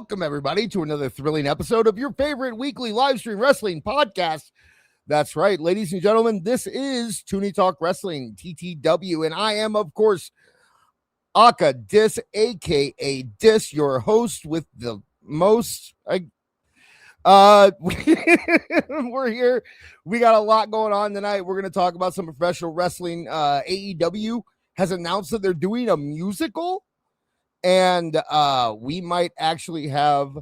welcome everybody to another thrilling episode of your favorite weekly live stream wrestling podcast. That's right, ladies and gentlemen, this is Tooney Talk Wrestling, TTW, and I am, of course, Aka Dis, aka Dis, your host with the most. We're here. We got a lot going on tonight. We're going to talk about some professional wrestling. AEW has announced that they're doing a musical. And we might actually have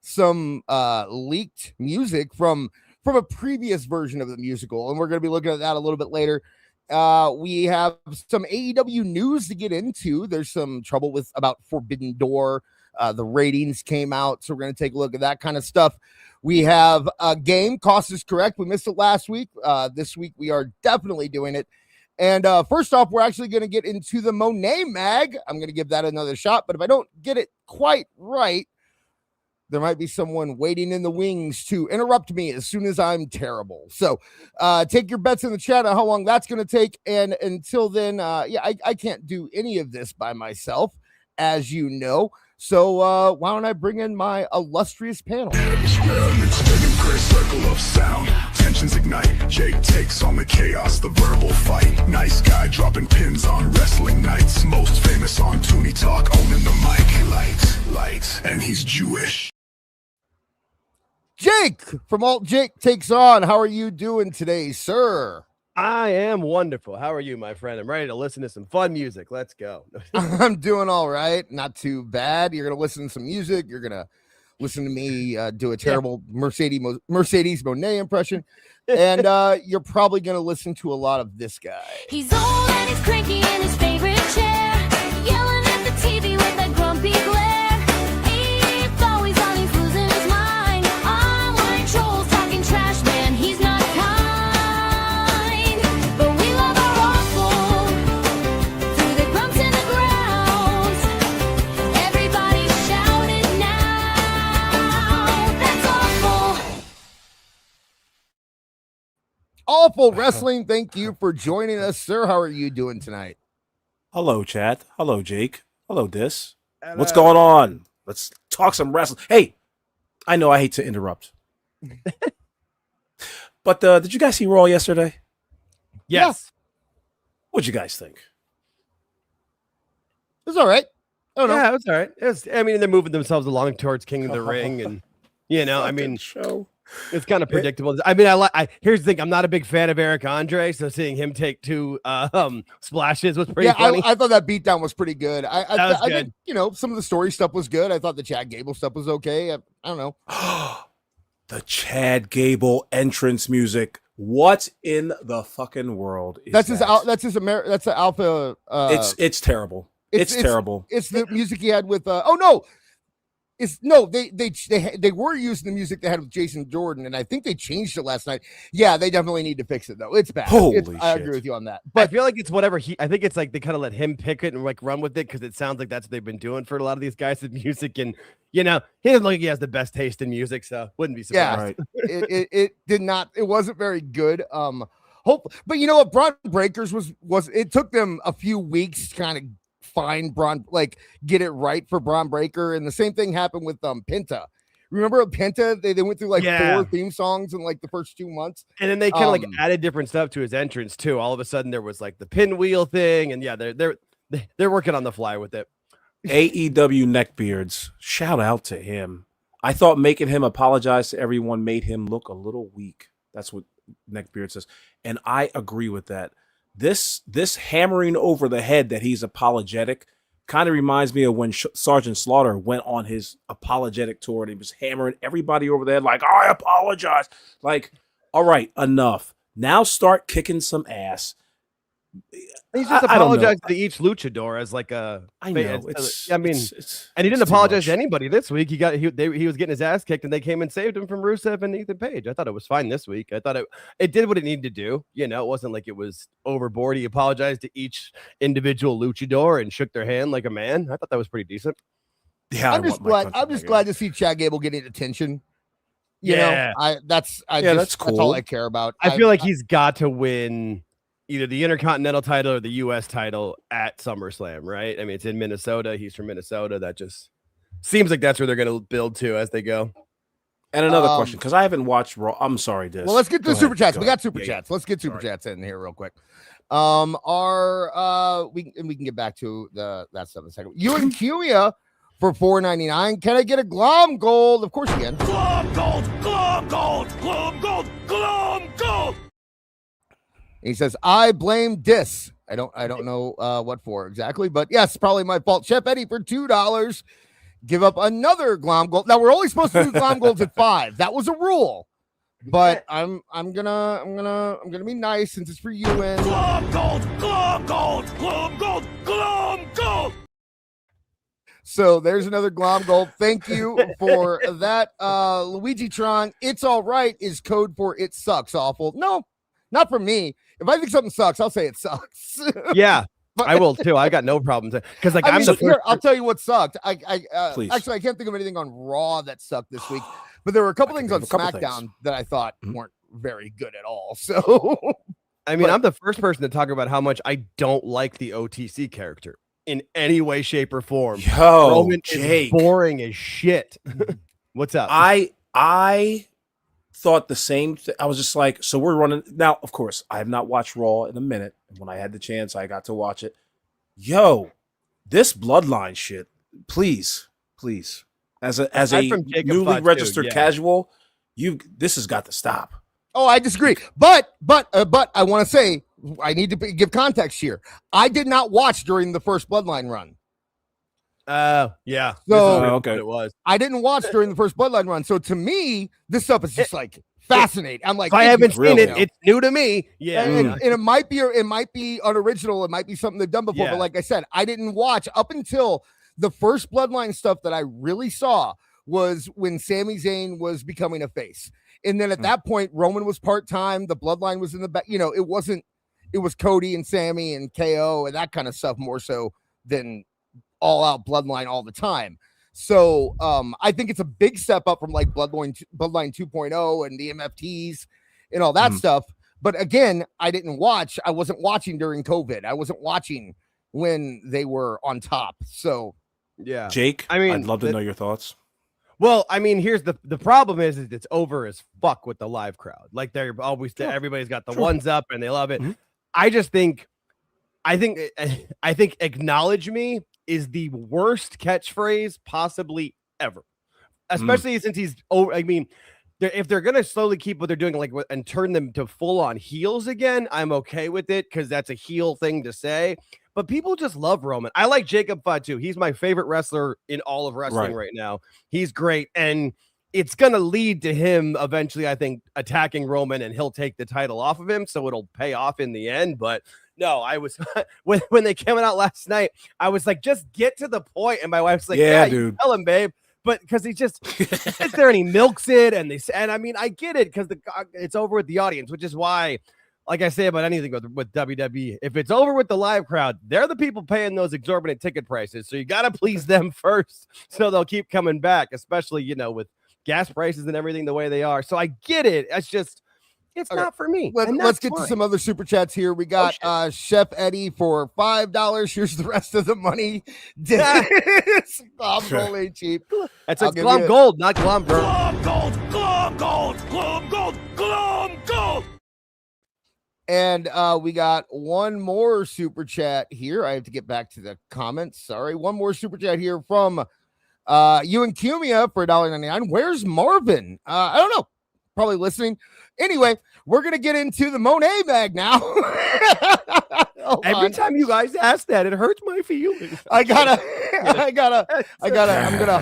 some leaked music from a previous version of the musical, and we're going to be looking at that a little bit later. We have some AEW news to get into. There's some trouble about Forbidden Door. The ratings came out, so we're going to take a look at that kind of stuff. We have a game. Cost is correct. We missed it last week. This week we are definitely doing it. And first off, we're actually going to get into the Monè Mag. I'm going to give that another shot, but if I don't get it quite right, there might be someone waiting in the wings to interrupt me as soon as I'm terrible. So take your bets in the chat on how long that's going to take. And until then, I can't do any of this by myself, as you know. So why don't I bring in my illustrious panel? Circle of sound, tensions ignite. Jake takes on the chaos, the verbal fight. Nice guy dropping pins on wrestling nights. Most famous on Tooney Talk, owning the mic. Light, and he's Jewish. Jake from Alt Jake Takes On. How are you doing today, sir? I am wonderful. How are you, my friend? I'm ready to listen to some fun music. Let's go. I'm doing all right. Not too bad. You're going to listen to some music. You're going to listen to me do a terrible Mercedes Monè impression. And you're probably going to listen to a lot of this guy. He's old and he's cranky in his favorite chair, yelling at the TV with a grumpy glare. He's always on, he's losing his mind. Online trolls talking trash, man, he's not kind. But we love our awful through the grumps and the growls. Everybody shout it now. That's awful. Awful Wrestling, thank you for joining us, sir. How are you doing tonight? Hello, chat. Hello, Jake. Hello, Dis. What's going on? Let's talk some wrestling. Hey, I know I hate to interrupt. But did you guys see Raw yesterday? Yes. What'd you guys think? It was all right. I don't know. Yeah, it was all right. I mean, they're moving themselves along towards King of the Ring, and I mean, it's kind of predictable. I mean, here's the thing: I'm not a big fan of Eric Andre, so seeing him take two splashes was pretty funny. I thought that beatdown was pretty good. I good. think some of the story stuff was good. I thought the Chad Gable stuff was okay. I don't know. The Chad Gable entrance music. What in the fucking world is that's that? That's the Alpha. It's terrible. It's terrible. It's the music he had with. They were using the music they had with Jason Jordan, and I think they changed it last night. Yeah, they definitely need to fix it though. It's bad. I agree with you on that. But I feel like it's whatever I think it's like they kind of let him pick it and like run with it because it sounds like that's what they've been doing for a lot of these guys with music, and he doesn't look like he has the best taste in music, so wouldn't be surprised. Yeah, it did not. It wasn't very good. But you know what? Braun Breakers was. It took them a few weeks to kind of find Braun, get it right for Braun Breaker, and the same thing happened with Penta. Remember Penta? They went through 4 theme songs in the first 2 months, and then they kind of added different stuff to his entrance too. All of a sudden there was the pinwheel thing, and they're working on the fly with it. AEW neckbeards, shout out to him. I thought making him apologize to everyone made him look a little weak. That's what Neckbeard says, and I agree with that. This hammering over the head that he's apologetic kind of reminds me of when Sergeant Slaughter went on his apologetic tour and he was hammering everybody over the head I apologize. All right, enough. Now start kicking some ass. He's just apologized to each luchador as I know. And he didn't apologize to anybody this week. He was getting his ass kicked, and they came and saved him from Rusev and Ethan Page. I thought it was fine this week. I thought it did what it needed to do. It wasn't like it was overboard. He apologized to each individual luchador and shook their hand like a man. I thought that was pretty decent. Yeah, I'm just glad to see Chad Gable getting attention. That's cool. That's all I care about. I feel like he's got to win either the Intercontinental title or the U.S. title at SummerSlam, right? I mean, it's in Minnesota. He's from Minnesota. That just Seems like that's where they're going to build to as they go. And another question, because I haven't watched Raw. I'm sorry, Dis. Well, let's get to the super chats. We got super Yeah, chats. yeah. Let's get super chats in here real quick. We can get back to that stuff in a second. You and Cumia for $4.99. Can I get a Glom Gold? Of course you can. Glom Gold, Glom Gold, Glom Gold, Glom Gold. He says, I blame Dis. I don't know what for exactly, but yes, probably my fault. Chef Eddie for $2. Give up another Glom Gold. Now we're only supposed to do Glom Golds at 5. That was a rule. But I'm gonna be nice since it's for you and Glom Gold, Glom Gold, Glom Gold, Glom Gold. so there's another Glom Gold. Thank you for that. Luigi Tron, it's all right is code for it sucks awful. No, not for me. If I think something sucks, I'll say it sucks. Yeah, I will too. I got no problems because like I'm the first. Here, I'll tell you what sucked. Please. Actually I can't think of anything on Raw that sucked this week, but there were a couple things on SmackDown that I thought weren't very good at all. So I mean, I'm the first person to talk about how much I don't like the OTC character in any way, shape, or form. Yo, Roman Jake. is boring as shit. What's up? I thought the same thing. I was just like, so we're running now. Of course, I have not watched Raw in a minute. When I had the chance, I got to watch it. Yo, this bloodline shit, please. As a newly registered casual, this has got to stop. Oh, I disagree. But I want to say I need to give context here. I did not watch during the first Bloodline run. Yeah. So okay, it was. I didn't watch during the first Bloodline run. So to me, this stuff is just like fascinating. I'm like, if I haven't seen it, now. it's new to me. Yeah, and it might be unoriginal. It might be something they've done before. Yeah. But like I said, I didn't watch up until the first Bloodline stuff that I really saw was when Sami Zayn was becoming a face. And then at that point, Roman was part-time. The Bloodline was in the back. You know, it was Cody and Sammy and KO and that kind of stuff more so than all-out Bloodline all the time. So I think it's a big step up from like Bloodline 2.0 and the MFTs and all that stuff. But again, I didn't watch. I wasn't watching during COVID. I wasn't watching when they were on top. So yeah. Jake, I mean, I'd love to know your thoughts. Well, I mean, here's the problem is it's over as fuck with the live crowd. Like they're always everybody's got the ones up and they love it. Mm-hmm. I think acknowledge me is the worst catchphrase possibly ever, especially since he's over. I mean, if they're gonna slowly keep what they're doing, like and turn them to full on heels again, I'm okay with it because that's a heel thing to say. But people just love Roman. I like Jacob Fatu. He's my favorite wrestler in all of wrestling right now. He's great. And it's going to lead to him eventually, I think, attacking Roman and he'll take the title off of him. So it'll pay off in the end. But no, I was when they came out last night, I was like, just get to the point. And my wife's like, yeah, dude. Tell him, babe. But because he just sits there and he milks it. And I mean, I get it because it's over with the audience, which is why. Like I say about anything with WWE, if it's over with the live crowd, they're the people paying those exorbitant ticket prices. So you got to please them first so they'll keep coming back, especially, you know, with gas prices and everything the way they are. So I get it. It's not for me. Let's get to some other super chats here. We got Chef Eddie for $5. Here's the rest of the money. Glom Gold ain't cheap. That's a Glom Gold, not Glom Gold. Glom Gold, Glom Gold, Glom Gold, Glom Gold. And we got one more super chat here. I have to get back to the comments. Sorry. One more super chat here from you and Cumia for $1.99. Where's Marvin? I don't know. Probably listening. Anyway, we're going to get into the Monè Mag now. Every time you guys ask that, it hurts my feelings. I'm going to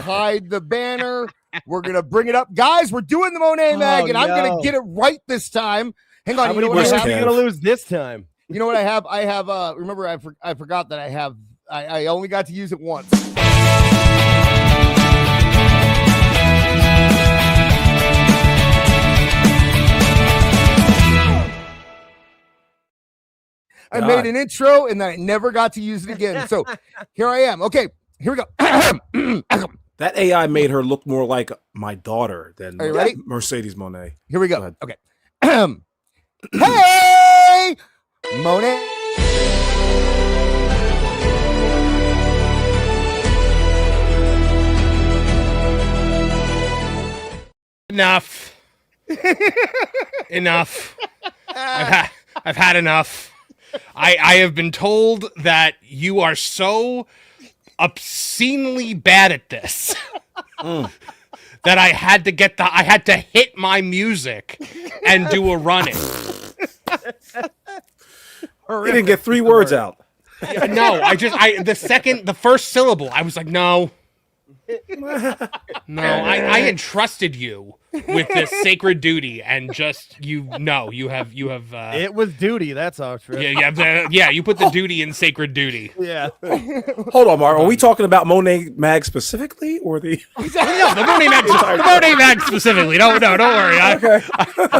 hide the banner. We're going to bring it up. Guys, we're doing the Monè Mag, and I'm going to get it right this time. Hang on, how many percent are you going to lose this time? You know what I have? I have, remember, I forgot that I only got to use it once. I made an intro and then I never got to use it again. So here I am. Okay, here we go. That AI made her look more like my daughter than Mercedes Monè. Here we go. Okay. Hey, Monè. Enough. Enough. I've had enough. I have been told that you are so obscenely bad at this that I had to hit my music and do a running. He didn't get 3 words out. No, the first syllable, I was like, no. No, I entrusted you with this sacred duty, and just you have. It was duty. That's all true. Yeah. You put the duty in sacred duty. Yeah. Hold on, Mark. Are we talking about Monè Mag specifically, or the? No, the Monè Mag specifically. No, don't worry.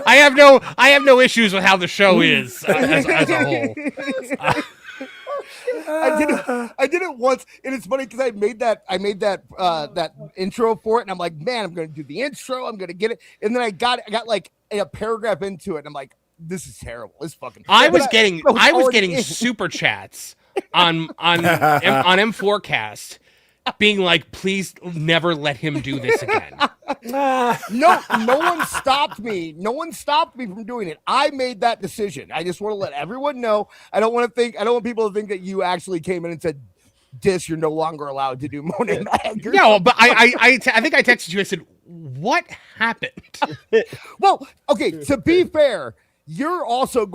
I have no issues with how the show is as a whole. I did it once, and it's funny because I made that that intro for it, and I'm like, man, I'm gonna do the intro, I'm gonna get it, and then I got like a paragraph into it, and I'm like, this is terrible. This fucking. I was getting super chats on M4cast being like, please never let him do this again. No one stopped me. No one stopped me from doing it. I made that decision. I just want to let everyone know. I don't want people to think that you actually came in and said, Dis, you're no longer allowed to do Monè Mag. No, but I think I texted you. I said, what happened? Well, okay, to be fair, you're also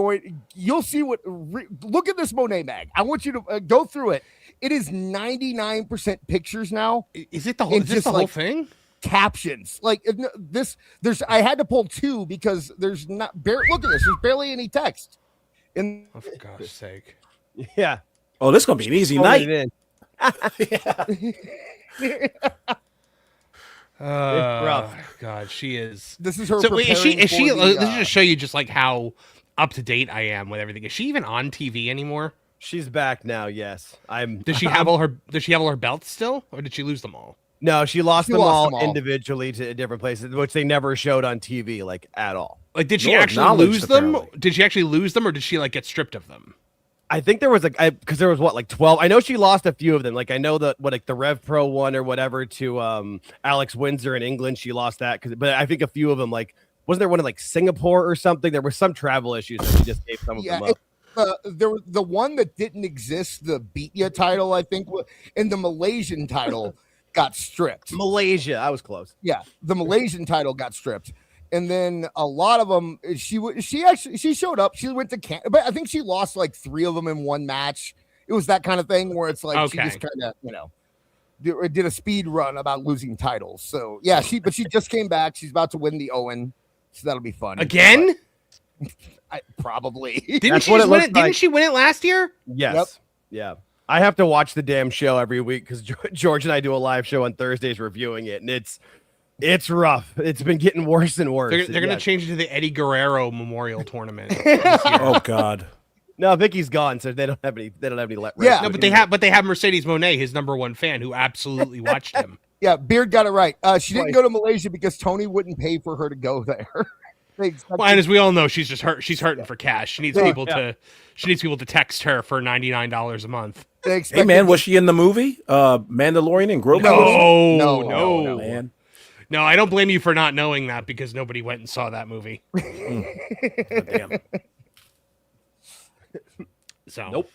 you'll see look at this Monè Mag. I want you to go through it. It is 99% pictures now. Is it the whole? Is this the whole thing? Captions like I had to pull 2 because there's look at this. There's barely any text. And oh, for gosh sake. Yeah. Oh, this is gonna be an easy night. Oh God, she is. This is her. So wait, is she? This is just show you just like how up to date I am with everything. Is she even on TV anymore? She's back now. Yes, Does she have all her belts still, or did she lose them all? No, she lost them all individually to different places, which they never showed on TV, like at all. Like, did she actually lose them? Did she actually lose them, or did she like get stripped of them? I think there was because there was like 12. I know she lost a few of them. Like I know the Rev Pro one or whatever to Alex Windsor in England. She lost that but I think a few of them, like, wasn't there one in like Singapore or something? There were some travel issues that she just gave some of them up. There was the one that didn't exist, the Beat Ya title, I think, and the Malaysian title got stripped. Malaysia, I was close. Yeah, the Malaysian title got stripped, and then a lot of them. She showed up. She went to Canada, but I think she lost like 3 of them in one match. It was that kind of thing where it's like she just kind of did a speed run about losing titles. So yeah, she just came back. She's about to win the Owen, so that'll be fun again. Probably. Didn't she win it? Didn't she win it last year? Yes. Yep. Yeah. I have to watch the damn show every week because George and I do a live show on Thursdays reviewing it, and it's rough. It's been getting worse and worse. They're going to change it to the Eddie Guerrero Memorial Tournament. Oh God. No, Vicky's gone, so they don't have any. They don't have any. No, but they have Mercedes Monè, his #1 fan, who absolutely watched him. Yeah, Beard got it right. She didn't go to Malaysia because Tony wouldn't pay for her to go there. Well, and as we all know, she's just she's hurting for cash. She needs people to text her for $99 a month. Hey man, was she in the movie Mandalorian and Grogu? No, man. No, I don't blame you for not knowing that because nobody went and saw that movie. Damn. So nope.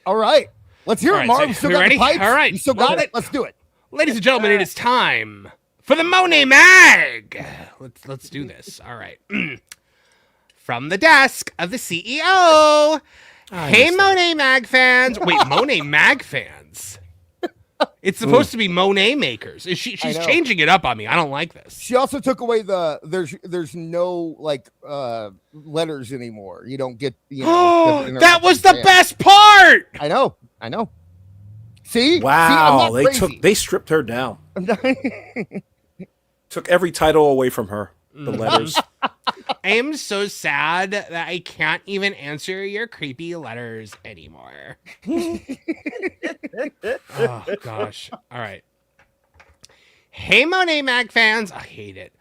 All right, let's hear it, Mark. We still got the pipes. All right, you still got it. Let's do it, ladies and gentlemen. It is time for the Monè Mag. Let's do this. All right. From the desk of the CEO. Hey, Monè Mag fans. Wait, Monè Mag fans. It's supposed to be Monè makers. She's changing it up on me. I don't like this. She also took away there's no like letters anymore. You don't get that was the best part. I know. See? Wow, they stripped her down. Took every title away from her. The letters. I am so sad that I can't even answer your creepy letters anymore. Oh, gosh. All right. Hey, Monè Mag fans. I hate it.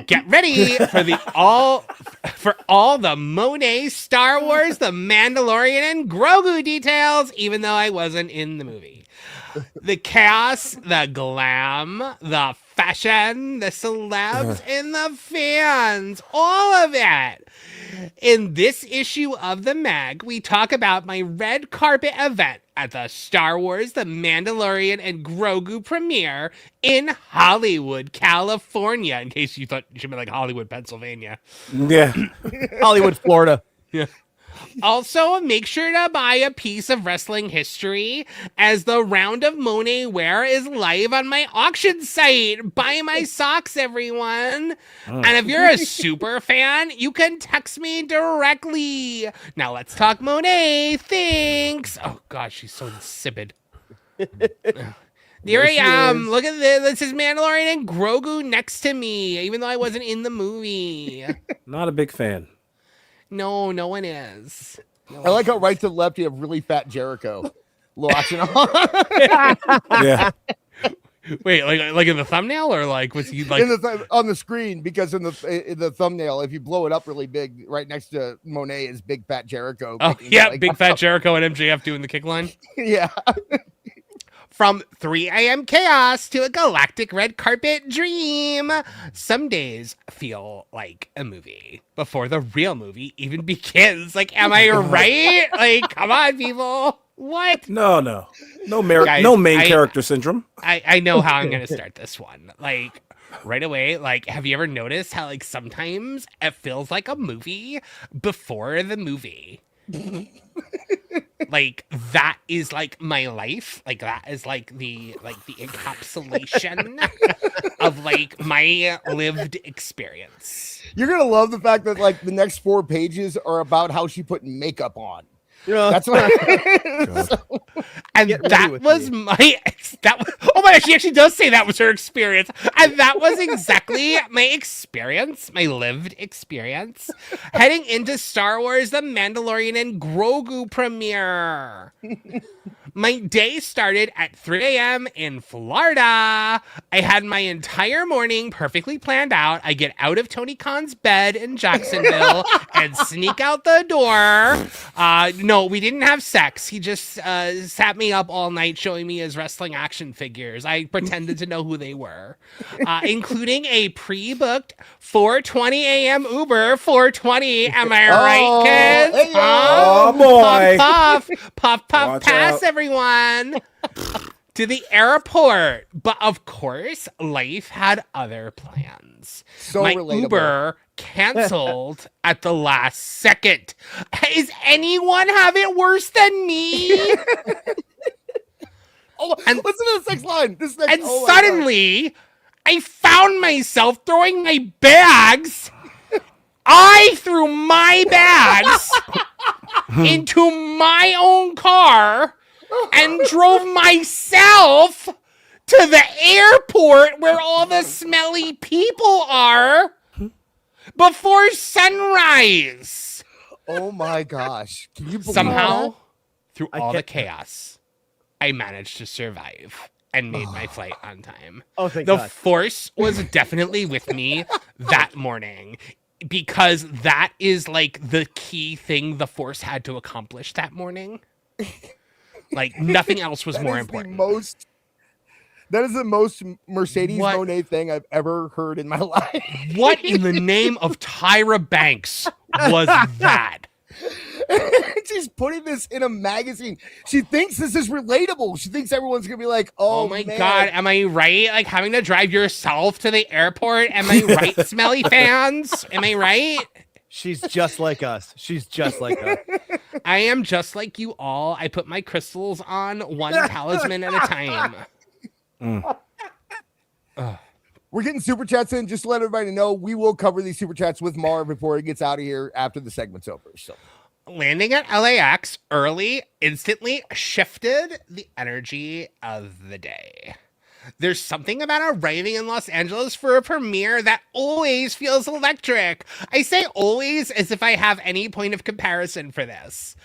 Get ready for all the Monè, Star Wars, The Mandalorian, and Grogu details, even though I wasn't in the movie. The chaos, the glam, the fashion, the celebs, and the fans. All of it. In this issue of the mag, we talk about my red carpet event at the Star Wars, The Mandalorian, and Grogu premiere in Hollywood, California. In case you thought you should be like Hollywood, Pennsylvania. Yeah. Hollywood, Florida. Yeah. Also, make sure to buy a piece of wrestling history as the round of Monè wear is live on my auction site. Buy my socks, everyone. And if you're a super fan, you can text me directly. Now let's talk Monè. Thanks. Oh gosh, she's so insipid. Here I am. Look at this. This is Mandalorian and Grogu next to me, even though I wasn't in the movie. Not a big fan. No, no one is. I like how right to left you have really fat Jericho watching on. Yeah. Wait, like in the thumbnail, or like was he like on the screen? Because in the thumbnail, if you blow it up really big, right next to Monè is big fat Jericho. Oh yeah, big fat Jericho and MJF doing the kick line. Yeah. From 3 a.m. chaos to a galactic red carpet dream. Some days feel like a movie before the real movie even begins. Like, am I right? Like, come on, people. What? No Guys, no main character syndrome. I know how I'm gonna start this one. Like right away, like have you ever noticed how like sometimes it feels like a movie before the movie? Like that is like my life. Like that is like the encapsulation of like my lived experience. You're gonna love the fact that like the next 4 pages are about how she put makeup on. Yeah. That's what. And that was oh my gosh, she actually does say that was her experience. And that was exactly my experience, my lived experience, heading into Star Wars, The Mandalorian, and Grogu premiere. My day started at 3 a.m. in Florida. I had my entire morning perfectly planned out. I get out of Tony Khan's bed in Jacksonville and sneak out the door. No, we didn't have sex. He just sat me up all night showing me his wrestling action figures. I pretended to know who they were, including a pre-booked 4:20 a.m. Uber. 4:20. Am I right, kids? Hey, oh boy. Puff, Watch pass, out. everyone. To the airport. But of course, life had other plans. So my relatable. Uber canceled at the last second. Is anyone have it worse than me? And listen to this next line. This next, And oh my suddenly, I found myself throwing my bags. I threw my bags into my own car and drove myself to the airport where all the smelly people are before sunrise. Oh my gosh. Can you believe Somehow, that? through I all the can't- chaos, I managed to survive and made my flight on time. Oh, thank The God. Force was definitely with me that morning, because that is like the key thing the Force had to accomplish that morning. Like nothing else was That more is important. That is the most Mercedes What? Monè thing I've ever heard in my life. What in the name of Tyra Banks was that? She's putting this in a magazine. She thinks this is relatable. She thinks everyone's gonna be like, Oh my man. God, am I right? Like having to drive yourself to the airport? Am I right, smelly fans? Am I right? She's just like us. She's just like us. I am just like you all. I put my crystals on one talisman at a time. We're getting super chats in. Just to let everybody know, we will cover these super chats with Marv before he gets out of here after the segment's over. So Landing at LAX early instantly shifted the energy of the day. There's something about arriving in Los Angeles for a premiere that always feels electric. I say always as if I have any point of comparison for this.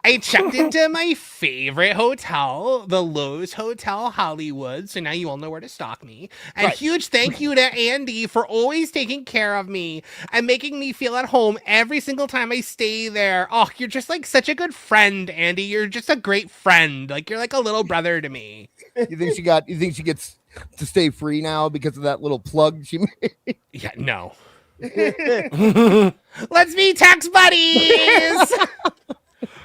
I checked into my favorite hotel, the Lowe's Hotel Hollywood, so now you all know where to stalk me. And huge thank you to Andy for always taking care of me and making me feel at home every single time I stay there. Oh, you're just like such a good friend, Andy. You're just a great friend. Like, you're like a little brother to me. You think she gets to stay free now because of that little plug she made? Yeah, no. Let's be tax buddies.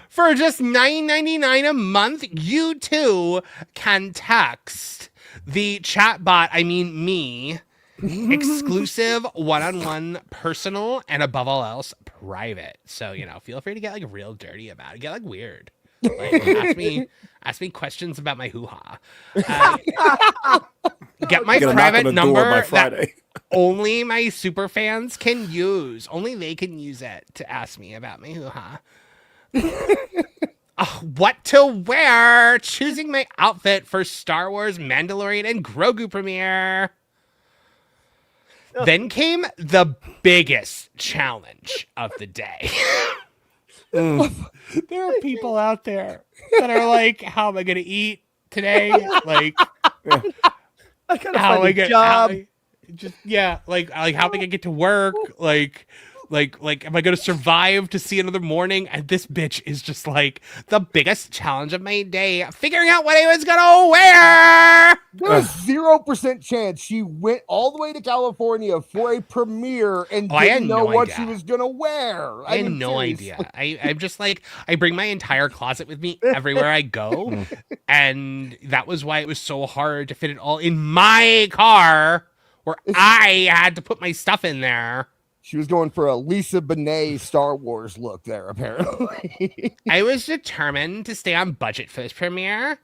For just $9.99 a month, you too can text the chatbot, I mean me, exclusive one-on-one personal and above all else private. So, you know, feel free to get like real dirty about it. Get like weird. Like, ask me questions about my hoo-ha. Get my private number that only my super fans can use. Only they can use it to ask me about my hoo-ha. What to wear? Choosing my outfit for Star Wars, Mandalorian, and Grogu premiere. Then came the biggest challenge of the day. There are people out there that are like, how am I going to eat today? Like, how am I going to job? Like how am I going to get to work? Like, am I going to survive to see another morning? And this bitch is just like the biggest challenge of my day, figuring out what I was going to wear. There's 0% chance she went all the way to California for a premiere and didn't know what she was going to wear. I had no idea. I'm just like, I bring my entire closet with me everywhere I go. And that was why it was so hard to fit it all in my car where I had to put my stuff in there. She was going for a Lisa Bonet Star Wars look there, apparently. I was determined to stay on budget for this premiere.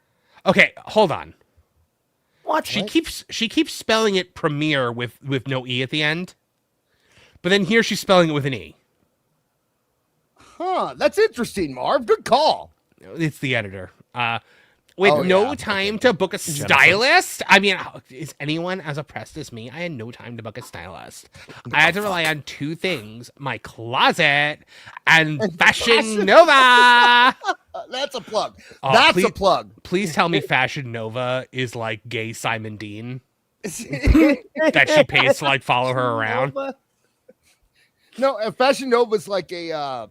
Okay, hold on. What? She keeps spelling it premiere with no E at the end. But then here she's spelling it with an E. Huh, that's interesting, Marv. Good call. It's the editor. With no time to book a stylist. I mean, is anyone as oppressed as me? I had no time to book a stylist. I had to rely on two things: my closet and Fashion Nova. That's a plug. That's a plug. Please tell me Fashion Nova is like gay Simon Dean that she pays to like follow her around. No, Fashion Nova is like a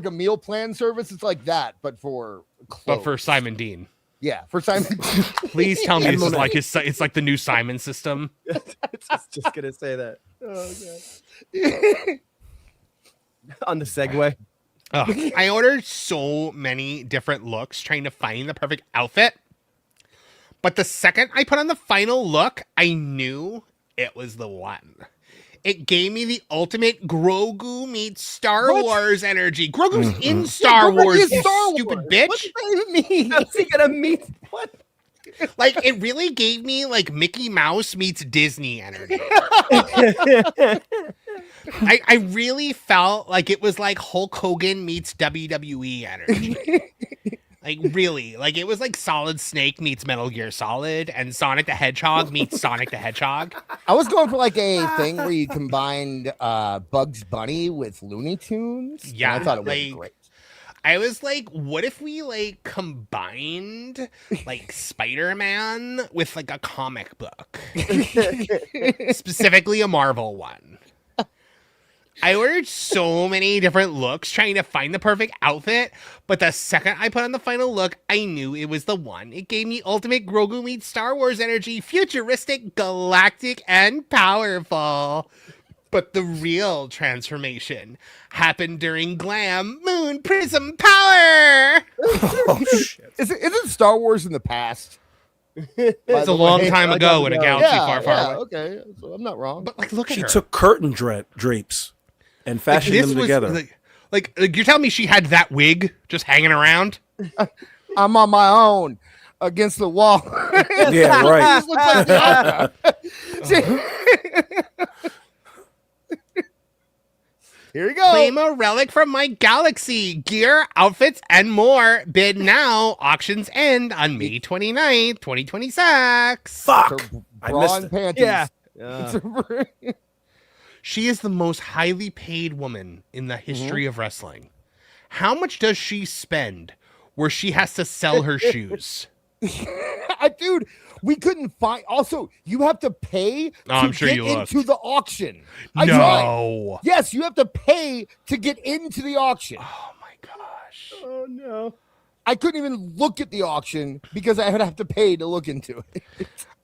meal plan service. It's like that, but for clothes. But for Simon Dean. Yeah, for Simon. Please tell me this is like it's like the new Simon system. just gonna say that. Oh god. On the segue. I ordered so many different looks trying to find the perfect outfit. But the second I put on the final look, I knew it was the one. It gave me the ultimate Grogu meets Star Wars energy. Grogu's in Star Wars, you stupid bitch. What does that mean? How's he gonna meet what? Like, it really gave me like Mickey Mouse meets Disney energy. I really felt like it was like Hulk Hogan meets WWE energy. Like, really. Like, it was like Solid Snake meets Metal Gear Solid and Sonic the Hedgehog meets Sonic the Hedgehog. I was going for like a thing where you combined Bugs Bunny with Looney Tunes. Yeah. I thought it was great. I was like, what if we like combined like Spider-Man with like a comic book? Specifically a Marvel one. I ordered so many different looks trying to find the perfect outfit, but the second I put on the final look, I knew it was the one. It gave me ultimate Grogu meets Star Wars energy, futuristic, galactic, and powerful. But the real transformation happened during Glam Moon Prism Power. Oh shit! Isn't Star Wars in the past? It's a long time ago in a galaxy far, far away. Okay, so I'm not wrong. But like, look at her. She took curtain drapes and fashioned them together. Like you're telling me she had that wig just hanging around? I'm on my own against the wall. Yeah, right. This looks like the opera. Here we go. Claim a relic from my galaxy. Gear, outfits, and more. Bid now. Auctions end on May 29th, 2026. Fuck. I Bra missed and it. panties. Yeah. She is the most highly paid woman in the history of wrestling. How much does she spend where she has to sell her shoes? Dude, we couldn't find. Also, you have to pay I'm to sure get you into looked. the auction. I tried. No. Yes, you have to pay to get into the auction. Oh my gosh. Oh no. I couldn't even look at the auction because I would have to pay to look into it.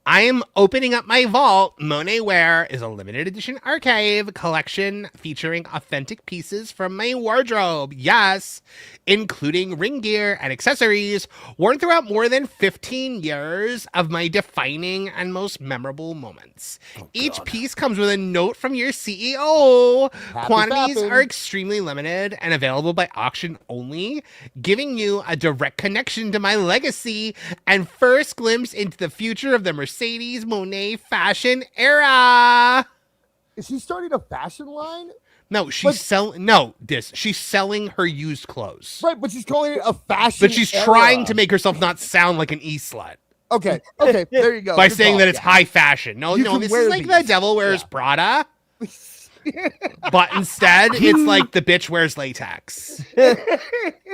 I am opening up my vault. Monè Wear is a limited edition archive collection featuring authentic pieces from my wardrobe. Yes, including ring gear and accessories worn throughout more than 15 years of my defining and most memorable moments. Each piece comes with a note from your CEO. Happy Quantities fapping. are extremely limited and available by auction only, giving you a direct connection to my legacy and first glimpse into the future of the Mercedes Monè fashion era. Is she starting a fashion line? No, she's she's selling her used clothes. Right, but she's calling it a fashion. But she's era. trying to make herself not sound like an e-slut Okay, there you go. by Good saying call, that it's yeah. high fashion. No, You no, can this wear is like these. the devil wears Yeah. Prada. But instead, it's like the bitch wears latex.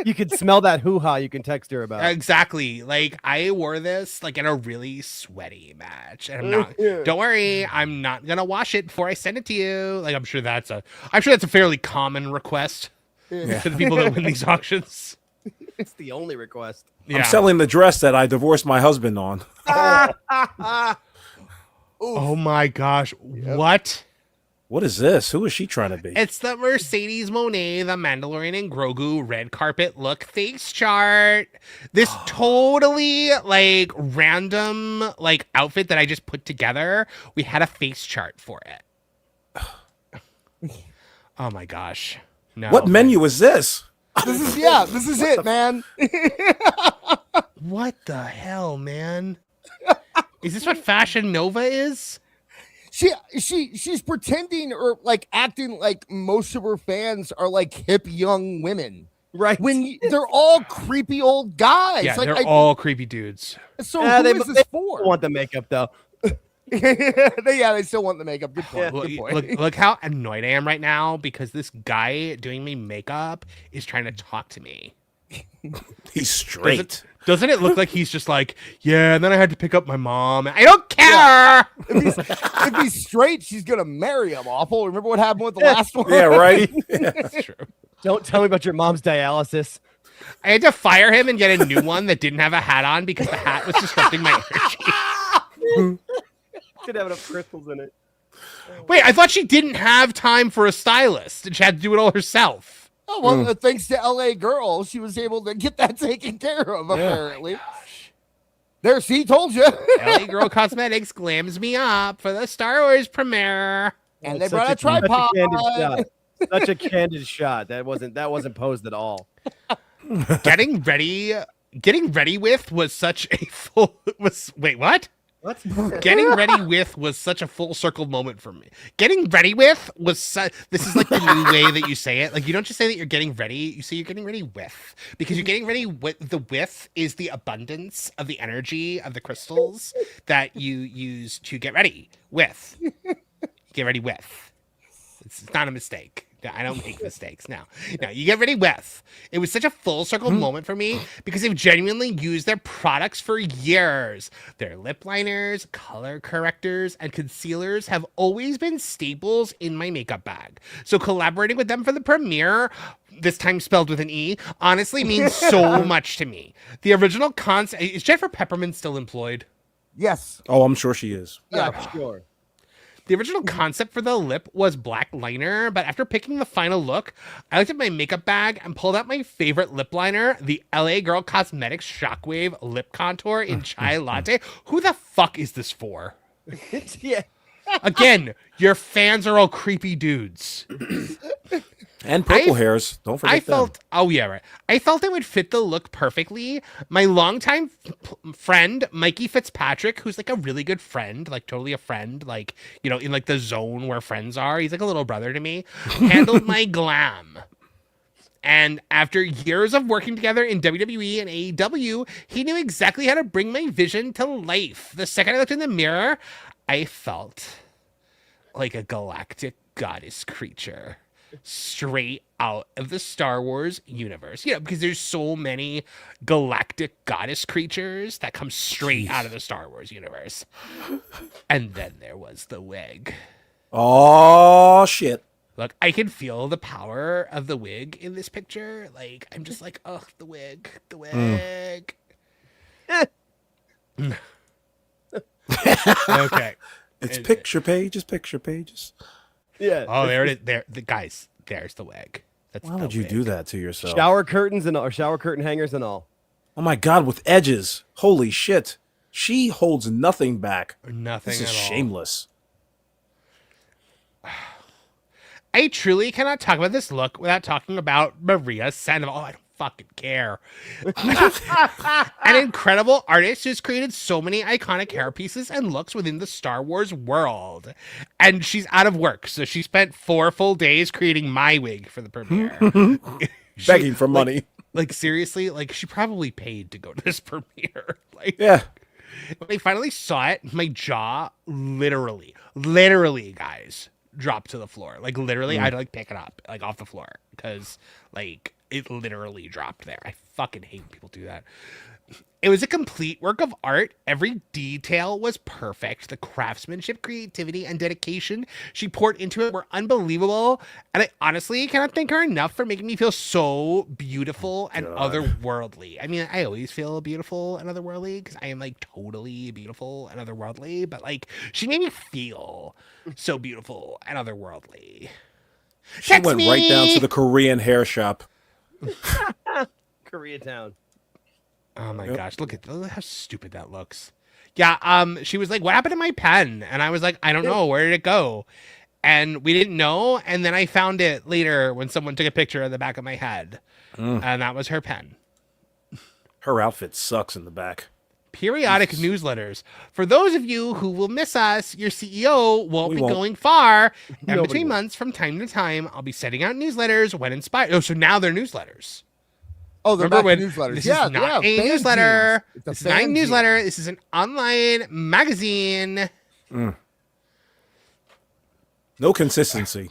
You can smell that hoo-ha. You can text her about. Exactly. Like I wore this like in a really sweaty match, and I'm not. Don't worry, I'm not gonna wash it before I send it to you. Like I'm sure that's a fairly common request to the people that win these auctions. It's the only request. Yeah. I'm selling the dress that I divorced my husband on. Oh my gosh! What? What is this? Who is she trying to be? It's the Mercedes Monè, the Mandalorian and Grogu red carpet look face chart. This totally like random like outfit that I just put together. We had a face chart for it. Oh my gosh. No. What menu is this? This is it, man. What the hell, man? Is this what Fashion Nova is? She's pretending or like acting like most of her fans are like hip young women. Right. They're all creepy old guys. Yeah, like, they're all creepy dudes. So who is this they for? want the makeup though. They still want the makeup. Good point. Look, Good point. look how annoyed I am right now because this guy doing me makeup is trying to talk to me. He's straight. Doesn't it look like he's just like, yeah, and then I had to pick up my mom. I don't care. If he's straight, she's gonna marry him. Awful. Remember what happened with the last one? Yeah, right. That's true. Don't tell me about your mom's dialysis. I had to fire him and get a new one that didn't have a hat on because the hat was disrupting my energy. Should have enough crystals in it. Wait, I thought she didn't have time for a stylist and she had to do it all herself. Oh, well, thanks to LA Girl, she was able to get that taken care of, apparently. There, see, told you. LA Girl Cosmetics glams me up for the Star Wars premiere. And they Such brought a tripod. Such a candid shot. That wasn't posed at all. Getting ready with was such a full wait, what? What? Getting ready with was such a full circle moment for me. Getting ready with was this is like the new way that you say it. Like you don't just say that you're getting ready, you say you're getting ready with, because you're getting ready with the with is the abundance of the energy of the crystals that you use to get ready with. Get ready with. It's not a mistake. I don't make mistakes. No, you get ready with. It was such a full circle moment for me because they've genuinely used their products for years. Their lip liners, color correctors, and concealers have always been staples in my makeup bag. So collaborating with them for the premiere, this time spelled with an E, honestly means so much to me. The original concept, is Jennifer Pepperman still employed? Yes. Oh, I'm sure she is. Yeah, sure. The original concept for the lip was black liner, but after picking the final look, I looked at my makeup bag and pulled out my favorite lip liner, the LA Girl Cosmetics Shockwave Lip Contour in Chai Latte. Who the fuck is this for? Yeah. Again, your fans are all creepy dudes. And purple hairs. Don't forget them. Oh yeah, right. I felt it would fit the look perfectly. My longtime friend, Mikey Fitzpatrick, who's like a really good friend, like totally a friend, like, you know, in like the zone where friends are. He's like a little brother to me. Handled my glam. And after years of working together in WWE and AEW, he knew exactly how to bring my vision to life. The second I looked in the mirror, I felt like a galactic goddess creature straight out of the Star Wars universe. You know, because there's so many galactic goddess creatures that come straight out of the Star Wars universe. And then there was the wig. Oh, shit. Look, I can feel the power of the wig in this picture. Like, I'm just like, oh, the wig. Okay. It's picture pages. Yeah. Oh, there it is. There, guys, there's the wig. Why would you do that to yourself? Shower curtains and all, shower curtain hangers and all. Oh my God, with edges. Holy shit. She holds nothing back. Nothing This is at all. shameless. I truly cannot talk about this look without talking about Maria Sandoval. Oh, I don't fucking care. An incredible artist who's created so many iconic hair pieces and looks within the Star Wars world. And she's out of work, so she spent 4 full days creating my wig for the premiere. Begging for money. Like, seriously, like, she probably paid to go to this premiere. Like, Yeah. when I finally saw it, my jaw literally, guys, dropped to the floor. Like, literally, I had to, like, pick it up, like, off the floor. Because, like, it literally dropped there. I fucking hate when people do that. It was a complete work of art. Every detail was perfect. The craftsmanship, creativity, and dedication she poured into it were unbelievable. And I honestly cannot thank her enough for making me feel so beautiful and otherworldly. I mean, I always feel beautiful and otherworldly because I am like totally beautiful and otherworldly. But like, she made me feel so beautiful and otherworldly. She went right down to the Korean hair shop. Koreatown. Oh my gosh, look how stupid that looks. Yeah, she was like, what happened to my pen? And I was like, I don't know, where did it go? And we didn't know, and then I found it later when someone took a picture of the back of my head. And that was her pen. Her outfit sucks in the back. Periodic newsletters. For those of you who will miss us, your CEO won't be going far. And between months, from time to time, I'll be sending out newsletters when inspired. Oh, so now they're newsletters. Oh, they're Remember back to newsletters. This Yeah, is not yeah, a newsletter. This is not a fan-zine. newsletter. This is an online magazine. No consistency.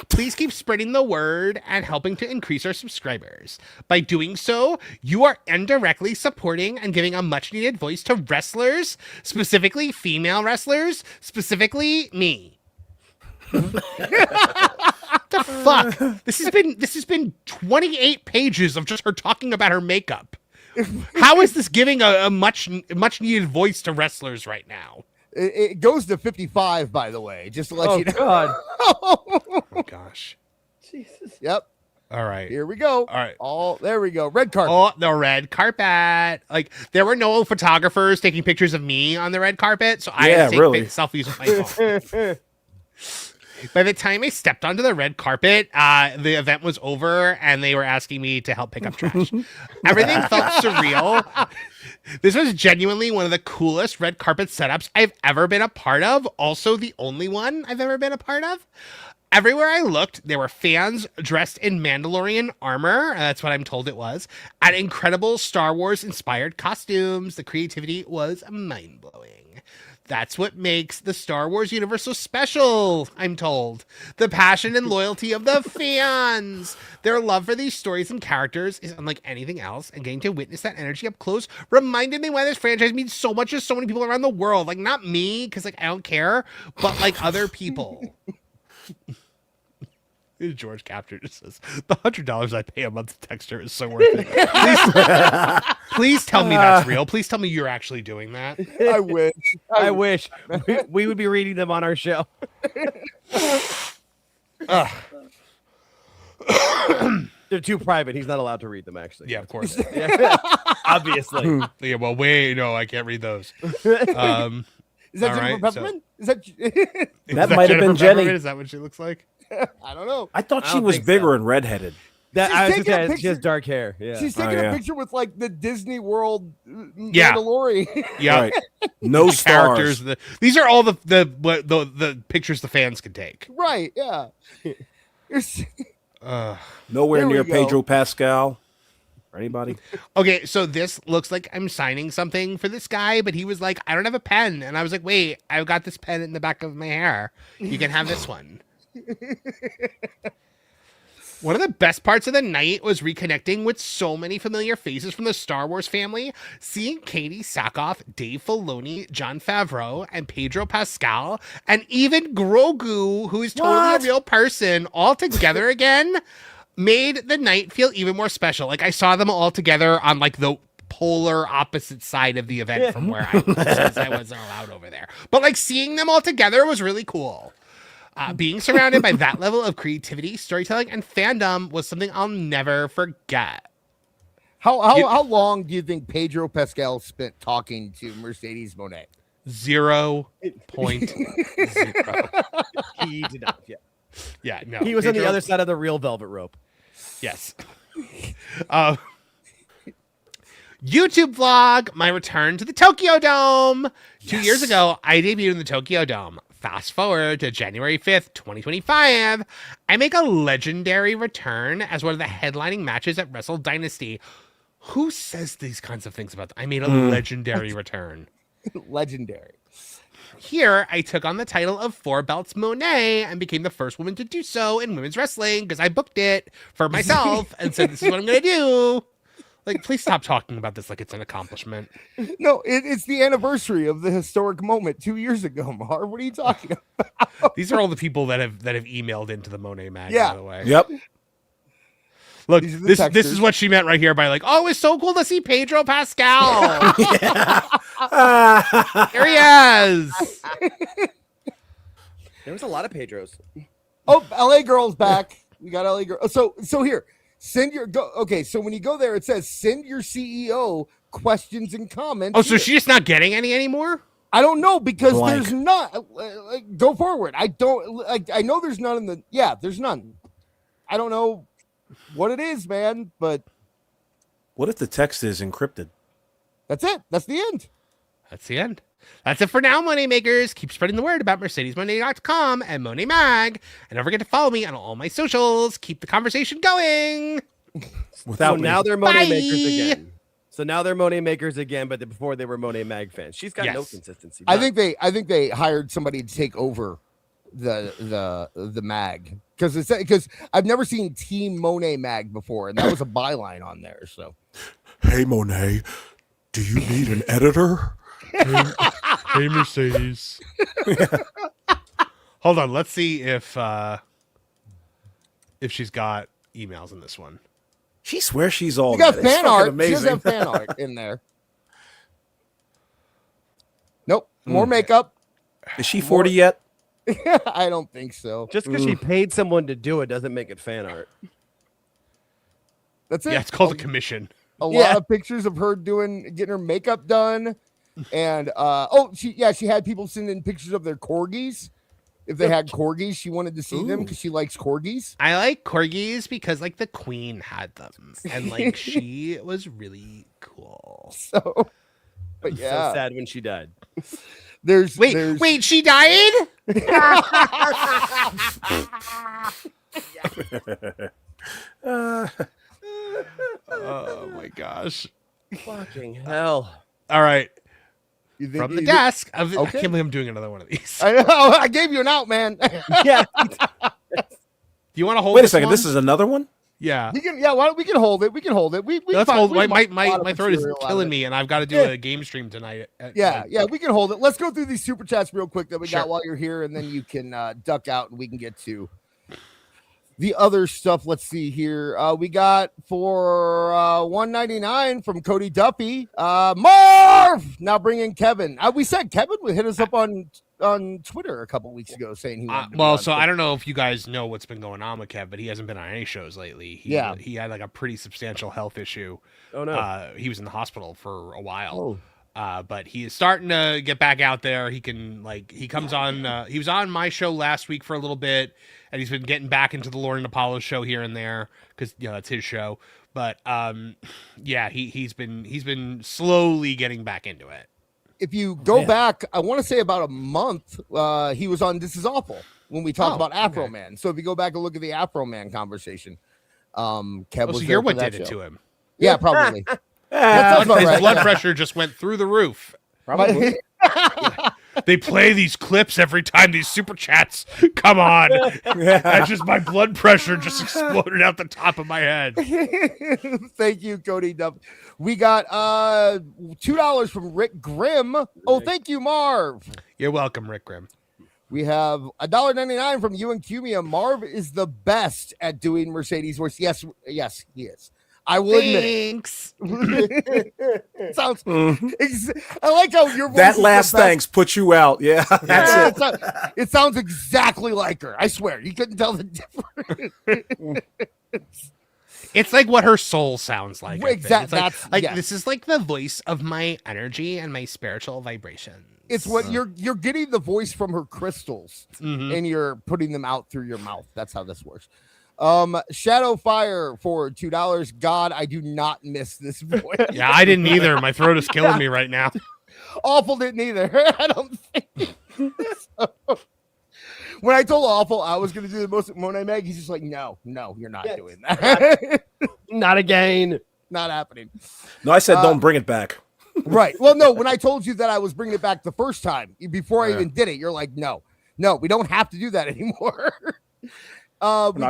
Please keep spreading the word and helping to increase our subscribers. By doing so, you are indirectly supporting and giving a much-needed voice to wrestlers, specifically female wrestlers, specifically me. The fuck? This has been 28 pages of just her talking about her makeup. How is this giving a much needed voice to wrestlers right now? It goes to 55, by the way, just to let you know. God. Oh gosh. Jesus. Yep. All right. Here we go. All right. There we go. Red carpet. Oh, the red carpet. Like, there were no photographers taking pictures of me on the red carpet, so I had to take selfies with my phone. By the time I stepped onto the red carpet, the event was over, and they were asking me to help pick up trash. Everything felt surreal. This was genuinely one of the coolest red carpet setups I've ever been a part of. Also, the only one I've ever been a part of. Everywhere I looked, there were fans dressed in Mandalorian armor. That's what I'm told it was. And incredible Star Wars-inspired costumes. The creativity was mind-blowing. That's what makes the Star Wars universe so special, I'm told. The passion and loyalty of the fans. Their love for these stories and characters is unlike anything else, and getting to witness that energy up close reminded me why this franchise means so much to so many people around the world. Like, not me, because, like, I don't care, but, like, other people. George Capture just says, the $100 I pay a month to text her is so worth it. Please tell me that's real. Please tell me you're actually doing that. I wish. I wish. We would be reading them on our show. They're too private. He's not allowed to read them, actually. Yeah, of course. Obviously. Yeah, well, wait, no, I can't read those. Is that all Jennifer right, Pepperman? Is that That might have been Jennifer Jenny. Pepperman? Is that what she looks like? I don't know. I thought I she don't was think bigger so. and redheaded. That She's I was taking a gonna say, she has picture- dark hair. Yeah. She's taking yeah. a picture with like the Disney World Yeah. Mandalorian. Yeah. Right. No The stars. characters. These are all the pictures the fans can take. Right, yeah. Nowhere There we near go. Pedro Pascal. Or anybody? Okay, so this looks like I'm signing something for this guy, but he was like, I don't have a pen. And I was like, wait, I've got this pen in the back of my hair. You can have this one. One of the best parts of the night was reconnecting with so many familiar faces from the Star Wars family. Seeing Katie Sackhoff, Dave Filoni, Jon Favreau, and Pedro Pascal, and even Grogu, who is totally a real person, all together again, made the night feel even more special. Like, I saw them all together on, like, the polar opposite side of the event from where I was, because I wasn't allowed over there. But, like, seeing them all together was really cool. Being surrounded by that level of creativity, storytelling, and fandom was something I'll never forget. How long do you think Pedro Pascal spent talking to Mercedes Monè? 0.0. He did not. Yeah. Yeah, no. He was on the Pedro- other side of the real velvet rope. Yes. YouTube vlog, my return to the Tokyo Dome. 2 years ago, I debuted in the Tokyo Dome. Fast forward to January 5th, 2025. I make a legendary return as one of the headlining matches at Wrestle Dynasty. Who says these kinds of things about that? I made a legendary return. Legendary. Here, I took on the title of 4 Belts Monè and became the first woman to do so in women's wrestling because I booked it for myself and said, this is what I'm going to do. Like, please stop talking about this like it's an accomplishment. No, it's the anniversary of the historic moment 2 years ago, Mar. What are you talking about? These are all the people that have emailed into the Monè Mag, Yeah. by the way. Yep. Look, These are the this texters. is what she meant right here by like, oh, it's so cool to see Pedro Pascal. Here he is. There was a lot of Pedros. Oh, LA Girl's back. We got LA Girl. So here, send your go. Okay, so when you go there, it says send your CEO questions and comments. Oh, so here. she's just not getting any anymore? I don't know because Blank. there's not. Go forward. I don't. Like, I know there's none in the. Yeah, there's none. I don't know what it is, man. But What if the text is encrypted? that's it. That's the end. That's the end. That's it for now, Money Makers. Keep spreading the word about MercedesMonè.com and Monè Mag. And don't forget to follow me on all my socials. Keep the conversation going. Without So now they're Monè Bye. makers again. So now they're Monè makers again, but before they were Monè Mag fans. She's got no Yes. consistency. I think they hired somebody to take over the mag because I've never seen Team Monè Mag before, and that was a byline on there. So Hey, Monet, do you need an editor? Hey, Mercedes. Hold on. Let's see if she's got emails in this one. She swears she's all you got that. It's fan fucking art. She amazing. doesn't have fan art in there. Nope, more makeup. Is she 40 yet? I don't think so. just because she paid someone to do it doesn't make it fan art. That's it. Yeah, it's called a commission. a lot of pictures of her getting her makeup done, and she had people send in pictures of their corgis. If they had corgis, she wanted to see them because she likes corgis. I like corgis because like the queen had them and like she was really cool. So, but yeah, So sad when she died. there's Wait, she died? Oh my gosh. Fucking hell. All right. You think From the you- desk of I Okay. can't believe I'm doing another one of these. I know. I gave you an out, man. Yeah. Do you want to hold Wait a this second. one? This is another one? Yeah. We can hold it. We can hold it. We Let's find- hold we my can find a lot of throat is material out of killing it. me and I've got to do Yeah. a game stream tonight. Yeah, we can hold it. Let's go through these super chats real quick that we Sure. got while you're here, and then you can duck out and we can get to the other stuff. Let's see here. We got for $1.99 from Cody Duffy. Marv now bringing Kevin. We said Kevin would hit us up on Twitter a couple weeks ago saying he wanted to be Well, on. so I don't know if you guys know what's been going on with Kev, but he hasn't been on any shows lately. He had like a pretty substantial health issue. Oh no. He was in the hospital for a while. But he is starting to get back out there. He comes on. He was on my show last week for a little bit, and he's been getting back into the Lauren and Apollo show here and there because that's his show. But he's been slowly getting back into it. If you go back, I want to say about a month, he was on This Is Awful when we talked about Afro Man. So if you go back and look at the Afro Man conversation, Kev was so there you're for what that did it show. to him. Yeah, probably. His blood pressure just went through the roof. Probably. They play these clips every time these super chats come on. That's just my blood pressure just exploded out the top of my head. Thank you, Cody Dub. We got $2 from Rick Grimm. Oh, thank you, Marv. You're welcome, Rick Grimm. We have $1.99 from you and Cumia. Marv is the best at doing Mercedes voice. Yes, he is. I will Thanks. admit it. Sounds. I like how your voice That is last the best. thanks put you out. Yeah, that's it. It sounds exactly like her. I swear, you couldn't tell the difference. It's like what her soul sounds like. Exactly. This is like the voice of my energy and my spiritual vibrations. It's what you're getting the voice from her crystals, and you're putting them out through your mouth. That's how this works. Shadow Fire for $2. God, I do not miss this voice. Yeah, I didn't either. My throat is killing me right now. Awful didn't either. I don't think so. When I told Awful I was going to do the most Monè Mag, he's just like, no, you're not doing that. Not again. Not happening. No, I said don't bring it back. Right. Well, no, when I told you that I was bringing it back the first time, before I even did it, you're like, no, we don't have to do that anymore. We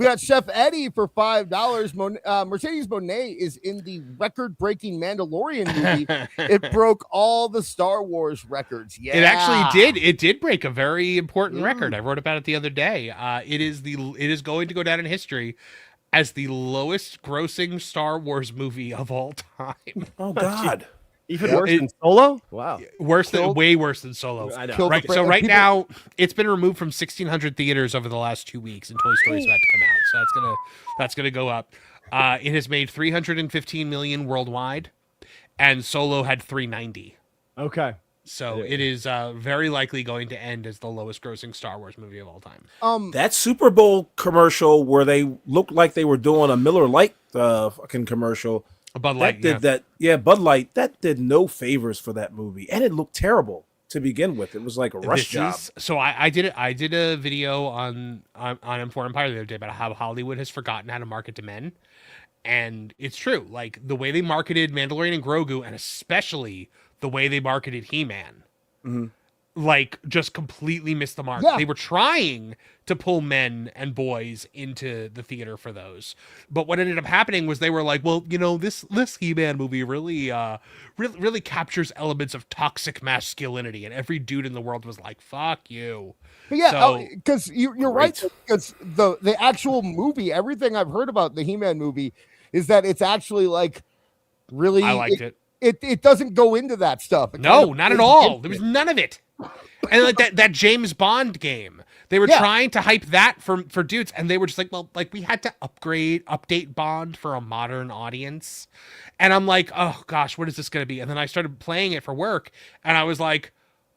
got Chef Eddie for $5. Mercedes Monè is in the record-breaking Mandalorian movie. It broke all the Star Wars records. Yeah, it actually did. It did break a very important record. I wrote about it the other day. It is going to go down in history as the lowest grossing Star Wars movie of all time. Oh God. Even worse than Solo? Wow. Way worse than Solo. I know. Right, so right now, it's been removed from 1,600 theaters over the last 2 weeks, and Toy Story's about to come out. So that's gonna go up. It has made $315 million worldwide, and Solo had $390. Okay. So it is very likely going to end as the lowest grossing Star Wars movie of all time. That Super Bowl commercial where they looked like they were doing a Miller Lite fucking commercial. Bud Light Bud Light, that did no favors for that movie, and it looked terrible to begin with. It was like a rush job. So I did a video on M4 Empire the other day about how Hollywood has forgotten how to market to men, and it's true. Like the way they marketed Mandalorian and Grogu, and especially the way they marketed He-Man, like just completely missed the mark. Yeah. They were trying to pull men and boys into the theater for those, but what ended up happening was they were like, well, this He-Man movie really captures elements of toxic masculinity, and every dude in the world was like, fuck you. But yeah, because you're right, because the actual movie, everything I've heard about the He-Man movie is that it's actually like really, I liked it. It doesn't go into that stuff. No, not at all. There was none of it. And like that James Bond game, they were trying to hype that for dudes, and they were just like, well, like we had to update Bond for a modern audience. And I'm like, oh gosh, what is this going to be? And then I started playing it for work, and I was like,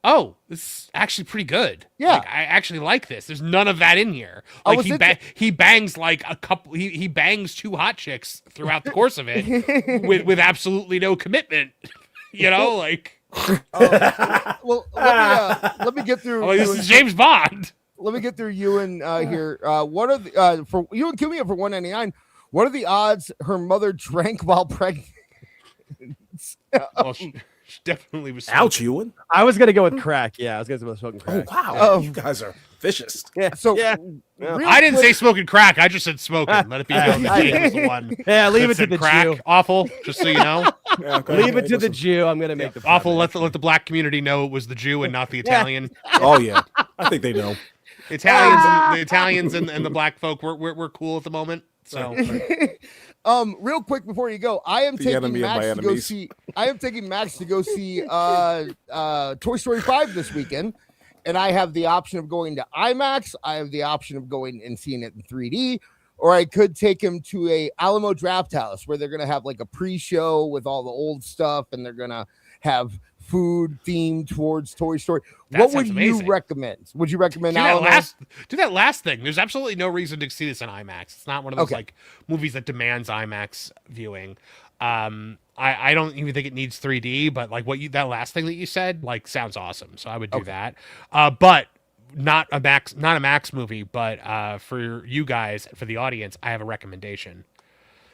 oh, this is actually pretty good. Yeah. Like, I actually like this. There's none of that in here. Like he bangs like a couple, he bangs 2 hot chicks throughout the course of it with absolutely no commitment. Like. Well, let me get through. Oh, this is James Bond. Let me get through you and here. What are the for you and Kumia for $1.99? What are the odds her mother drank while pregnant? Well, she definitely was. Ouch, Ewan. I was gonna go with crack. Yeah, I was gonna go with smoking crack. Oh wow, you guys are vicious. Yeah. So I didn't say smoking crack. I just said smoking. Let it be known that Jake was the one. Yeah, leave it to said the crack. Jew. Awful. Just so you know. Leave it to the Jew. I'm gonna make the Awful. Let the black community know it was the Jew and not the Italian. Oh yeah, I think they know. The Italians and the black folk. We're cool at the moment. So. Real quick before you go, I am taking Max to go see. I am taking Max to go see Toy Story 5 this weekend, and I have the option of going to IMAX. I have the option of going and seeing it in 3D. or I could take him to a Alamo Draft House where they're gonna have like a pre-show with all the old stuff, and they're gonna have food themed towards Toy Story. What would you recommend? Would you recommend do that last thing? There's absolutely no reason to see this in IMAX. It's not one of those like movies that demands IMAX viewing. I don't even think it needs 3D, but like that last thing that you said, like sounds awesome. So I would do that. But not a Max movie, but for you guys, for the audience, I have a recommendation.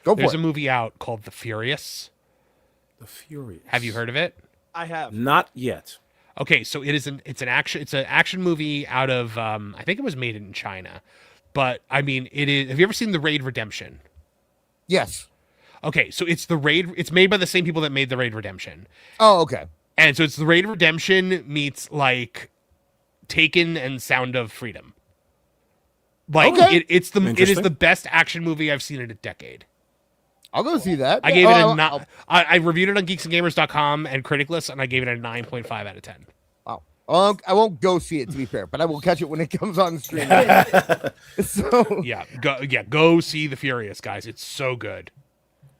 There's a movie out called The Furious. The Furious. Have you heard of it? I have not yet. Okay, so it's an action movie out of I think it was made in China, but I mean it is. Have you ever seen The Raid Redemption? Yes. Okay, so it's The Raid. It's made by the same people that made The Raid Redemption. Oh, okay. And so it's The Raid Redemption meets like Taken and Sound of Freedom. Like it is the best action movie I've seen in a decade. I'll go see that. I gave it I reviewed it on geeksandgamers.com and Criticless, and I gave it a 9.5 out of 10. Wow. I won't go see it, to be fair, but I will catch it when it comes on stream. So go see The Furious, guys. It's so good.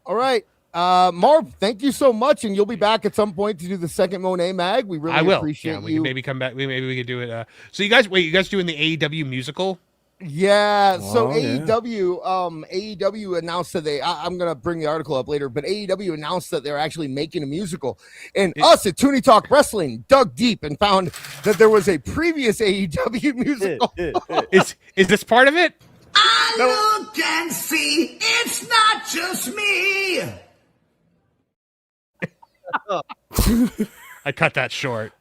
All right. Marv, thank you so much, and you'll be back at some point to do the second Monè Mag. We really appreciate you. We can maybe come back. Maybe we could do it. So you guys doing the AEW musical? Yeah. So AEW announced that I'm gonna bring the article up later, but AEW announced that they're actually making a musical. And us at Tooney Talk Wrestling dug deep and found that there was a previous AEW musical. Is this part of it? I look and see it's not just me. I cut that short.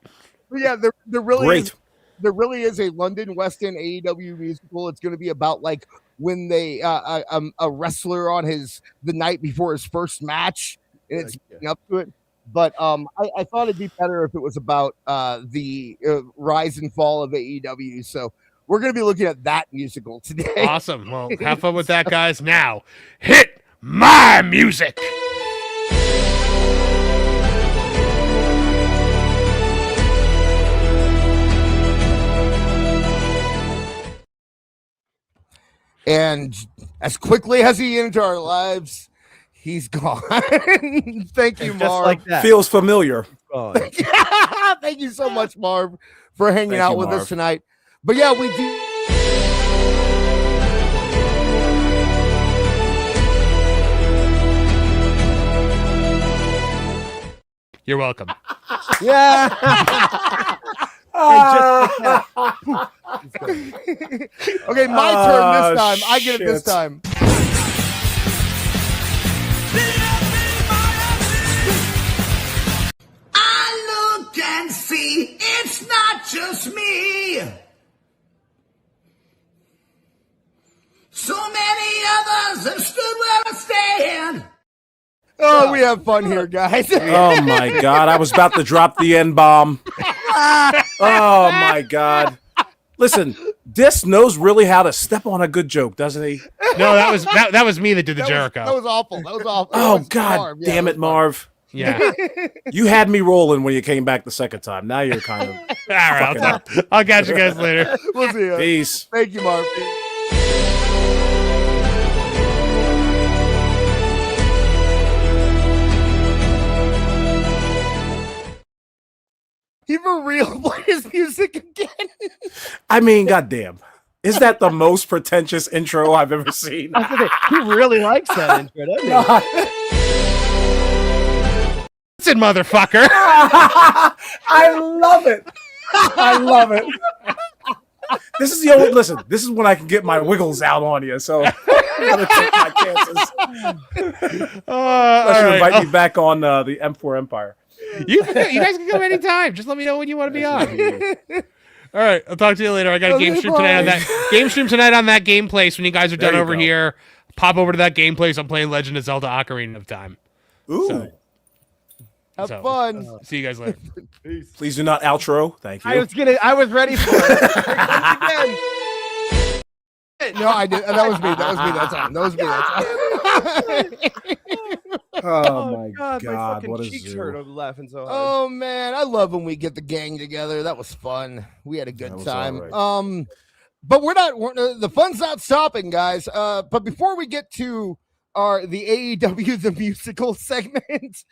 Yeah, there really is a London West End AEW musical. It's going to be about like when they a wrestler on the night before his first match, and it's up to it. But I thought it'd be better if it was about the rise and fall of AEW. So we're going to be looking at that musical today. Awesome. Well, have fun with that, guys. Now, hit my music. And as quickly as he entered our lives, he's gone. Thank you, Marv. Like that. Feels familiar. Thank you so much, Marv, for hanging out with us tonight. But yeah, we do. You're welcome. Yeah. Okay, my turn this time. I get it this time. I look and see it's not just me. So many others have stood where I stand. Oh, we have fun here, guys. Oh my God, I was about to drop the N-bomb. Oh my God. Listen, Dis knows really how to step on a good joke, doesn't he? No, that was me that did the Jericho. That was awful. Oh God, damn it, Marv. Yeah. You had me rolling when you came back the second time. Now you're kind of all right. I'll catch you guys later. We'll see you. Peace. Thank you, Marv. He for real played his music again. I mean, goddamn. Is that the most pretentious intro I've ever seen? He really likes that intro, doesn't he? Listen, motherfucker. I love it. I love it. This is this is when I can get my wiggles out on you. So I'm gonna take my chances. Invite me back on the M4 Empire. You guys can come anytime. Just let me know when you want to be on. All right, I'll talk to you later. I got a game stream tonight on that game place. When you guys are done over here, pop over to that game place. I'm playing Legend of Zelda: Ocarina of Time. Ooh. Have fun. See you guys later. Peace. Please do not outro. Thank you. I was ready for it. No, I did. That was me that time. Oh my God, my fucking what a cheeks zoo. hurt. I'm laughing so hard. Oh man, I love when we get the gang together. That was fun. We had a good time. Right. But the fun's not stopping, guys. But before we get to the AEW the musical segment,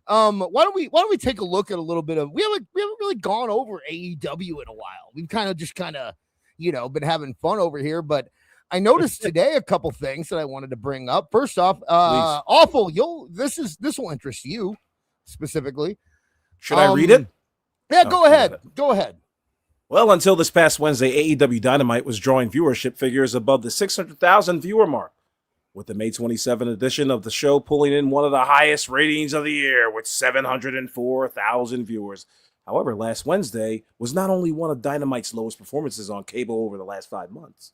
why don't we take a look at a little bit of we haven't really gone over AEW in a while. We've kind of been having fun over here, but I noticed today a couple things that I wanted to bring up. First off, Awful, this will interest you specifically. Should I read it? Yeah, go ahead. Go ahead. Well, until this past Wednesday, AEW Dynamite was drawing viewership figures above the 600,000 viewer mark, with the May 27 edition of the show pulling in one of the highest ratings of the year with 704,000 viewers. However, last Wednesday was not only one of Dynamite's lowest performances on cable over the last 5 months,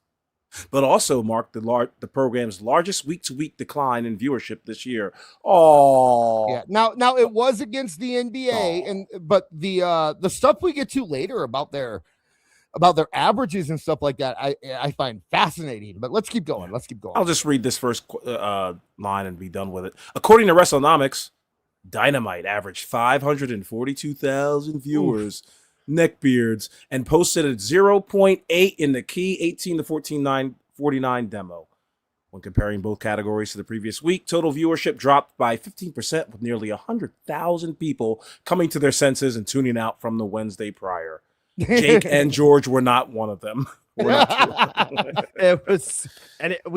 but also marked the program's largest week-to-week decline in viewership this year. Oh, yeah. Now it was against the NBA, but the stuff we get to later about their averages and stuff like that, I find fascinating. But let's keep going. I'll just read this first line and be done with it. According to WrestleNomics, Dynamite averaged 542,000 viewers. Neckbeards, and posted at 0.8 in the key 18 to 49 demo. When comparing both categories to the previous week, total viewership dropped by 15%, with nearly 100,000 people coming to their senses and tuning out from the Wednesday prior. Jake and George were not one of them. We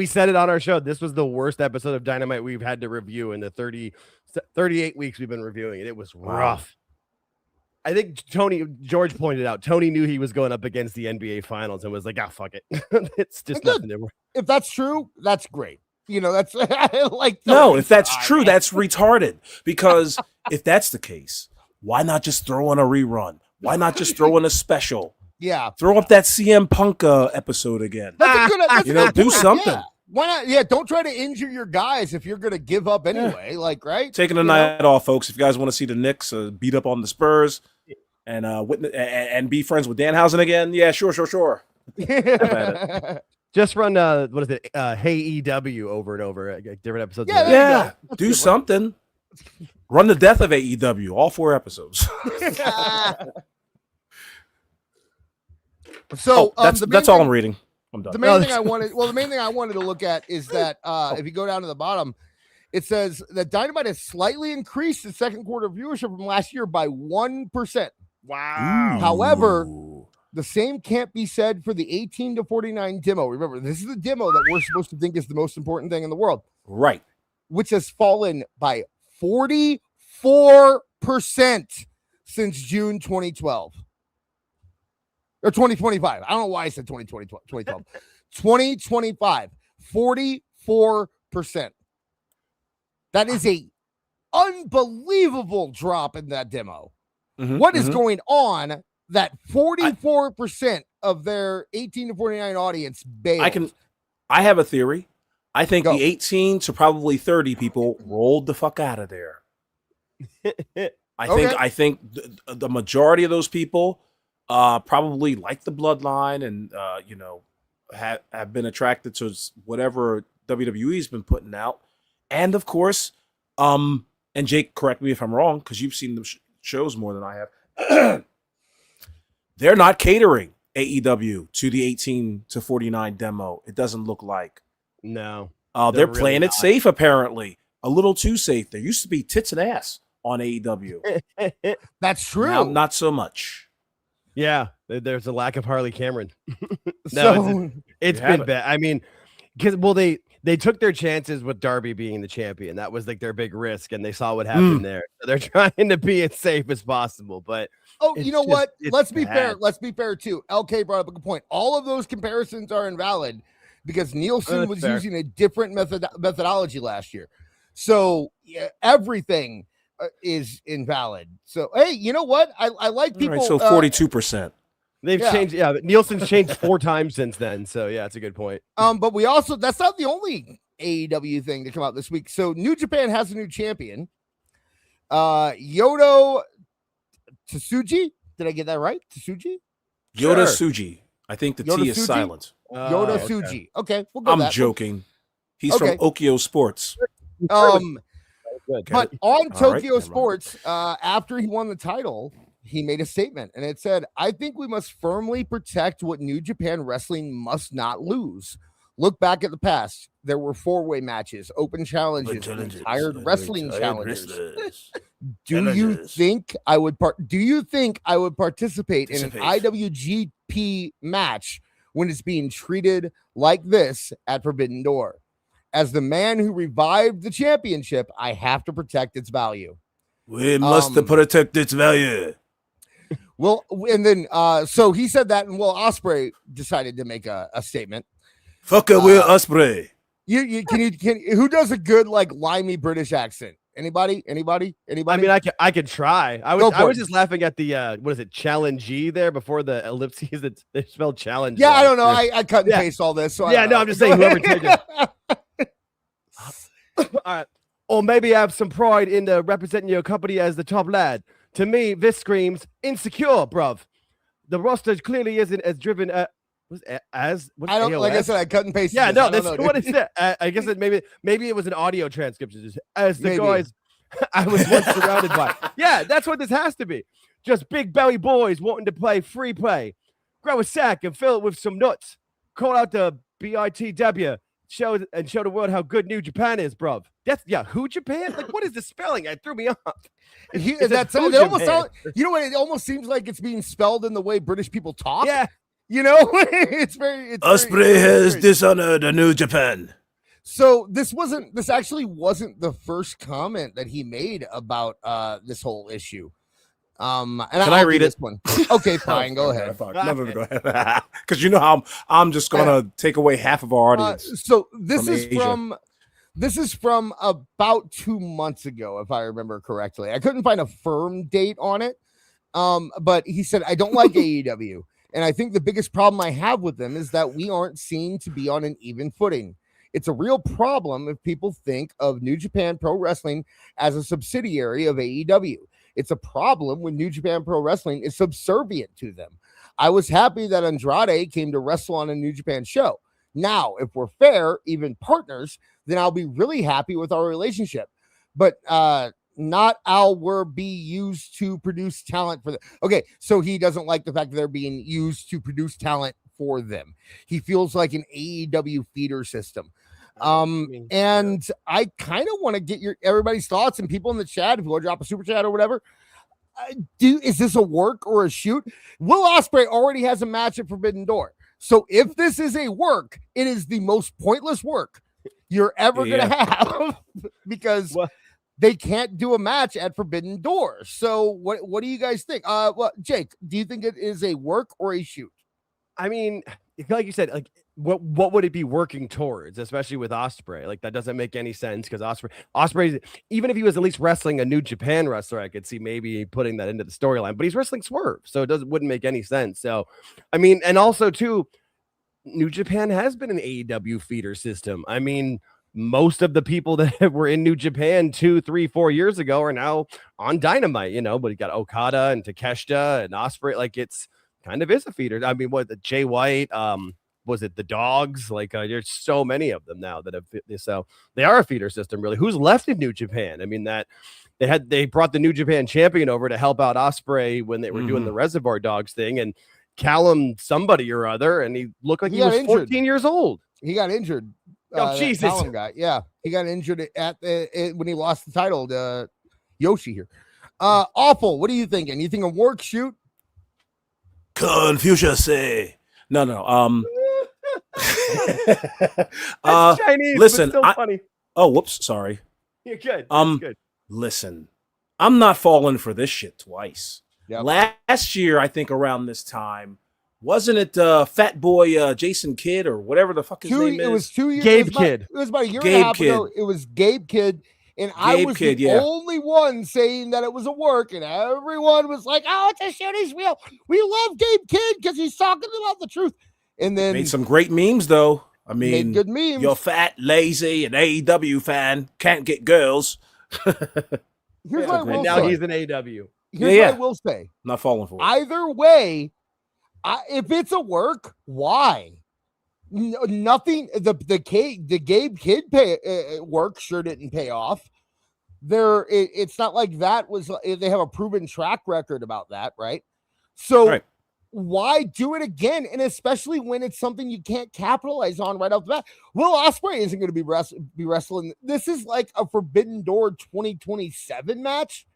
said it on our show. This was the worst episode of Dynamite we've had to review in the 38 weeks we've been reviewing it. It was rough. I think George pointed out, Tony knew he was going up against the NBA finals and was like, fuck it. It's just nothing to. If that's true, that's great. That's like, no, if that's true, that's retarded. Because if that's the case, why not just throw in a rerun? Why not just throw in a special? Yeah. Throw up that CM Punk episode again. That's a good do something. Yeah. Why not? Yeah, don't try to injure your guys if you're going to give up anyway. Like, right? Taking a night off, folks. If you guys want to see the Knicks beat up on the Spurs and be friends with Danhausen again, yeah, sure. Just run what is it? Hey EW over and over, different episodes. Yeah. Do something. Run the death of AEW, all 4 episodes. So that's all I'm reading. I'm done. The main thing I wanted to look at is that if you go down to the bottom, it says that Dynamite has slightly increased its second quarter viewership from last year by 1%. Wow. However, the same can't be said for the 18 to 49 demo. Remember, this is the demo that we're supposed to think is the most important thing in the world. Right. Which has fallen by 44% since June 2012. Or 2025. I don't know why I said 2012. 2025. 44%. That is a unbelievable drop in that demo. What is going on that 44% of their 18 to 49 audience bailed? I have a theory. I think the 18 to probably 30 people rolled the fuck out of there. I think the majority of those people probably like the bloodline and have been attracted to whatever WWE's been putting out. And of course, and Jake, correct me if I'm wrong, because you've seen the shows more than I have. They're not catering AEW to the 18 to 49 demo. It doesn't look like. No. They're playing it safe, apparently. A little too safe. There used to be tits and ass on AEW. That's true. Now, not so much. Yeah, there's a lack of Harley Cameron. It's been bad. I mean, because they took their chances with Darby being the champion. That was like their big risk, and they saw what happened there. So they're trying to be as safe as possible. But you know what? Let's be fair. Let's be fair too. LK brought up a good point. All of those comparisons are invalid because Nielsen was using a different methodology last year. So everything is invalid. So hey, you know what? I like people. Right, so 42%. They've changed. Yeah, Nielsen's changed 4 times since then. So yeah, it's a good point. But we also, that's not the only AEW thing to come out this week. So New Japan has a new champion. Yodo Tsuji. Did I get that right? Tsuji? Yoda Tsuji. I think the T is silent. Yoda Tsuji. Okay, we'll go. I'm joking. He's from Okio Sports. But on Tokyo Sports, after he won the title, he made a statement, and it said, "I think we must firmly protect what New Japan Wrestling must not lose. Look back at the past. There were 4-way matches, open challenges, retired wrestling challenges. Do you think I would participate in an IWGP match when it's being treated like this at Forbidden Door? As the man who revived the championship, I have to protect its value. We must protect its value." Well, and then so he said that, and Ospreay decided to make a statement. Fuck it, Will Ospreay. Who does a good like limey British accent? Anybody? I mean, I could try. I was just laughing at the what is it, challenge there before the ellipses that they spelled challenge. Yeah, I don't know. I cut and paste all this. So yeah, no, I'm just saying whoever takes it. All right. Or maybe have some pride in representing your company as the top lad. To me, this screams insecure, bruv. The roster clearly isn't as driven as I don't AOS? Like I said, I cut and paste. Yeah, no, that's what it said. I guess it maybe it was an audio transcription. As the guys I was once surrounded by. Yeah, that's what this has to be. Just big belly boys wanting to play free play. Grow a sack and fill it with some nuts. Call out the BITW. Show the world how good New Japan is, bruv. Who Japan? Like, what is the spelling? It threw me off. It almost sounds, you know what? It almost seems like it's being spelled in the way British people talk. Yeah, you know, it's very. Ospreay has dishonored the New Japan. So this actually wasn't the first comment that he made about this whole issue. And Can I read this one? Okay, fine. Go ahead. Go ahead. Because you know how I'm just gonna take away half of our audience. So this is from about 2 months ago, if I remember correctly. I couldn't find a firm date on it. But he said, "I don't like AEW, and I think the biggest problem I have with them is that we aren't seen to be on an even footing. It's a real problem if people think of New Japan Pro Wrestling as a subsidiary of AEW. It's a problem when New Japan Pro Wrestling is subservient to them. I was happy that Andrade came to wrestle on a New Japan show. Now, if we're fair, even partners, then I'll be really happy with our relationship. But not we're be used to produce talent for them." Okay, so he doesn't like the fact that they're being used to produce talent for them. He feels like an AEW feeder system. And I kind of want to get everybody's thoughts, and people in the chat, if you want to drop a super chat or whatever. Is this a work or a shoot? Will Ospreay already has a match at Forbidden Door. So if this is a work, it is the most pointless work you're ever going to have because they can't do a match at Forbidden Door. So what do you guys think? Jake, do you think it is a work or a shoot? I mean, like you said, like what would it be working towards, especially with Ospreay? Like that doesn't make any sense because Ospreay, even if he was at least wrestling a New Japan wrestler, I could see maybe putting that into the storyline. But he's wrestling Swerve, so it wouldn't make any sense. So, I mean, and also too, New Japan has been an AEW feeder system. I mean, most of the people that were in New Japan 2, 3, 4 years ago are now on Dynamite. You know, but you got Okada and Takeshita and Ospreay. Like it's kind of is a feeder. I mean, the Jay White, was it the Dogs? Like there's so many of them now that have, so they are a feeder system, really. Who's left in New Japan? I mean, that they brought the New Japan champion over to help out Ospreay when they were doing the Reservoir Dogs thing, and Callum somebody or other, and he looked like he was 14 years old. He got injured. Oh, Jesus. Callum guy. Yeah, he got injured when he lost the title to Yoshi here. Awful. What are you thinking? You think a work shoot? Confucius say no. That's Chinese. Listen, but still funny. Oh, whoops, sorry. You're good. Good. Listen, I'm not falling for this shit twice. Yep. Last year, I think around this time, wasn't it Fat Boy Jason Kidd or whatever the fuck his name is? It was 2 years. Gabe Kidd. It was about a year and a half ago. It was Gabe Kidd. And I was the only one saying that it was a work, and everyone was like, "Oh, it's a shoot, he's real. We love Gabe Kidd because he's talking about the truth." And then made some great memes, though. I mean, made good memes. You're fat, lazy, an AEW fan, can't get girls. Here's what I will now say. He's an AEW. Here's what I will say. Not falling for it. Either way, if it's a work, why? Nothing. The Gabe Kidd work sure didn't pay off. it's not like that was, they have a proven track record about that, right? So why do it again? And especially when it's something you can't capitalize on right off the bat. Will Ospreay isn't going to be wrestling. This is like a Forbidden Door 2027 match.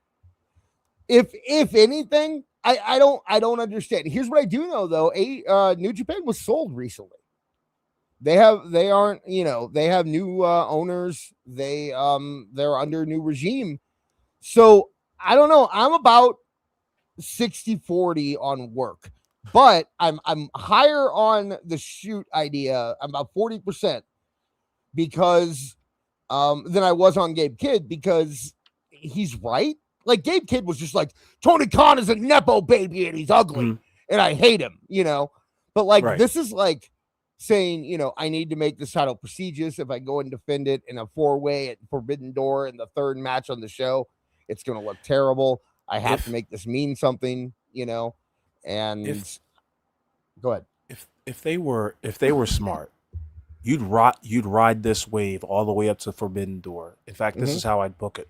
If anything, I don't understand. Here's what I do know though. New Japan was sold recently. They have new owners. They're under a new regime. So I don't know. I'm about 60-40 on work, but I'm higher on the shoot idea. I'm about 40% because than I was on Gabe Kidd, because he's right. Like Gabe Kidd was just like, Tony Khan is a Nepo baby and he's ugly and I hate him, but like this is like saying, I need to make this title prestigious. If I go and defend it in a 4-way at Forbidden Door in the third match on the show, it's going to look terrible. I have to make this mean something, and go ahead. If they were smart, you'd ride this wave all the way up to Forbidden Door. In fact, this is how I'd book it.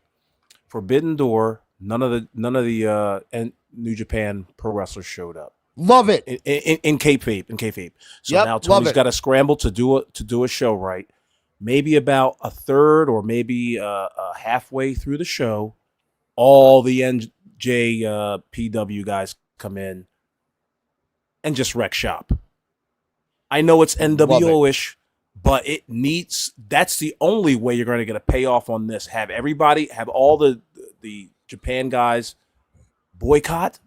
Forbidden Door, none of the New Japan pro wrestlers showed up. Love it. In kayfabe. So now Tony's got to scramble to do a show right. Maybe about a third or maybe halfway through the show, all the NJPW guys come in and just wreck shop. I know it's NWO-ish, but that's the only way you're going to get a payoff on this. Have all the Japan guys boycott,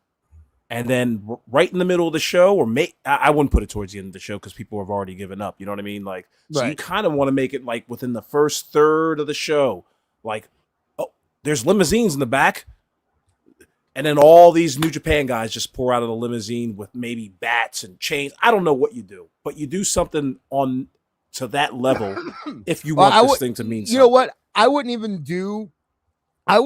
and then right in the middle of the show, or I wouldn't put it towards the end of the show because people have already given up. You know what I mean? Like, so you kind of want to make it like within the first third of the show, like, oh, there's limousines in the back. And then all these New Japan guys just pour out of the limousine with maybe bats and chains. I don't know what you do, but you do something to that level if you want this thing to mean something. You know what? I would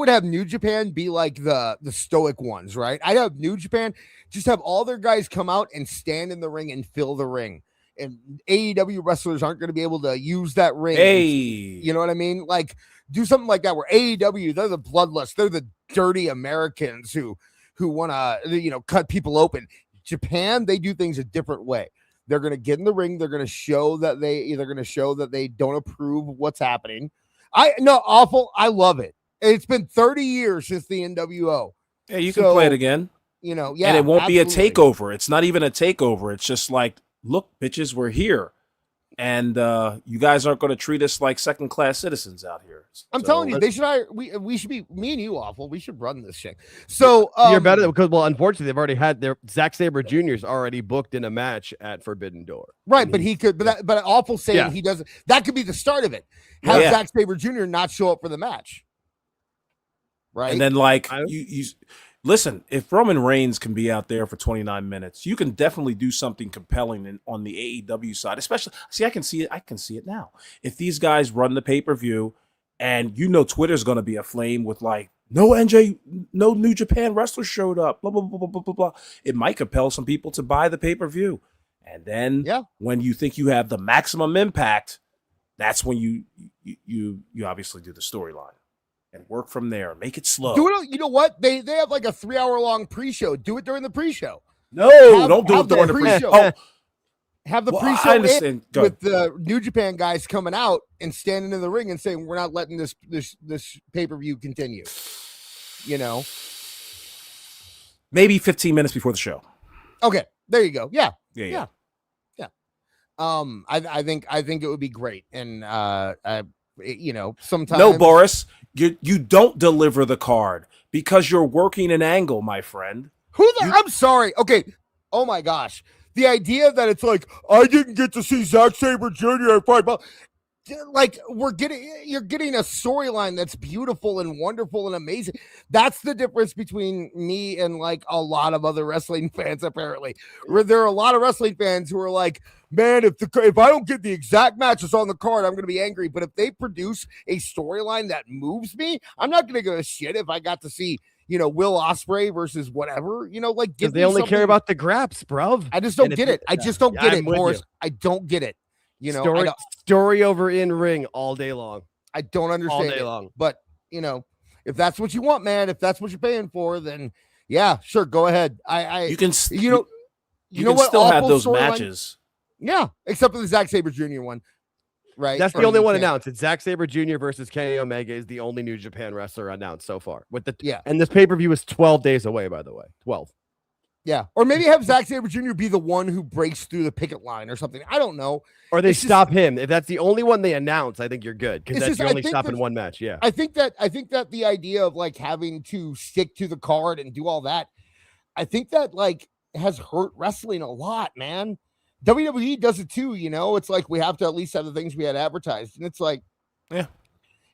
have New Japan be like the stoic ones, right? I'd have New Japan just have all their guys come out and stand in the ring and fill the ring. And AEW wrestlers aren't going to be able to use that ring. Hey. You know what I mean? Like, do something like that where AEW, they're the bloodlust. They're the dirty Americans who want to, cut people open. Japan, they do things a different way. They're going to get in the ring. They're going to show that they don't approve of what's happening. Awful. I love it. It's been 30 years since the NWO. Yeah, you can play it again. And it won't be a takeover. It's not even a takeover. It's just like, look, bitches, we're here. And you guys aren't going to treat us like second-class citizens out here. I'm telling you, they should hire. We should be, me and you, Awful. We should run this shit. So you're better because, unfortunately, they've already had their Zack Sabre Jr.'s already booked in a match at Forbidden Door. Right, but he could. But Awful saying he doesn't. That could be the start of it. Have Zack Sabre Jr. not show up for the match. Right, and then like you listen, if Roman Reigns can be out there for 29 minutes, you can definitely do something compelling on the AEW side. Especially, I can see it now. If these guys run the pay-per-view, and Twitter's going to be aflame with like, no New Japan wrestlers showed up, blah blah blah blah blah blah. It might compel some people to buy the pay-per-view, and then when you think you have the maximum impact, that's when you obviously do the storyline. And work from there. Make it slow. Do it. You know what? They have like a 3-hour long pre-show. Do it during the pre-show. No, don't do it during the pre-show. Have the pre-show with the New Japan guys coming out and standing in the ring and saying, "We're not letting this pay-per-view continue." Maybe 15 minutes before the show. Okay, there you go. Yeah. I think it would be great, and sometimes. No, Boris. You don't deliver the card because you're working an angle, my friend. I'm sorry. Okay. Oh my gosh. The idea that it's like, I didn't get to see Zack Sabre Jr. at 5 bucks. Like you're getting a storyline that's beautiful and wonderful and amazing. That's the difference between me and like a lot of other wrestling fans, apparently. Where there are a lot of wrestling fans who are like, man, if I don't get the exact matches on the card, I'm going to be angry. But if they produce a storyline that moves me, I'm not going to give a shit if I got to see, Will Ospreay versus whatever, like give they only care about the graps, bro. I just don't get it. I just don't get it, Morris. I don't get it. Story over in ring all day long. I don't understand all day long. But if that's what you want, man, if that's what you're paying for, then yeah, sure, go ahead. You can you know can what? still have Awful those storyline- matches. Yeah, except for the Zack Sabre Jr. one, right? That's the Or only you one can't- announced. It's Zack Sabre Jr. versus Kenny Omega is the only New Japan wrestler announced so far. And this pay-per-view is 12 days away, by the way. 12. Yeah, or maybe have Zack Sabre Jr. be the one who breaks through the picket line or something. I don't know. Or they It's just- stop him. If that's the only one they announce, I think you're good because It's that's just- you're I only think stopping that- one match. Yeah. I think that the idea of like having to stick to the card and do all that, I think that like has hurt wrestling a lot, man. WWE does it too, you know. It's like we have to at least have the things we had advertised, and it's like, Yeah.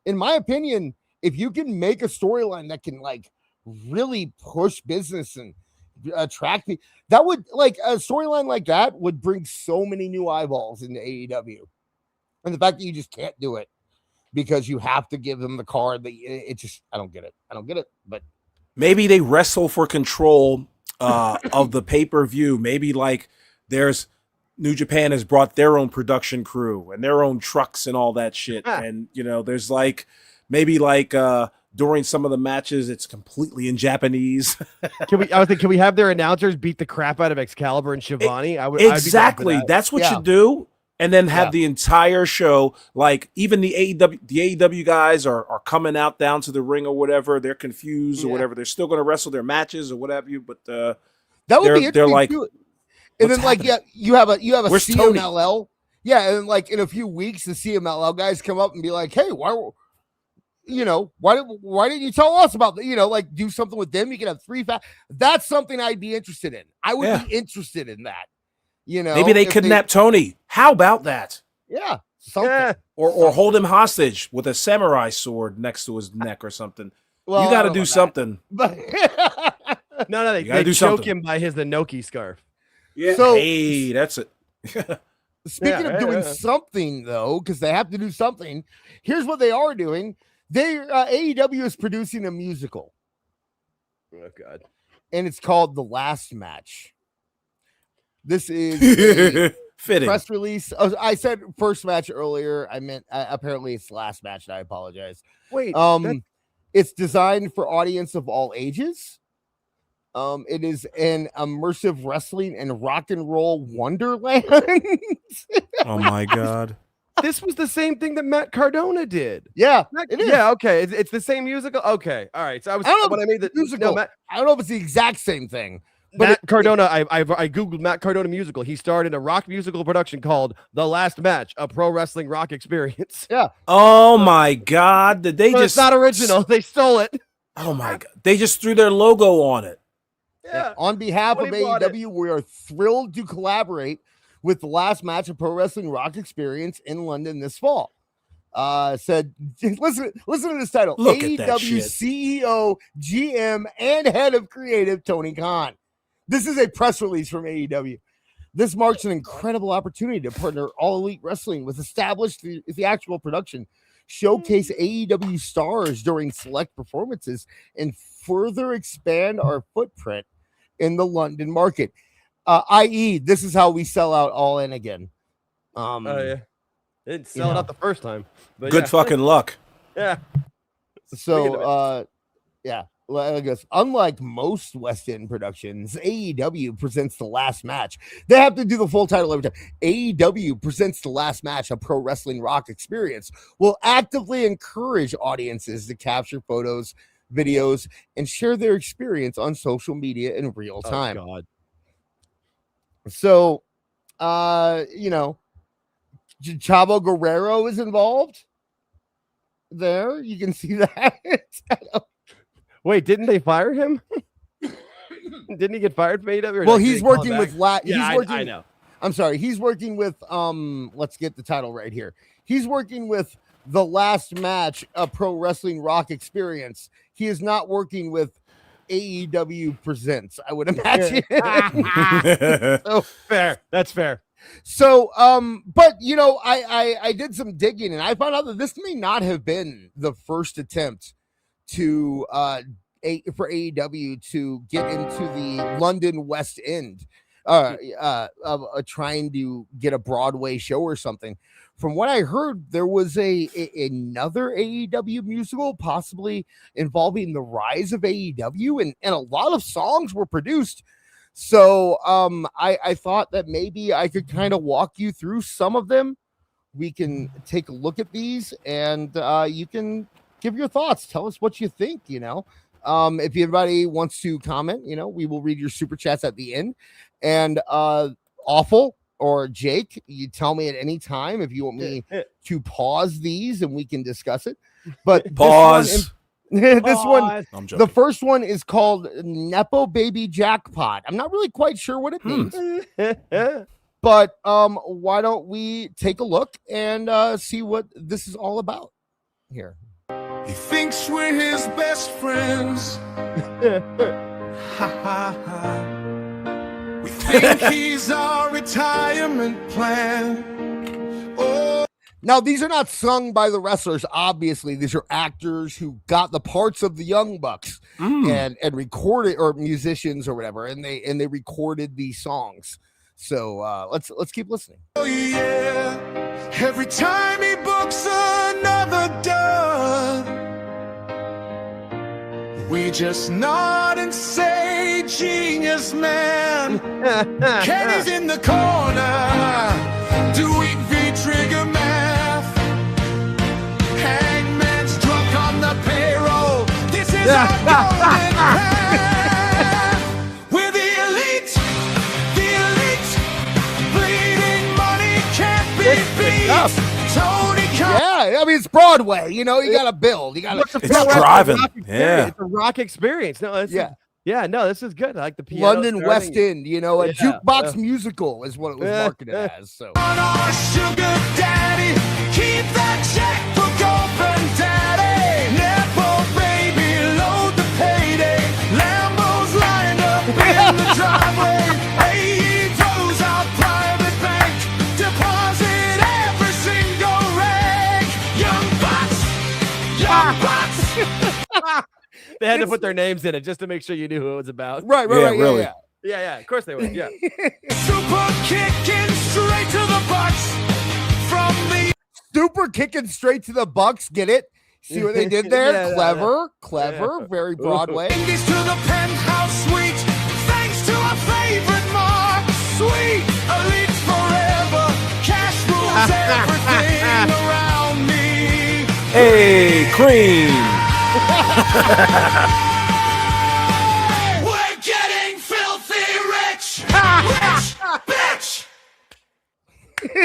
In my opinion, if you can make a storyline that can like really push business and attract me, that would like a storyline like that would bring so many new eyeballs into AEW, and the fact that you just can't do it because you have to give them the card, that it just I don't get it. But Maybe they wrestle for control of the pay-per-view. Maybe like there's New Japan has brought their own production crew and their own trucks and all that shit. And you know, there's like maybe like during some of the matches, it's completely in Japanese. Can we have their announcers beat the crap out of Excalibur and Shivani? Exactly. I'd be down for that. That's what Yeah. you do. And then have Yeah. the entire show, like even the AEW guys are coming out down to the ring or whatever. They're confused or Yeah. whatever. They're still going to wrestle their matches or whatever. But that would They're- be interesting they're like, too. And "What's then like happening? you have a Where's Tony?" CMLL. Yeah, and like in a few weeks the CMLL guys come up and be like, "Hey, why didn't you tell us about like do something with them? You can have three That's something I'd be interested in. I would Yeah. be interested in that. You know, maybe they if kidnap Tony. How about that? Yeah, something. Yeah. Or hold him hostage with a samurai sword next to his neck or something. Well, You I got to don't do know something. about that. But No, You gotta they do choke something. him by his Inoki scarf. Yeah. So- Hey, that's it. Speaking Yeah, of doing yeah. something, though, because they have to do something, here's what they are doing. AEW is producing a musical, Oh God. and it's called The Last Match. This is a Fitting. press release. Oh, I said first match earlier. I meant apparently it's last match. And I apologize. Wait. It's designed for audience of all ages. It is an immersive wrestling and rock and roll wonderland. Oh my God. This was the same thing that Matt Cardona did. Yeah, it is. Yeah. Okay. It's the same musical. Okay. All right. So I was I don't know when if I made the it's musical. No, I don't know if it's the exact same thing, but Matt Cardona. I googled Matt Cardona musical. He starred in a rock musical production called The Last Match, a pro wrestling rock experience. Oh my God. Did they But just it's not original. They stole it. Oh my God. They just threw their logo on it. Yeah. on behalf of Somebody bought it. AEW, we are thrilled to collaborate with the last match of Pro Wrestling Rock Experience in London this fall. Said, listen to this title. Look at that AEW shit. CEO, GM, and head of creative Tony Khan. This is a press release from AEW. This marks an incredible opportunity to partner All Elite Wrestling with established theatrical production, showcase AEW stars during select performances, and further expand our footprint in the London market. I.e., this is how we sell out All In again. Oh yeah. They didn't sell it know. out the first time. But Good yeah. fucking luck. Yeah. So, yeah. Well, I guess unlike most West End productions, AEW presents The Last Match. They have to do the full title every time. AEW presents The Last Match, a pro wrestling rock experience, will actively encourage audiences to capture photos, videos, and share their experience on social media in real time. Oh, God. So, Chavo Guerrero is involved there. You can see that. Wait, didn't they fire him? Didn't he get fired from AEW? Well, he's working with I know. I'm sorry. He's working with let's get the title right here. He's working with The Last Match, a pro wrestling rock experience. He is not working with AEW Presents, I would imagine. So Fair. That's fair. So, but I did some digging and I found out that this may not have been the first attempt to for AEW to get into the London West End. trying to get a Broadway show or something. From what I heard, there was another AEW musical possibly involving the rise of AEW, and a lot of songs were produced. So I thought that maybe I could kind of walk you through some of them. We can take a look at these, and you can give your thoughts. Tell us what you think, if anybody wants to comment, we will read your super chats at the end. And Awful or Jake, you tell me at any time if you want me to pause these and we can discuss it. But pause. This one, I'm joking. the first one is called Nepo Baby Jackpot. I'm not really quite sure what it means. But why don't we take a look and see what this is all about here. He thinks we're his best friends. Ha ha ha. We think he's our retirement plan. Oh. Now, these are not sung by the wrestlers, obviously. These are actors who got the parts of the Young Bucks and recorded, or musicians or whatever, and they recorded these songs. So let's keep listening. Oh yeah, every time he books another dud, we just nod and say, genius man. Kenny's in the corner, doing V-trigger math. Hangman's drunk on the payroll. This is our golden path. We're the elite, bleeding money can't be beat. Tony Yeah, I mean, it's Broadway, you got to build. You got to. It's driving. Yeah. It's a rock experience. No, no, this is good. I like the piano London starting. West End, a jukebox musical is what it was marketed as. So on our sugar daddy, keep that checkbook open, daddy. Nepo baby, load the payday. Lambos lined up in the driveway. AEW's our private bank. Deposit every single rag. Young bucks. They had to put their names in it just to make sure you knew who it was about. right, really. Yeah, of course they would. Yeah. Super kicking straight to the bucks from the super kicking straight to the Bucks. Get it? See what they did there? Yeah, clever, very Broadway. Indies to the penthouse suite. Thanks to our favorite mark. Sweet elite forever. Cash rules everything around me. Hey, cream. We're getting filthy rich. Rich bitch.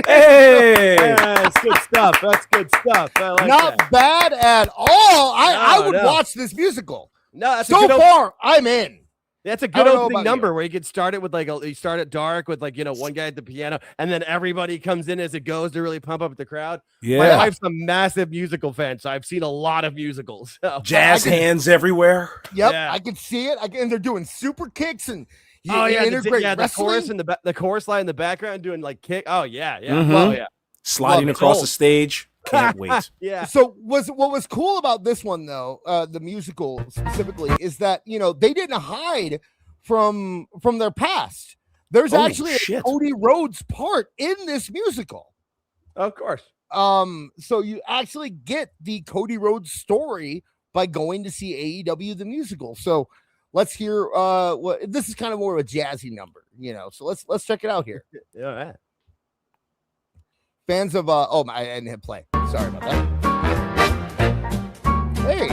Hey. Yeah, that's good stuff. That's good stuff. I like Not that. bad at all. I would no. watch this musical. No, that's So far, I'm in. That's a I good don't know opening about number you. where you get started with you start it dark with one guy at the piano, and then everybody comes in as it goes to really pump up the crowd. My Yeah. wife's a massive musical fan, so I've seen a lot of musicals. So. Jazz hands everywhere. Yep, Yeah. I can see it. And they're doing super kicks and The wrestling. chorus in the chorus line in the background doing kick. Oh yeah. Mhm. Oh yeah. Sliding Love it. across the stage. Can't wait. Yeah. So what was cool about this one though, the musical specifically, is that they didn't hide from their past. There's Holy actually a shit. Cody Rhodes part in this musical. Of course. So you actually get the Cody Rhodes story by going to see AEW the musical. So let's hear what this is kind of more of a jazzy number, So let's check it out here. Yeah. Right. Fans of I didn't hit play. Sorry about that. Hey,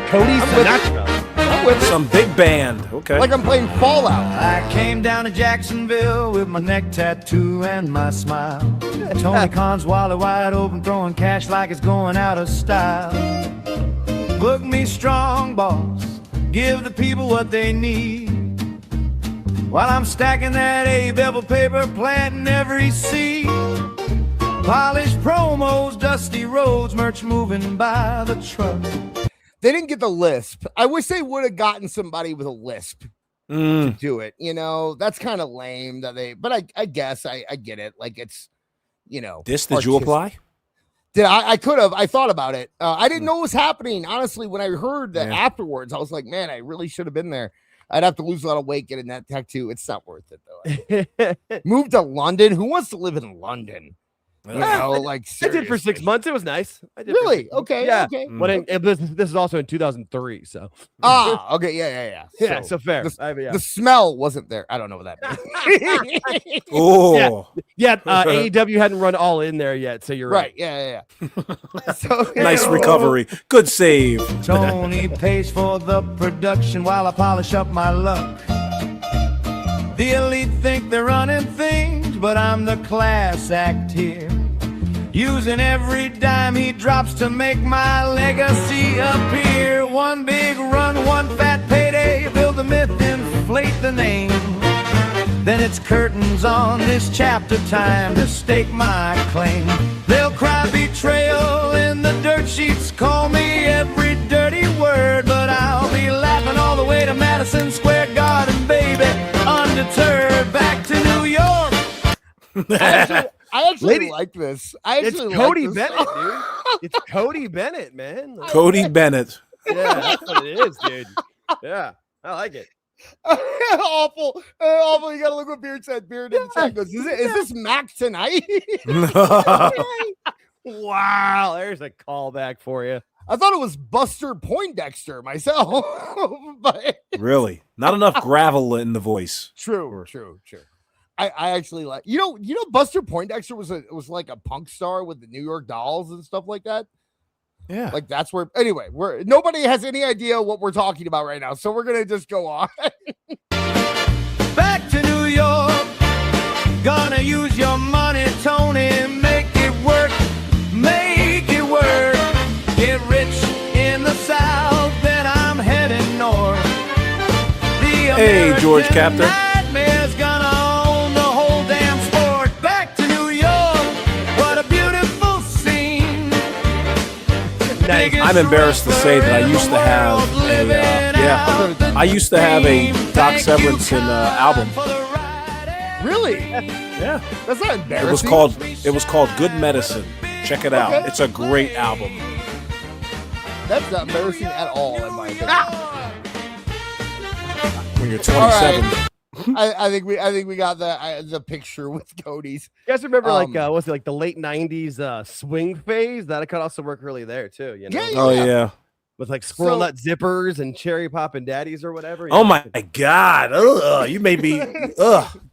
Cody I'm with Sinatra. I'm with it. Some big band. Okay. Like I'm playing Fallout. I came down to Jacksonville with my neck tattoo and my smile. Tony Khan's wallet wide open, throwing cash like it's going out of style. Book me strong, boss. Give the people what they need. While I'm stacking that A-bevel paper, planting every seed. Polished promos, dusty roads, merch moving by the truck. They didn't get the lisp. I wish they would have gotten somebody with a lisp to do it. That's kind of lame but I guess I get it. Like it's, This, did you apply? I could have. I thought about it. I didn't know what was happening. Honestly, when I heard that afterwards, I was like, man, I really should have been there. I'd have to lose a lot of weight getting that tattoo. It's not worth it though. Move to London. Who wants to live in London? You know, like I did for 6 seriously. months. It was nice. I did for Really? 6 months. Okay. Yeah. Okay. This is also in 2003. So Okay. Yeah. yeah. So fair. The smell wasn't there. I don't know what that means. Oh, Yeah. AEW hadn't run all in there yet. So you're Right. right. Yeah. So nice recovery. Good save. Tony pays for the production while I polish up my luck. The elite think they're running things, but I'm the class act here. Using every dime he drops to make my legacy appear. One big run, one fat payday, build a myth, inflate the name. Then it's curtains on this chapter, time to stake my claim. They'll cry betrayal in the dirt sheets, call me every dirty word, but I'll be laughing all the way to Madison Square Garden, baby, undeterred, back to New York. I actually like this. It's Cody Bennett, dude. It's Cody Bennett, man. Cody Bennett. Yeah, that's what it is, dude. Yeah, I like it. Awful. You gotta look what Beard said. Beard in the chat goes, is this Mac tonight? Wow, there's a callback for you. I thought it was Buster Poindexter myself. But Not enough gravel in the voice. True. I actually like you know Buster Poindexter was like a punk star with the New York Dolls and stuff like that. Yeah. Like that's where anyway, nobody has any idea what we're talking about right now. So we're gonna just go on. Back to New York, gonna use your money, Tony, make it work, get rich in the South, then I'm heading north. Hey, George Captor. Nightmare's gonna own the whole damn sport. Back to New York, what a beautiful scene. I'm embarrassed to say that I used to have a Doc Severance album. Really? Yeah. That's not embarrassing. It was called Good Medicine. Check it out. Okay. It's a great album. That's not embarrassing at all, in my opinion. When you're 27. I think we got the picture with Cody's. You guys remember was it like the late 90s swing phase? That could also work really there too, you know? Yeah. Oh yeah. With like squirrel nut zippers and cherry poppin' daddies or whatever. Oh my God. Ugh, you made me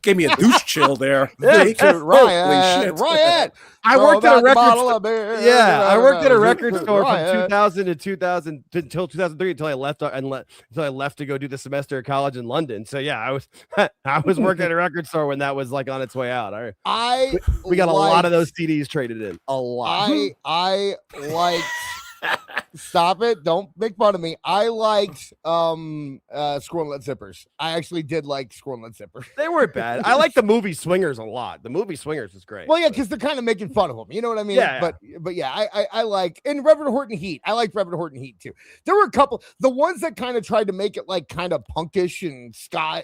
gave me a douche chill there. Ryan. I worked at a record store. Yeah, I worked at a record store from Ryan. 2000 to 2000 until 2003 until I left to go do the semester of college in London. So yeah, I was working at a record store when that was like on its way out. We got a lot of those CDs traded in. A lot. I liked stop it. Don't make fun of me. I liked Squirrel Nut Zippers. I actually did like Squirrel Nut Zippers. They weren't bad. I like the movie Swingers a lot. The movie Swingers is great. Well, yeah, because they're kind of making fun of them. You know what I mean? Yeah. But yeah, I like and Reverend Horton Heat. I liked Reverend Horton Heat too. There were a couple, the ones that kind of tried to make it like kind of punkish and ska,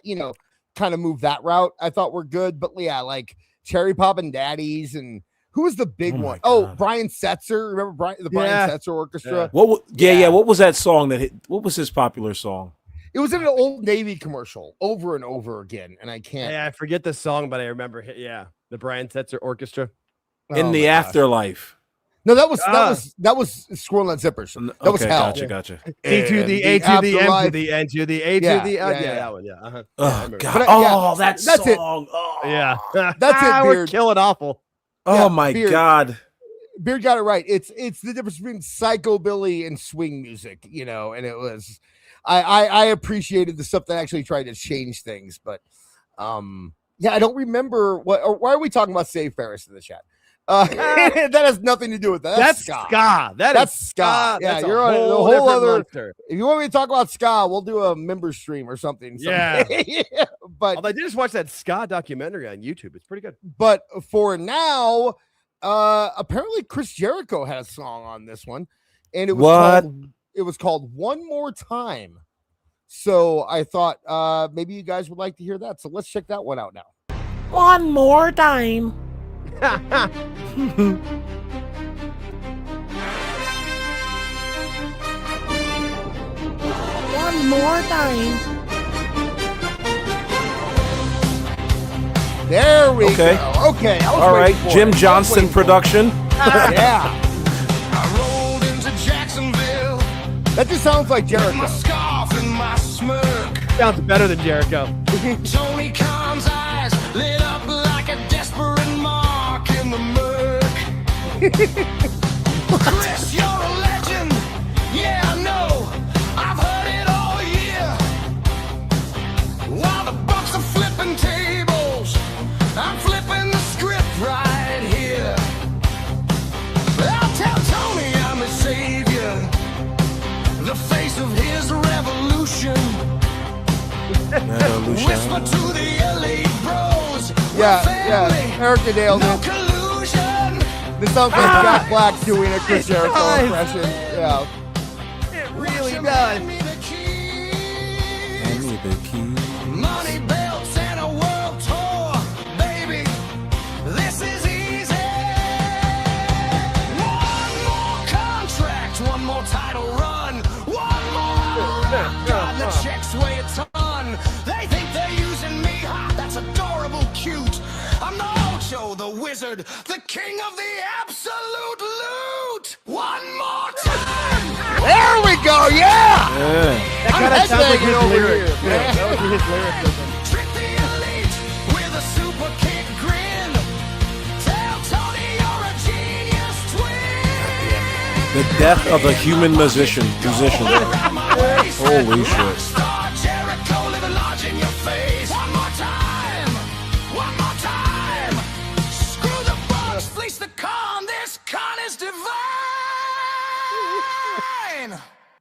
kind of move that route. I thought were good. But yeah, like Cherry Poppin' Daddies and who was the big one? Oh, Brian Setzer. Remember Brian Setzer Orchestra? Yeah. What was that song what was his popular song? It was in an Old Navy commercial over and over again, and I can't. Yeah, I forget the song, but I remember. Yeah, the Brian Setzer Orchestra. In the Afterlife. No, that was Squirrel Nut Zippers. That was hell. Gotcha. A to the A to the M to the N to the A to the that one. Yeah. Uh-huh. Oh Yeah, God. That's that's it. song. Oh. yeah. That's it, We're Beard. killing awful. Oh my Beard. God. Beard got it right. It's the difference between psychobilly and swing music, and it was I appreciated the stuff that actually tried to change things, but yeah, I don't remember why are we talking about Save Ferris in the chat? That has nothing to do with that. That's ska. That's ska. Yeah, that's you're a on a whole whole different other. monster. If you want me to talk about ska, we'll do a member stream or something. Yeah. Yeah. But Although I did just watch that ska documentary on YouTube. It's pretty good. But for now, apparently Chris Jericho had a song on this one, and it was called One More Time. So I thought maybe you guys would like to hear that. So let's check that one out now. One more time. One more time. There we Okay. go. Okay. I was All right, waiting for Jim it. I was Johnston waiting for it. production. Yeah. I rolled into Jacksonville That just sounds like with Jericho. my scarf and my smirk. Sounds better than Jericho. Tony Khan's eyes lit up like a desperate mark in the murk. Chris, you're a legend. Yeah, I know. I've heard it all year. While the Bucks are flipping tables, I'm flipping the script right here. I'll tell Tony I'm his savior, the face of his revolution. Whisper to the elite bros. Yeah, we're yeah. family, Erica nailed no it. collusion. This sounds like Jack Black doing a Chris Jericho does. impression. Yeah. It really does. Hand me the keys. Hand me the keys. Money belts and a world tour, baby. This is easy. One more contract, one more title run, one more rock. God, the checks weigh a ton. They think they're using me. Ha, that's adorable, cute. I'm the Ocho, the wizard, the king of the absolute loot. One more time. There we go. Yeah. Yeah. That kind of sounds like headbanging his over lyrics. here. Yeah, that would be his lyricism. Trick the elite with a super kick grin. Tell Tony you're a genius twin. The death of a human musician. Holy shit. Star Jericho living large in your face. One more time. One more time. Screw the Bucks, fleece the con. This con is divine.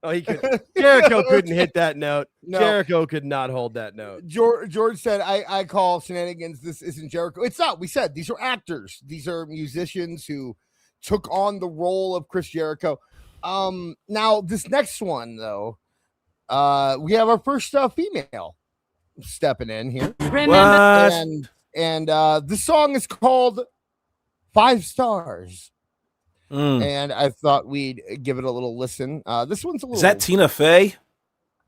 Oh, he could. Jericho couldn't hit that note. No. Jericho could not hold that note. George said, I call shenanigans. This isn't Jericho. It's not. We said these are actors. These are musicians who took on the role of Chris Jericho. Now this next one though, we have our first female stepping in here, What? and the song is called 5 Stars. And I thought we'd give it a little listen. This one's a little. Is that Tina Fey?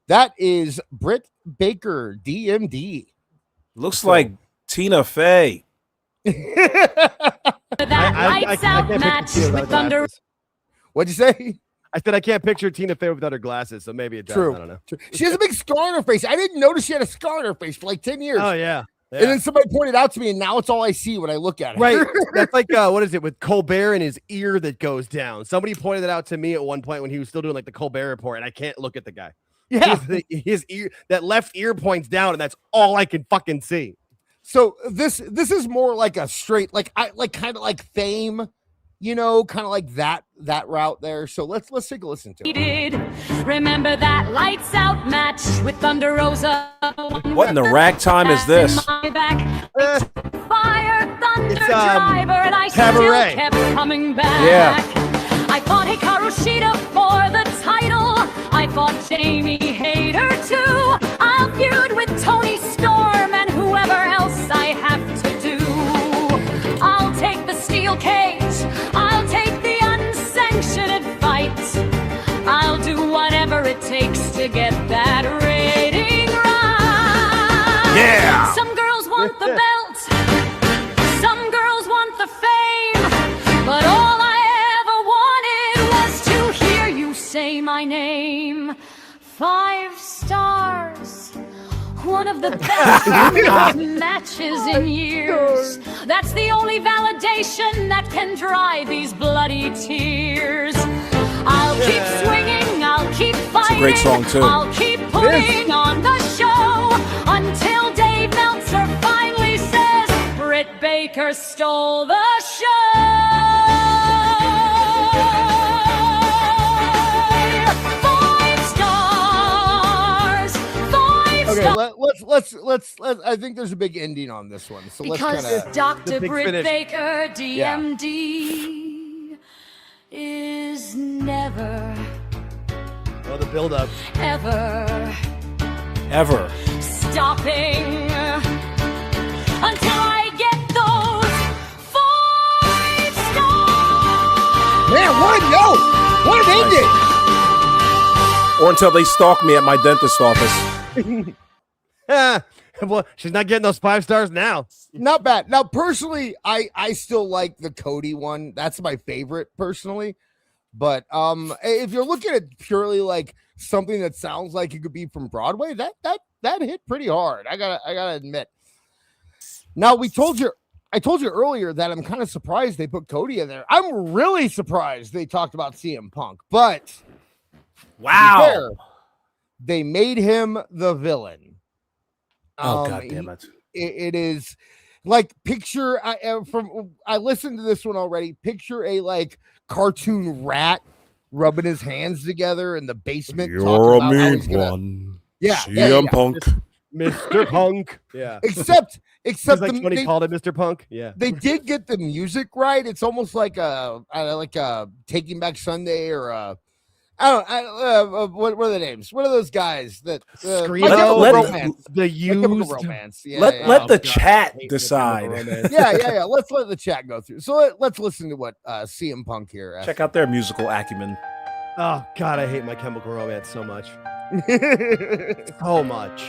That is Britt Baker, DMD. Looks like Tina Fey. I can't picture Tina without glasses. What'd you say? I said I can't picture Tina Fey without her glasses, so maybe it does. True. I don't know. True. She has a big scar on her face. I didn't notice she had a scar on her face for like 10 years. Oh yeah. And then somebody pointed out to me, and now it's all I see when I look at it. Right. That's like what is it with Colbert and his ear that goes down? Somebody pointed it out to me at one point when he was still doing like the Colbert Report, and I can't look at the guy. Yeah. His ear, that left ear points down, and that's all I can fucking see. So this is more like a straight, like kind of like Fame, you know, kind of like that route there. So let's take a listen to it. Did remember that lights out match with Thunder Rosa? What in the ragtime is this? My back. Fire Thunder It's, Driver, and I Cabaret. still kept coming back. Yeah. I fought Hikaru Shida for the title. I fought Jamie Hayter too. I'll feud with Tony Storm and whoever else I have to do. I'll take the steel cage. I'll take the unsanctioned fight. I'll do whatever it takes to get that rating right. Yeah. Some girls want the belt. Some girls want the fame. But all I ever wanted was to hear you say my name. 5 stars. One of the best matches in years. That's the only validation that can dry these bloody tears. I'll keep swinging, I'll keep fighting. a great song, too. I'll keep putting on the show until Dave Meltzer finally says Britt Baker stole the show. 5 stars. 5 Okay, stars. let's. I think there's a big ending on this one. So let's Because kind of. Dr. big Britt finish. Baker, DMD, is never, Oh, the build up. ever Ever. stopping until I get those 5 stars. Man, what a note! What an ending! Or until they stalk me at my dentist office. Well, she's not getting those 5 stars now. Not bad. Now, personally, I still like the Cody one. That's my favorite personally. But if you're looking at purely like something that sounds like it could be from Broadway, that hit pretty hard. I gotta admit. Now I told you earlier that I'm kind of surprised they put Cody in there. I'm really surprised they talked about CM Punk, but Wow. fair, they made him the villain. Oh, God damn it. It is like picture. I listened to this one already. Picture a like cartoon rat rubbing his hands together in the basement. You're a talking about how he's mean gonna- one. Yeah, CM Punk. Mr. Punk. Yeah. Except Like when he called it Mr. Punk. Yeah. they did get the music right. It's almost like a Taking Back Sunday or what are the names? What are those guys that Screamo, let- Romance? The My Chemical used. Romance. Yeah, Let yeah. let the God, chat I hate decide. Chemical Romance. yeah. Let's let the chat go through. So let's listen to what CM Punk here. has. Check out their musical acumen. Oh God, I hate My Chemical Romance so much. So much.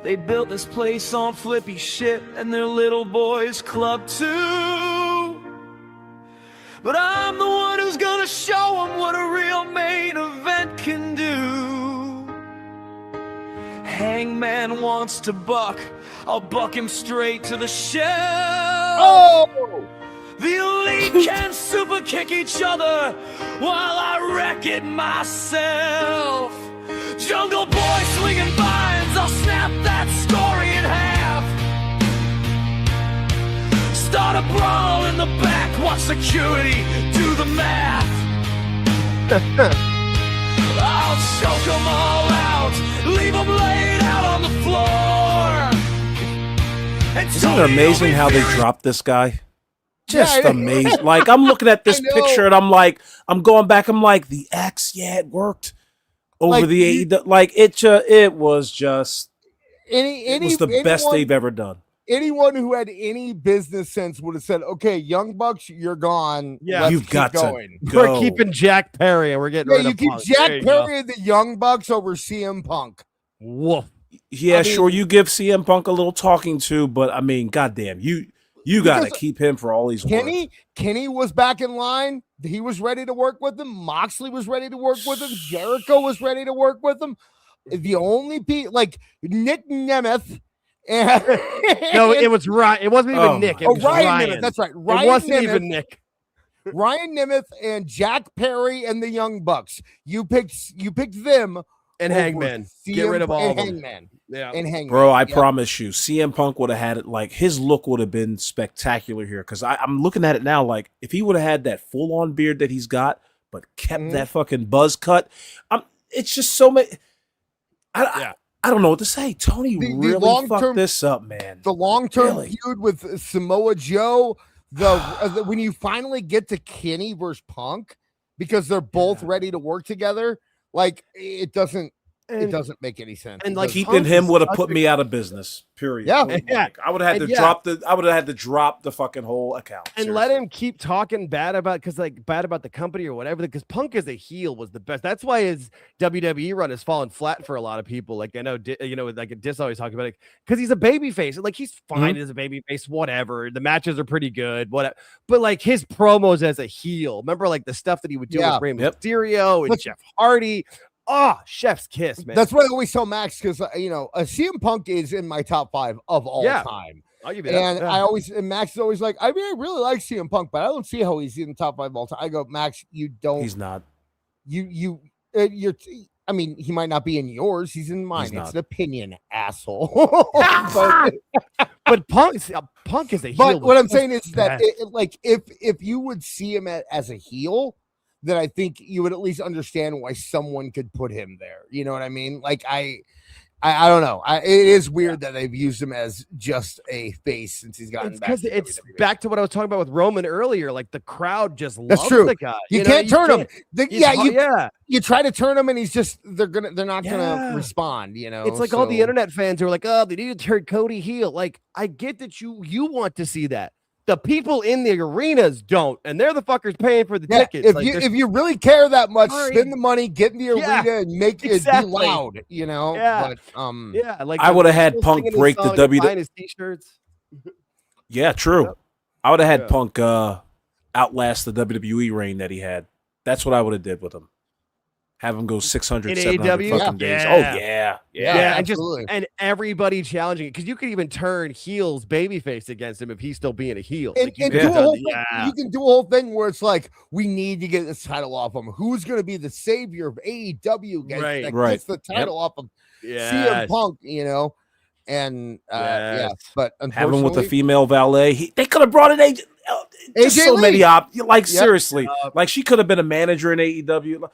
They built this place on flippy shit and their little boys club too. But I'm the one who's gonna show them what a real main event can do. Hangman wants to buck, I'll buck him straight to the shell. Oh! The elite can super kick each other while I wreck it myself. Jungle Boy swinging vines, I'll snap that story in half. Start a brawl in the back, watch security do the math. I'll choke them all out, leave them laid out on the floor. And Isn't it amazing how they dropped this guy? Just Yeah, amazing. Like, I'm looking at this I know. picture and I'm going back. I'm like, the X, yeah, it worked over Like, the AEW. Like, it was just, It was the best they've ever done. Anyone who had any business sense would have said, "Okay, Young Bucks, you're gone. Yeah. Let's You've keep got going." to go. We're keeping Jack Perry and we're getting Yeah, rid you of keep Punk. Jack There you go. Perry and the Young Bucks over CM Punk. Woof. Yeah, I mean- sure, you give CM Punk a little talking to, but I mean, goddamn, you got to Because keep him for all he's worth. Kenny was back in line. He was ready to work with him. Moxley was ready to work with him. Jericho was ready to work with him. The only like Nick Nemeth. And, No, it was right. It wasn't even Oh Nick. It my was Ryan Ryan. Nemeth. That's right. It Ryan wasn't Nemeth, even Nick. Ryan Nemeth and Jack Perry and the Young Bucks. You picked them And over Hangman. Get CM rid of all of and them. Hangman. Yeah. And Hangman. Bro, I Yeah. promise you, CM Punk would have had it, like, his look would have been spectacular here. Because I'm looking at it now, like, if he would have had that full-on beard that he's got, but kept Mhm. that fucking buzz cut, it's just so many. I don't know what to say. Tony The really long-term- fucked this up, man. The long-term Really? feud with Samoa Joe, when you finally get to Kenny versus Punk, because they're both ready to work together, like it doesn't make any sense. and, It like, doesn't. Keeping Punk him is would have such put a- me out of business. Period. Yeah. Point Yeah. blank. I would have had And to yeah. drop the fucking whole account. And let Seriously. him keep talking bad about the company or whatever, because Punk as a heel was the best. That's why his WWE run has fallen flat for a lot of people. Like I know, like Dis always talking about it because he's a baby face. Like he's fine as a baby face, whatever. The matches are pretty good, whatever. But like his promos as a heel, remember like the stuff that he would do Yeah. with Rey Yep. Mysterio and But- Jeff Hardy. Oh, chef's kiss, man. That's what I always tell Max, because CM Punk is in my top 5 of all Yeah. time. I'll give you that. And Yeah. Max is always like, I mean, I really like CM Punk, but I don't see how he's in the top 5 of all time. I go, Max, you don't. He's not. You're. I mean, he might not be in yours. He's in mine. He's It's not. an opinion, asshole. But Punk is a heel. But what was I'm saying is that, best. like, if you would see him as a heel, then I think you would at least understand why someone could put him there. You know what I mean? Like, I don't know. It is weird that they've used him as just a face since he's gotten It's back. because to it's WWE. back to what I was talking about with Roman earlier. Like the crowd just That's loves true. the guy. You know, can't turn him. can't. He's yeah. You try to turn him, and they're not Yeah. gonna respond. You know, It's like all the so- internet fans who are like, "Oh, they need to turn Cody heel." Like, I get that you want to see that, The people in the arenas don't, and they're the fuckers paying for the tickets. If you really care that much, spend the money, get in the Yeah, arena, and make it be loud. You know. Yeah. But Like I would have had people Punk singing his break the song and WWE. buying his t-shirts. Yeah, true. I would have had Yeah. Punk outlast the WWE reign that he had. That's what I would have did with him. Have him go 600, In 700 AEW? fucking days. Yeah. Oh yeah, Yeah, absolutely. and everybody challenging it because you could even turn heels babyface against him if he's still being a heel. And, Like, you and could do a have whole done- thing, you can do a whole thing where it's like, we need to get this title off him. Who's going to be the savior of AEW that Right. gets the title off of CM Punk, you know? And yeah, but have him with a unfortunately, female valet. They could have brought in AJ. Just AJ so many Lee. like seriously, like she could have been a manager in AEW.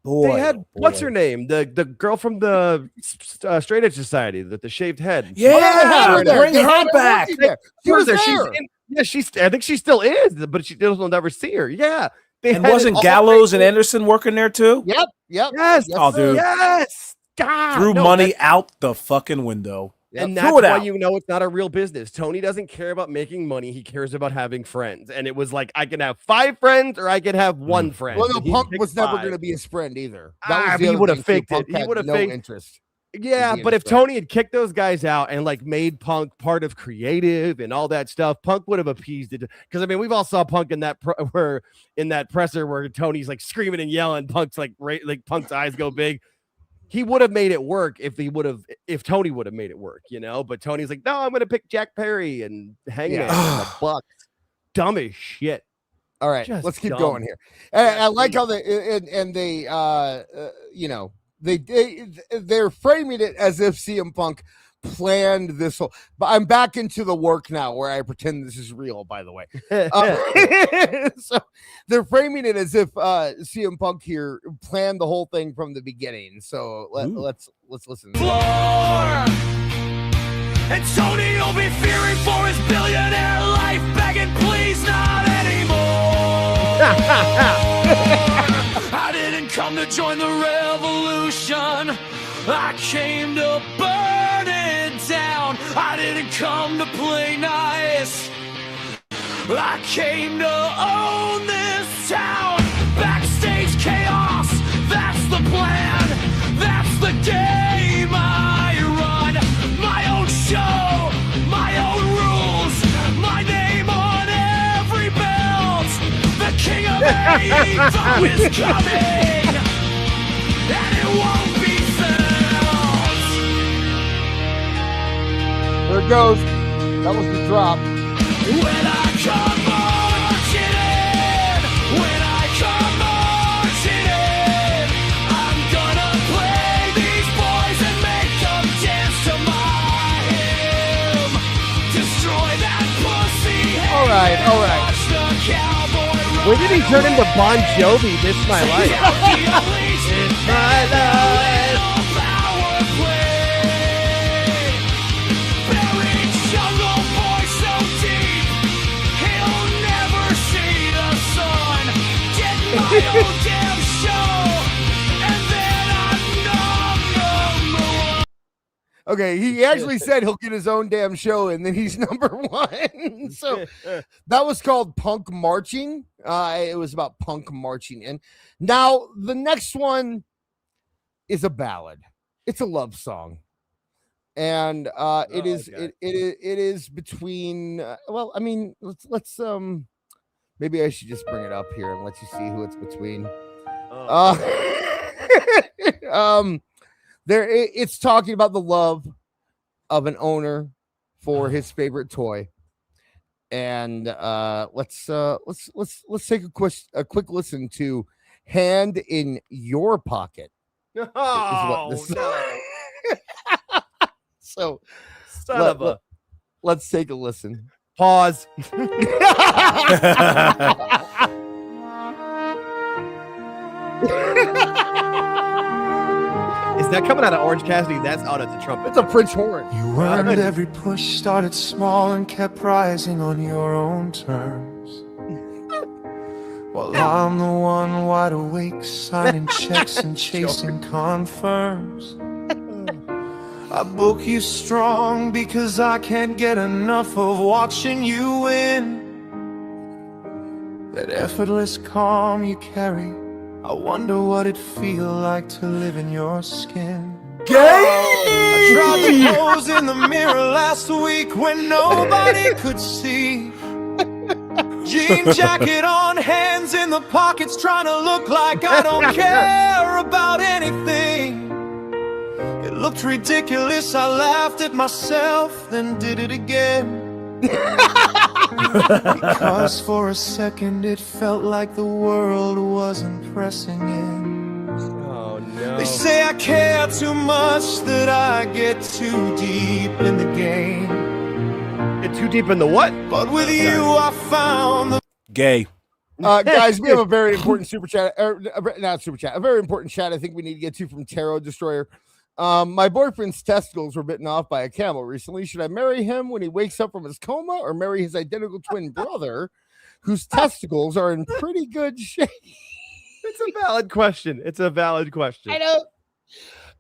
Boy, They had oh, what's boy. her name? The girl from the Straight Edge Society, the shaved head. Yeah, bring They her had back. Rosie there. She was there. I think she still is, but she will never see her. Yeah, they And had wasn't it all Gallows and right. Anderson working there too? Yep. Yes. Oh, dude. Yes. God. Threw No, money that's- out the fucking window. And Threw that's it why out. you know it's not a real business. Tony doesn't care about making money. He cares about having friends. And it was like, I can have 5 friends or I can have one friend. Well, no, And he Punk picked was never 5. going to be his friend either. But the he other would have thing, too. faked it. Punk He had would have no faked interest. Yeah, being but his if friend. Tony had kicked those guys out and like made Punk part of creative and all that stuff, Punk would have appeased it. Because I mean, we've all saw Punk in that presser where Tony's like screaming and yelling. Punk's like Punk's eyes go big. He would have made it work if Tony would have made it work, you know. But Tony's like, no, I'm gonna pick Jack Perry and Hangman and the Bucks. Dumb as shit. All right, Just let's keep dumb. going here. And I like how they you know, they're framing it as if CM Punk planned this whole. But I'm back into the work now where I pretend this is real. By the way, so they're framing it as if CM Punk here planned the whole thing from the beginning. So let's listen. Floor. And Tony will be fearing for his billionaire life, begging please not anymore. I didn't come to join the revolution. I came to burn it down. I didn't come to play nice. I came to own this town. Backstage chaos, that's the plan. That's the game I run. My own show, my own rules. My name on every belt. The king of AEW is coming. And it won't be felt. There it goes. That was the drop. When I come marching in, when I come marching in, I'm gonna play these boys and make them dance to my hymn. Destroy that pussy. All right. Watch the cowboy When did he turn into Bon Jovi? This is my life. It's my life. Power play. Buried jungle boy so deep, he'll never see the sun. Get my own damn show, and then I'm number one. Okay, he actually said he'll get his own damn show, and then he's number 1. So that was called Punk Marching. It was about Punk marching in. Now the next one is a ballad. It's a love song, and it is between. Well, I mean, let's maybe I should just bring it up here and let you see who it's between. It's talking about the love of an owner for his favorite toy, and let's take a quick listen to "Hand in Your Pocket." Oh, no. So Son of a. let's take a listen. Pause. Is that coming out of Orange Cassidy? That's out of the trumpet. It's a French horn. You earned every push, started small and kept rising on your own terms. While I'm the one wide awake, signing checks and chasing confirms. I book you strong because I can't get enough of watching you win. that effortless calm you carry. I wonder what it'd feel like to live in your skin. I tried to pose in the mirror last week when nobody could see. Jean jacket on, hands in the pockets, trying to look like I don't care about anything. It looked ridiculous, I laughed at myself, then did it again. Because for a second it felt like the world wasn't pressing in. Oh no. They say I care too much, that I get too deep in the game. Get too deep in the what? But with you I found the Gay. Guys, we have a very important super chat, not super chat, a very important chat I think we need to get to from Tarot Destroyer. My boyfriend's testicles were bitten off by a camel recently. Should I marry him when he wakes up from his coma, or marry his identical twin brother whose testicles are in pretty good shape? It's a valid question. It's a valid question. I know.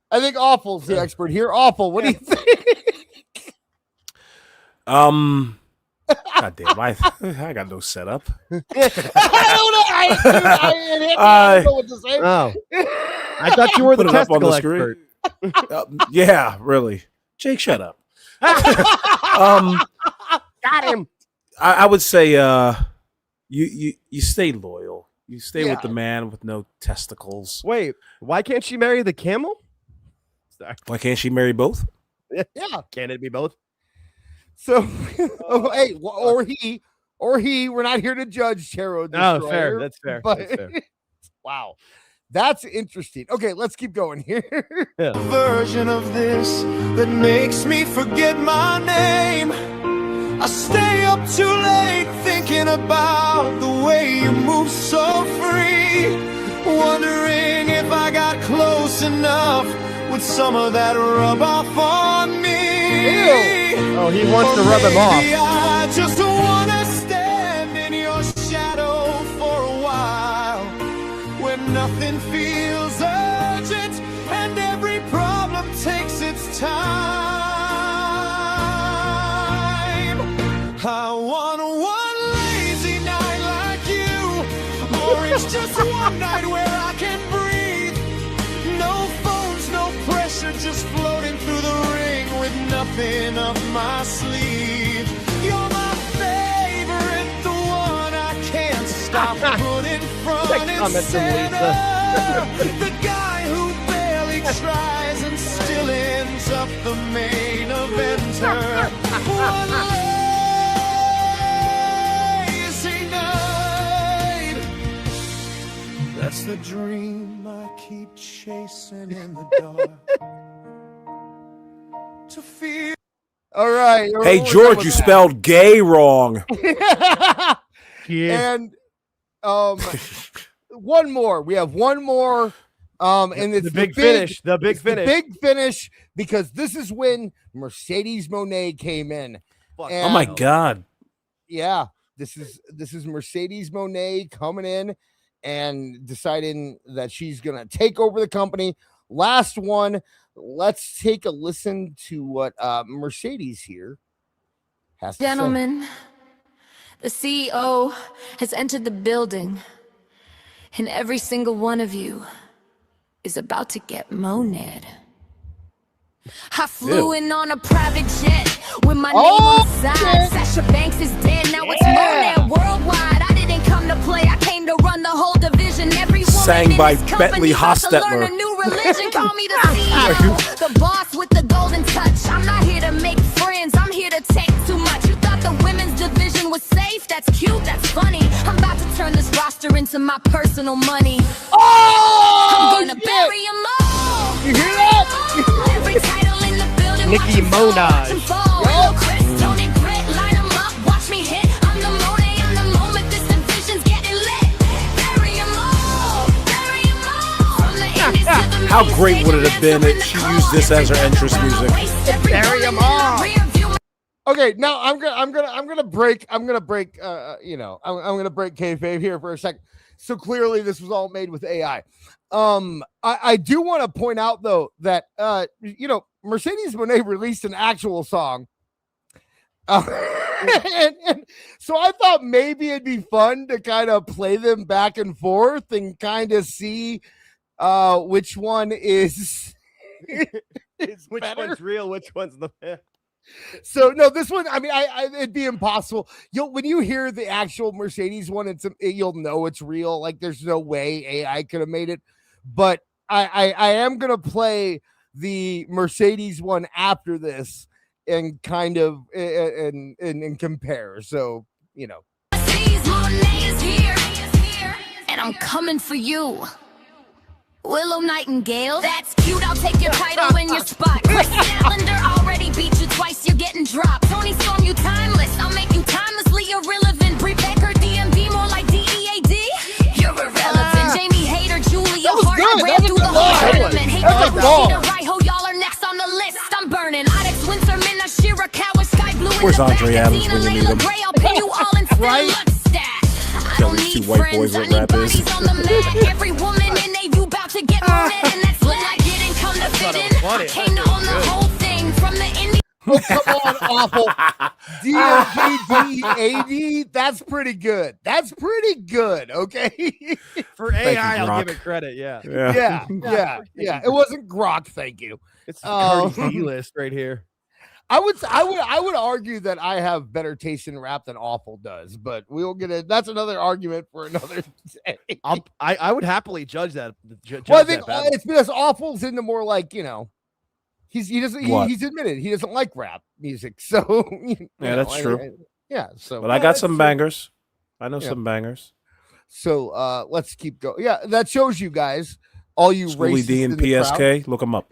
I think Awful's the expert here. Awful, what do you think? God damn, I got no setup. I don't know. I don't know what to say. Oh, I thought you were the Put it up on testicle the screen. expert. Yeah, really. Jake, shut up. Got him. I would say you stay loyal. You stay with the man with no testicles. Wait, why can't she marry the camel? Sorry. Why can't she marry both? Yeah. Can it be both? So, hey, or he, we're not here to judge Tarot Destroyer. No, fair. That's fair. But, That's fair. wow. That's interesting. Okay, let's keep going here. Yeah. version of this that makes me forget my name. I stay up too late thinking about the way you move so free, wondering if I got close enough, would some of that rub off on me? Ew. Oh, he wants to rub him off. Maybe I just wanna stand in your shadow for a while, when nothing feels urgent and every problem takes its time. I want one lazy night like you, or it's just one night where I can breathe. No phones, no pressure, just floating through the ring with nothing up my sleeve. You're my favorite, the one I can't stop putting front and comment from center. The guy who barely tries and still ends up the main eventer. One lazy night. That's the dream I keep chasing in the dark. To feel. All right. Hey, we're George, done you with spelled gay wrong. that. Yeah. And one more. We have one more. And it's The big finish. The big it's the finish. big finish, because this is when Mercedes Monè came in. Fuck. Oh my God. Yeah, this is Mercedes Monè coming in and deciding that she's gonna take over the company. Last one. Let's take a listen to what Mercedes here has to say. Gentlemen, the CEO has entered the building, and every single one of you is about to get Monèd. I flew in on a private jet with my name on the side. Sasha Banks is dead, now it's Monèd worldwide. I didn't come to play, I came to run the whole division. Every woman Sang in by this company Bentley about to learn Hostetler. a new religion. Call me the CEO, the boss with the golden touch. I'm not here to make friends, I'm here to take too much. You thought the women's division was safe? That's cute, that's funny. I'm about to turn this roster into my personal money. I'm gonna bury 'em all. You hear that? Every title in the building. Nicki Minaj. Chris, Tony, Grit, line 'em up, watch me hit. I'm the Monè, I'm the moment. This division's getting lit. Bury 'em all. Bury 'em all. From the indies to the How main great stage, would it have been if she used this as her entrance music? Bury 'em all. Okay, now I'm gonna break kayfabe here for a second. So clearly this was all made with AI. I do want to point out though that Mercedes Monè released an actual song. and so I thought maybe it'd be fun to kind of play them back and forth and kind of see which one is Which better. one's real? Which one's the So no, this one, I mean, I it'd be impossible. When you hear the actual Mercedes one, you'll know it's real. Like there's no way AI could have made it. But I am gonna play the Mercedes one after this and kind of and compare. So Mercedes Monè is here, and I'm coming for you. Willow Nightingale, that's cute. I'll take your title in your spot. Chris Cylinder already beat you twice. You're getting dropped. Tony Storm, you timeless. I'll make you timelessly irrelevant. Brie Baker, DMB, more like DEAD. You're irrelevant. Jamie Hader, Julia Hart. I ran through the whole tournament. Hey, Rashida Raiho, y'all are next on the list. I'm burning. Onyx, Winterman, Ashira, Cower, Sky Blue. Where's Andre Adams when you need him? Gray, I'll pin you all in Right. I Tell don't these need two white friends, boys I what need rap is. bodies on the mat. Every woman in AU about to get on it, and that's what I didn't come to fit in. I came to own the whole thing from the indie. Oh, come on, awful. DMGDAD, that's pretty good. That's pretty good, okay? For Thank AI, you, I'll Grok. give it credit. Yeah, Yeah. It wasn't Grok, thank you. it's Cardi B list right here. I would argue that I have better taste in rap than Awful does, but we'll get it. That's another argument for another day. I would happily judge that. Well, I think it's because Awful's into more like he he's admitted he doesn't like rap music, so that's true. So But I got some bangers. I know some bangers. So let's keep going. Yeah, that shows you guys, all you Schoolie racists D in and the crowd. PSK. Look them up.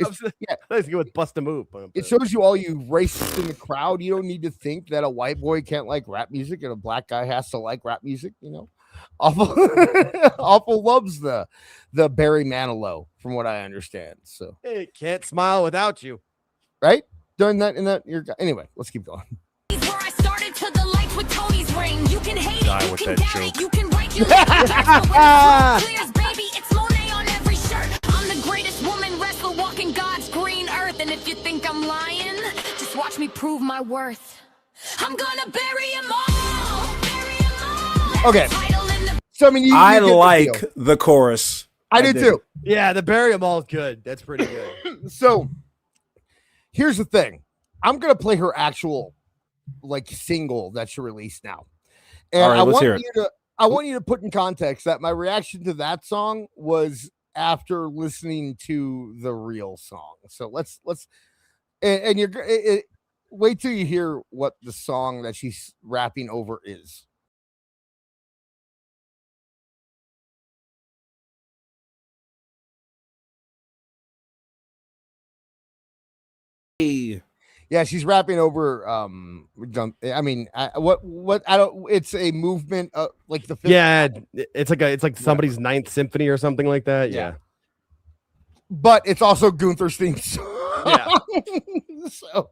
Let's go with Bust a Move. It shows you all you racists in the crowd. You don't need to think that a white boy can't like rap music and a black guy has to like rap music. Awful, Awful loves the Barry Manilow, from what I understand. So It can't smile without you. right during that anyway. Let's keep going. Where I started to the lights with Tony's ring. You can hate Die it, you with can that doubt it, joke. you can write your clears, baby. It's Monet on every shirt. I'm the greatest woman wrestler walking God's green earth. And if you think I'm lying, just watch me prove my worth. I'm gonna bury 'em all. Okay. So I mean, you I get the like deal. the chorus. I did too. Yeah, the Bury 'Em All is good. That's pretty good. So here's the thing. I'm gonna play her actual single that she released now. And All right, let's hear it. I want you to put in context that my reaction to that song was after listening to the real song. So let's wait till you hear what the song that she's rapping over is. Yeah, she's rapping over I mean, what I don't it's a movement like the fifth. Yeah, it's like somebody's Ninth Symphony or something like that. Yeah. But it's also Gunther's theme song. Yeah. So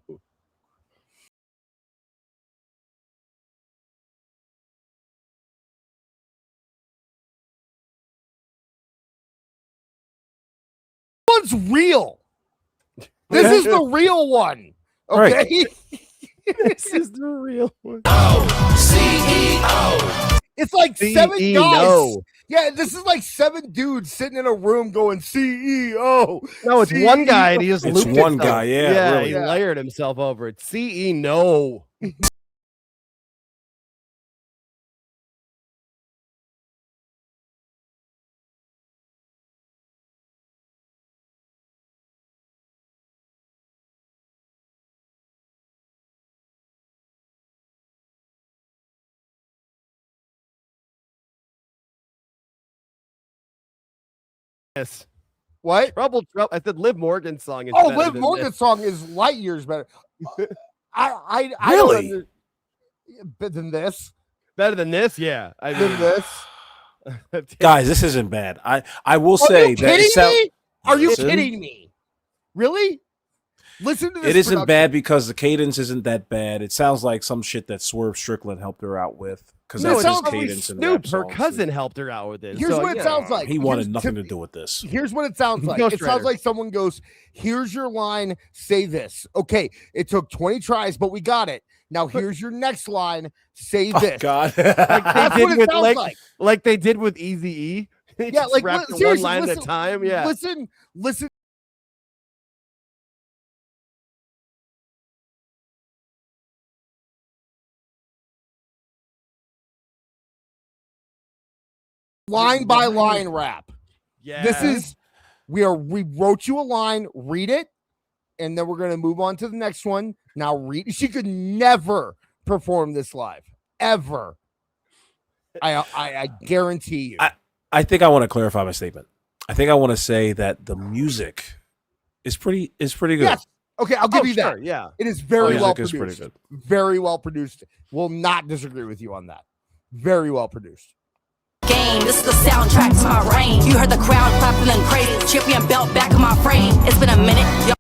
one's real. This is the real one. Okay. Right. This is the real one. It's like seven CEO. guys. Yeah, this is like seven dudes sitting in a room going CEO. No, it's one guy and he just It's looped one himself. guy, yeah, really. He layered himself over it. CE no. Yes. What? Trouble. I said Liv Morgan's song is Oh, better Liv than Morgan's this. song is light years better. I Really? don't better than this. Better than this? Yeah. I Than mean, this. Guys, this isn't bad. I will Are say you that it kidding me? Are you Listen. kidding me? Really? Listen to this. It isn't production. bad because the cadence isn't that bad. It sounds like some shit that Swerve Strickland helped her out with. because No, that's it his sounds like cadence and Snoop, rap her songs. cousin, helped her out with it. Here's so, what it yeah. sounds like. He wanted nothing to do with this. Here's what it sounds like. Ghost It sounds Rider. like someone goes, here's your line, say this. Okay, it took 20 tries, but we got it. Now here's your next line, say Oh, this. God. That's what it sounds like they did with Eazy-E. They Yeah, just like rapped one seriously, line listen, at a time. Yeah. Listen. Line by line rap. Yeah. This is we wrote you a line, read it, and then we're gonna move on to the next one. Now read. She could never perform this live, ever. I guarantee you. I think I want to clarify my statement. I think I want to say that the music is pretty good. Yes. Okay, I'll give you sure, that. yeah. It is very Music well is pretty produced. good. Very well produced. Will not disagree with you on that. Very well produced. Game. This is the soundtrack to my reign. You heard the crowd clapping and crazy. Champion belt back in my frame. It's been a minute.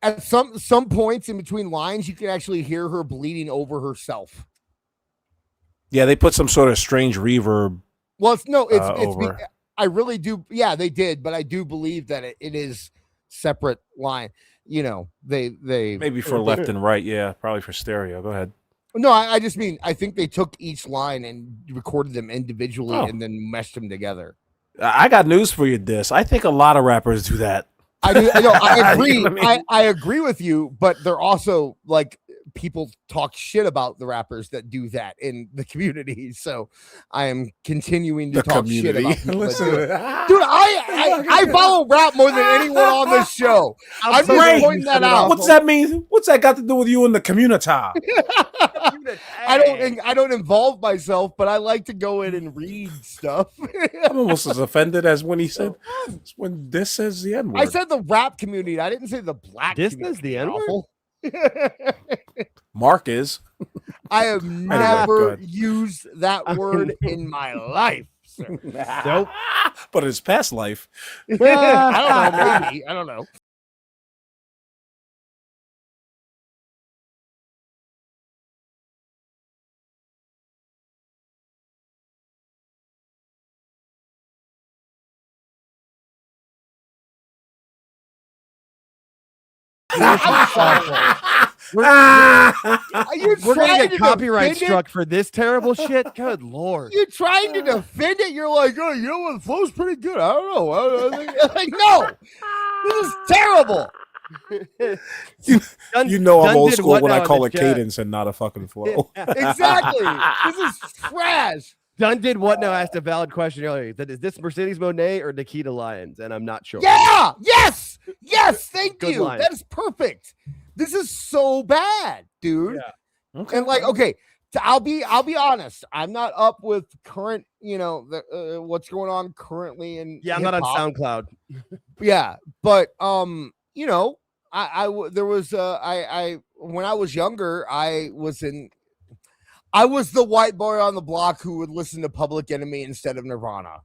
At some points in between lines, you can actually hear her bleeding over herself. Yeah, they put some sort of strange reverb. Well, it's over. I really do. Yeah, they did, but I do believe that it is separate line. You know, they Maybe for left and right. Yeah, probably for stereo. Go ahead. No, I just mean I think they took each line and recorded them individually and then meshed them together. I got news for you, Dis. I think a lot of rappers do that. I do. I agree. You know what I mean? I agree with you, but they're also like people talk shit about the rappers that do that in the community. So I am continuing to talk shit about people that do it. Dude, I follow rap more than anyone on this show. I'm just pointing that out. What's that mean? What's that got to do with you in the community? I don't involve myself, but I like to go in and read stuff. I'm almost as offended as when he said when this says the N-word. I said the rap community. I didn't say the black This community. is the N-word? Mark is. I have never used that word in my life. Sir. Nope. But his past life. I don't know. Maybe. I don't know. We're gonna get copyright struck for this terrible shit. Good lord! You're trying to defend it. You're like, oh, you know what? The flow's pretty good. I don't know. Like, no, this is terrible. You know I'm old school when I call it chat. cadence and not a fucking flow. Exactly. This is trash. Dunn did what now? Asked a valid question earlier. That is this Mercedes Monè or Nikita Lyons? And I'm not sure. Yeah. Yes. Thank Good you. line. That is perfect. This is so bad, dude. Yeah. Okay. And like, okay, I'll be honest. I'm not up with current, what's going on currently in. Yeah, I'm not on hip-hop. SoundCloud. Yeah, but there was when I was younger, I was the white boy on the block who would listen to Public Enemy instead of Nirvana.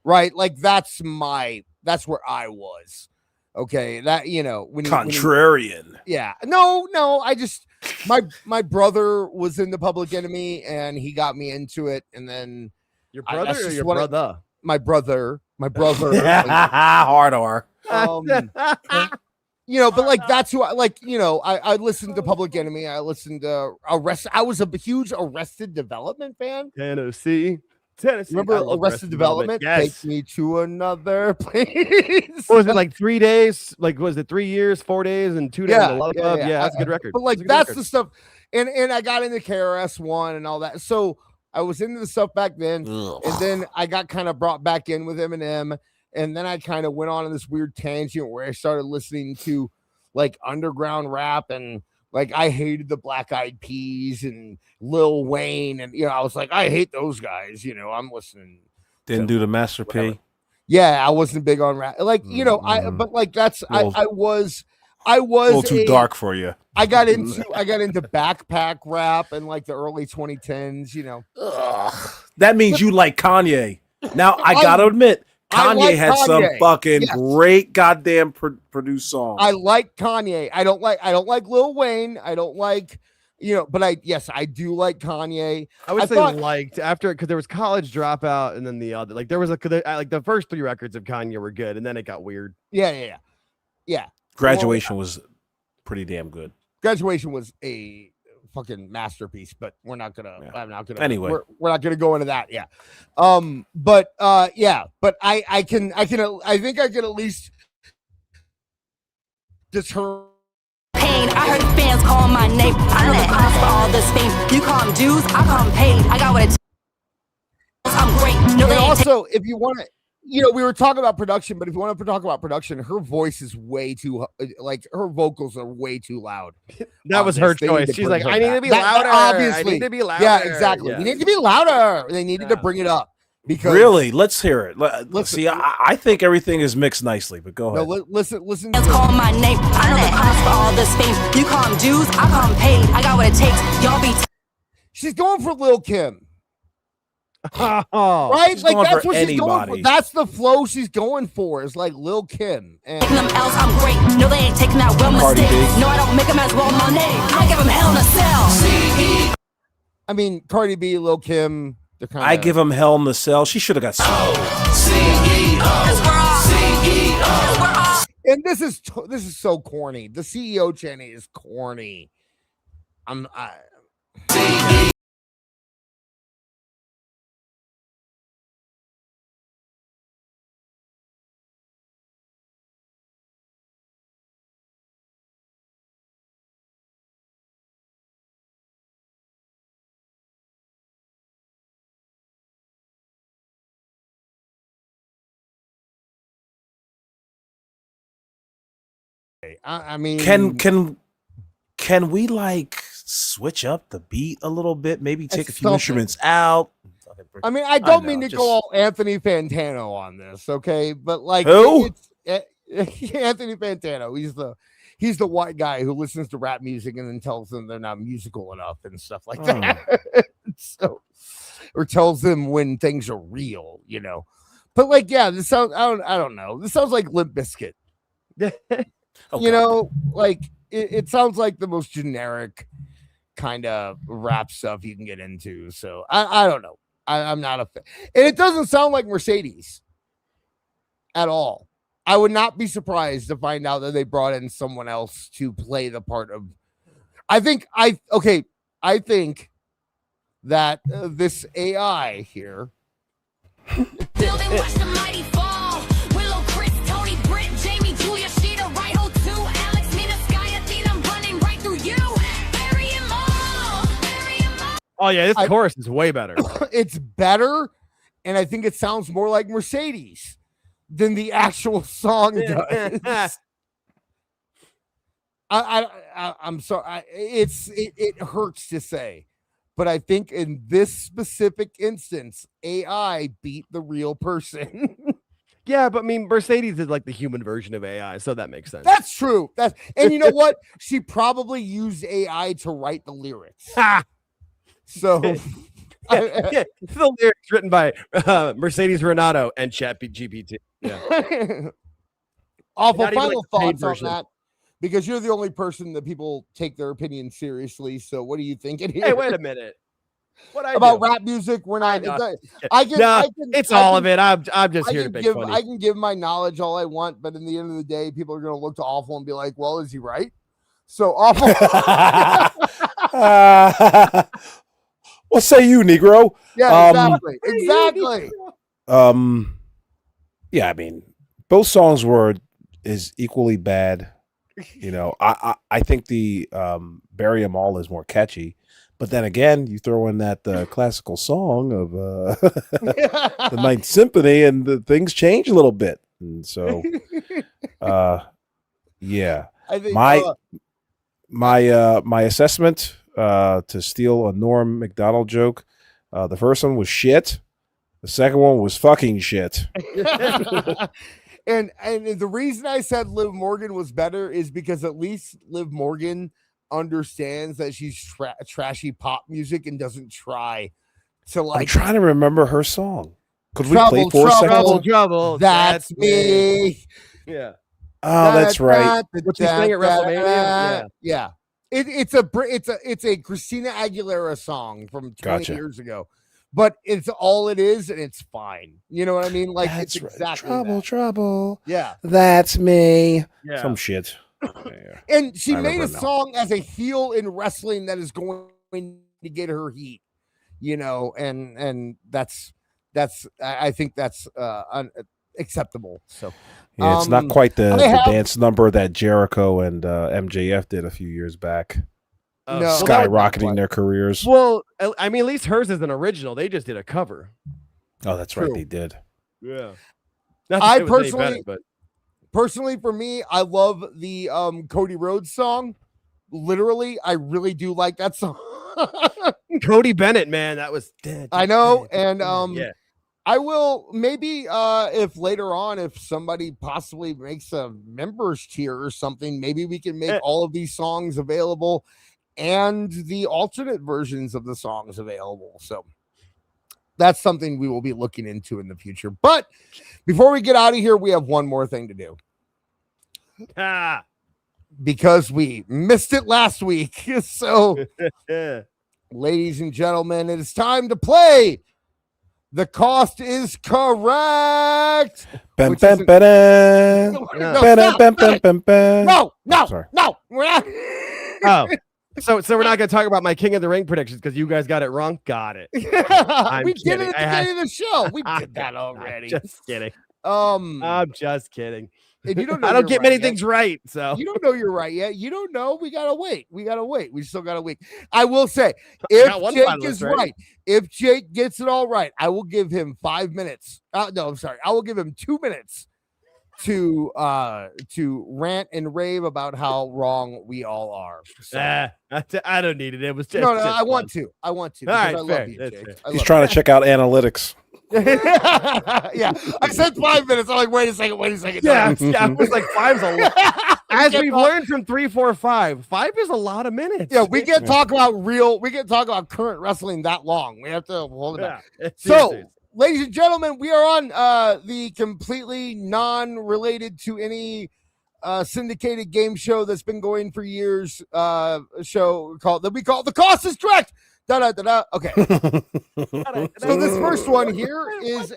Right? Like that's where I was. Okay, that when Contrarian. yeah. No, I just my brother was in the Public Enemy and he got me into it, and then Your brother or just your what brother? my brother. Hard R. But like that's who I listened to Public Enemy. I listened to I was a huge Arrested Development fan. Tennessee. Remember I love Arrested Development? Yes. Take me to another place. What was it, like 3 days? Like, was it 3 years, 4 days, and 2 days? Yeah, Yeah, that's a good record. But like That's a good that's the stuff, and I got into KRS-One and all that. So I was into the stuff back then, and then I got kind of brought back in with Eminem, and then I kind of went on this weird tangent where I started listening to like underground rap, and like I hated the Black Eyed Peas and Lil Wayne, and I was like, I hate those guys. I'm listening. Didn't do the Master P. Yeah, I wasn't big on rap. Like but like that's I was A little too dark for you. I got into backpack rap in like the early 2010s. That means you like Kanye. Now I gotta admit, Kanye like had some Kanye. fucking Yes. great goddamn produced songs. I like Kanye. I don't like Lil Wayne. I don't like but I do like Kanye. I would say liked after because there was College Dropout and then the other like there was like the first 3 records of Kanye were good and then it got weird. Yeah. Graduation was pretty damn good. Graduation was a fucking masterpiece, but we're not gonna. Yeah. I'm not gonna. Anyway, we're not gonna go into that. Yeah. But I think I can at least deter. Pain. I heard fans call my name. I know the cost for all this fame. You call them dues, I call them paid. I got what it takes. I'm great. No, And also, if you want to, we were talking about production, but if you want to talk about production, her voice is way too, her vocals are way too loud. That was her choice. She's like, I need to be louder. Obviously, I need to be louder. Yeah, exactly. We need to be louder. They needed to bring it up because really, let's hear it. Let's see. I think everything is mixed nicely, but go ahead. No, listen. Fans call my name. I know the cost for all this fame. You call them dues, I call them paid. I got what it takes. Y'all be. She's going for Lil Kim. Oh, right? She's like going that's for what she's going anybody. for. That's the flow she's going for. Is like Lil Kim. And Taking them L's, I'm great. No, they ain't taking that well Cardi mistakes. B. No, I don't make them as well Monè. I give them hell in a cell. I mean, Cardi B, Lil Kim. They're kind of. I give him hell in the cell. She should have got sued. And this is so corny. The CEO Jenny is corny. I mean, can we like switch up the beat a little bit? Maybe take a few instruments out. I mean, I don't mean to go all Anthony Fantano on this, okay? But like, who? Anthony Fantano. He's the white guy who listens to rap music and then tells them they're not musical enough and stuff like that. So, or tells them when things are real, But like, yeah, this sounds. I don't know. This sounds like Limp Bizkit. Okay. Like it sounds like the most generic kind of rap stuff you can get into. So I don't know. I'm not a fan. And it doesn't sound like Mercedes at all. I would not be surprised to find out that they brought in someone else to play the part of. I think that this AI here. Building watch the mighty fall. Willow, Chris, Tony, Britt, Jamie, Julia, Sheeta, right, hold 2, Alex, Mina, Sky, Athena, I'm running right through you. Bury 'em all. Oh yeah, this chorus is way better. It's better, and I think it sounds more like Mercedes than the actual song does. I'm sorry. It hurts to say. But I think in this specific instance, AI beat the real person. Yeah, but I mean, Mercedes is like the human version of AI, so that makes sense. That's true. And you know what? She probably used AI to write the lyrics. So the lyrics written by Mercedes Renato and ChatGPT. Yeah. Awful. Not even, Final like, the paid thoughts on version. that. Because you're the only person that people take their opinion seriously. So what are you thinking here? Hey, wait a minute. What about rap music? We're not. It's all of it. I'm just here to make funny. I can give my knowledge all I want, but in the end of the day, people are going to look to Awful and be like, "Well, is he right?" So Awful. What say you, Negro? Yeah, exactly. Yeah, I mean, both songs is equally bad. I think the Bury 'Em All is more catchy, but then again, you throw in that classical song of the Ninth Symphony, and the things change a little bit. And so, yeah, I think my assessment to steal a Norm Macdonald joke, the first one was shit. The second one was fucking shit. And the reason I said Liv Morgan was better is because at least Liv Morgan understands that she's trashy pop music and doesn't try to like. I'm trying to remember her song. Could we play 4 seconds? Trouble. That's me. Yeah. Oh, that's right. What you sang at WrestleMania? Yeah. It's a Christina Aguilera song from 20 Gotcha. years ago, but it's all it is, and it's fine. You know what I mean? Like That's it's right. exactly Trouble, that. trouble. Yeah. That's me. Yeah. Some shit. And she I made a remember now. song as a heel in wrestling that is going to get her heat, you know, and that's I think that's acceptable. So Yeah, it's not quite the I have- dance number that Jericho and MJF did a few years back, Oh, No. well, that was- skyrocketing their careers. Well, I mean, at least hers is an original. They just did a cover. Oh, that's True. right, they did. Yeah. Not to I say it was any personally- better, but Personally, for me, I love the Cody Rhodes song. Literally, I really do like that song. Cody Bennett, man, that was. I know, and yeah. I will maybe if later on, if somebody possibly makes a members tier or something, maybe we can make all of these songs available and the alternate versions of the songs available. So that's something we will be looking into in the future. But before we get out of here, we have one more thing to do Ah. because we missed it last week. So, Yeah. ladies and gentlemen, it is time to play. The cost is correct. Bam, Which bam, isn't- ba-da. No, Ba-da, stop, bam, stop bam, it. bam, bam. No, Sorry. we're not. Oh, so we're not gonna talk about my King of the Ring predictions because you guys got it wrong. Got it. we did kidding. it at the beginning of the show. We did that already. Just kidding. I'm I'm just kidding. and you don't know I don't you're get right many yet. things right, so You don't know you're right yet. You don't know. We gotta wait. We still gotta wait. I will say, got one if Jake finalist, is right? right, if Jake gets it all right, I will give him 5 minutes. No, I'm sorry. I will give him 2 minutes to rant and rave about how wrong we all are. So, I don't need it. It was just no, just I want fun. to. I want to. All Because right, I love fair. you, That's Jake. fair. I He's love trying to check out analytics. yeah, I said 5 minutes. I'm like, wait a second. Yeah, I was like 5's a lot. As can't we've talk- learned from 3, 4, 5, 5 is a lot of minutes. Yeah, we can't talk about current wrestling that long. We have to hold it back. Yeah, So, seriously. ladies and gentlemen, we are on the completely non-related to any syndicated game show that's been going for years. Show that we call The Cost is Correct. Okay. So this first one here is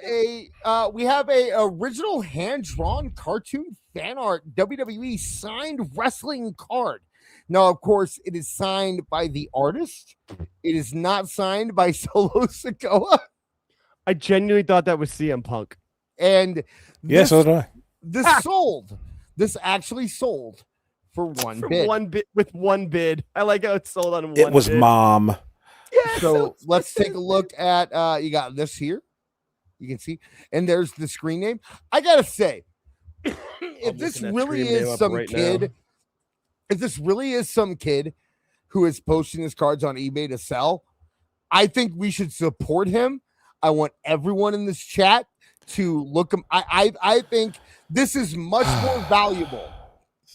we have a original hand-drawn cartoon fan art WWE signed wrestling card. Now, of course, it is signed by the artist. It is not signed by Solo Sikoa. I genuinely thought that was CM Punk. And Yeah, so did I. this sold. This actually sold for one For bid. one bid. I like how it's sold on one. It was bid. Mom. Yeah, So let's take a look at you got this here. You can see, and there's the screen name. I gotta say, if this looking that really screen name is up some right kid, now. if this really is some kid who is posting his cards on eBay to sell, I think we should support him. I want everyone in this chat to look him. I think this is much more valuable,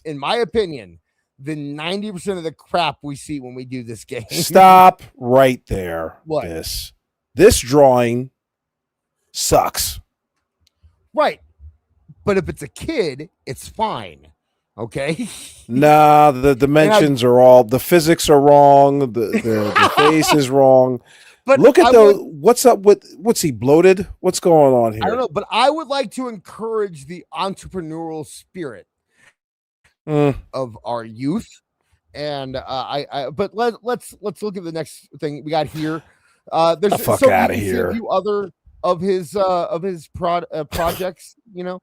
in my opinion, than 90% of the crap we see when we do this game. Stop right there. What? This drawing sucks. Right. But if it's a kid, it's fine. Okay. Nah, the dimensions are all, the physics are wrong. The face is wrong. But Look at I what's up with, what's he bloated? What's going on here? I don't know, but I would like to encourage the entrepreneurial spirit of our youth. And but let's look at the next thing we got here. There's The fuck so you outta can see here. a few other of his projects, you know,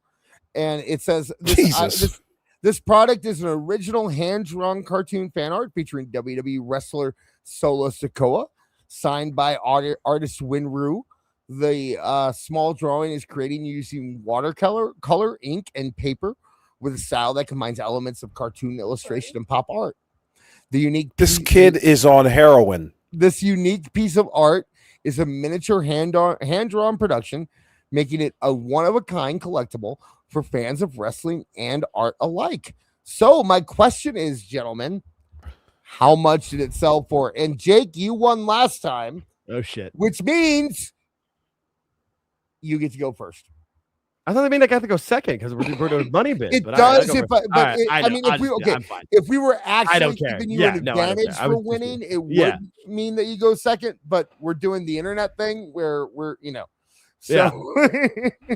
and it says Jesus. this product is an original hand-drawn cartoon fan art featuring WWE wrestler Solo Sikoa, signed by artist Winru. The small drawing is created using watercolor, ink, and paper with a style that combines elements of cartoon illustration and pop art. This kid is on heroin. This unique piece of art is a miniature hand-drawn production, making it a one-of-a-kind collectible for fans of wrestling and art alike. So my question is, gentlemen, how much did it sell for? And Jake, you won last time. Oh shit. Which means you get to go first. I thought they mean like I have to go second because we're doing money bid. It but does, I mean, if we were I actually don't care. giving you Yeah, an no, I don't advantage care. I for was just- winning, it yeah. would mean that you go second. But we're doing the internet thing where we're, so Yeah.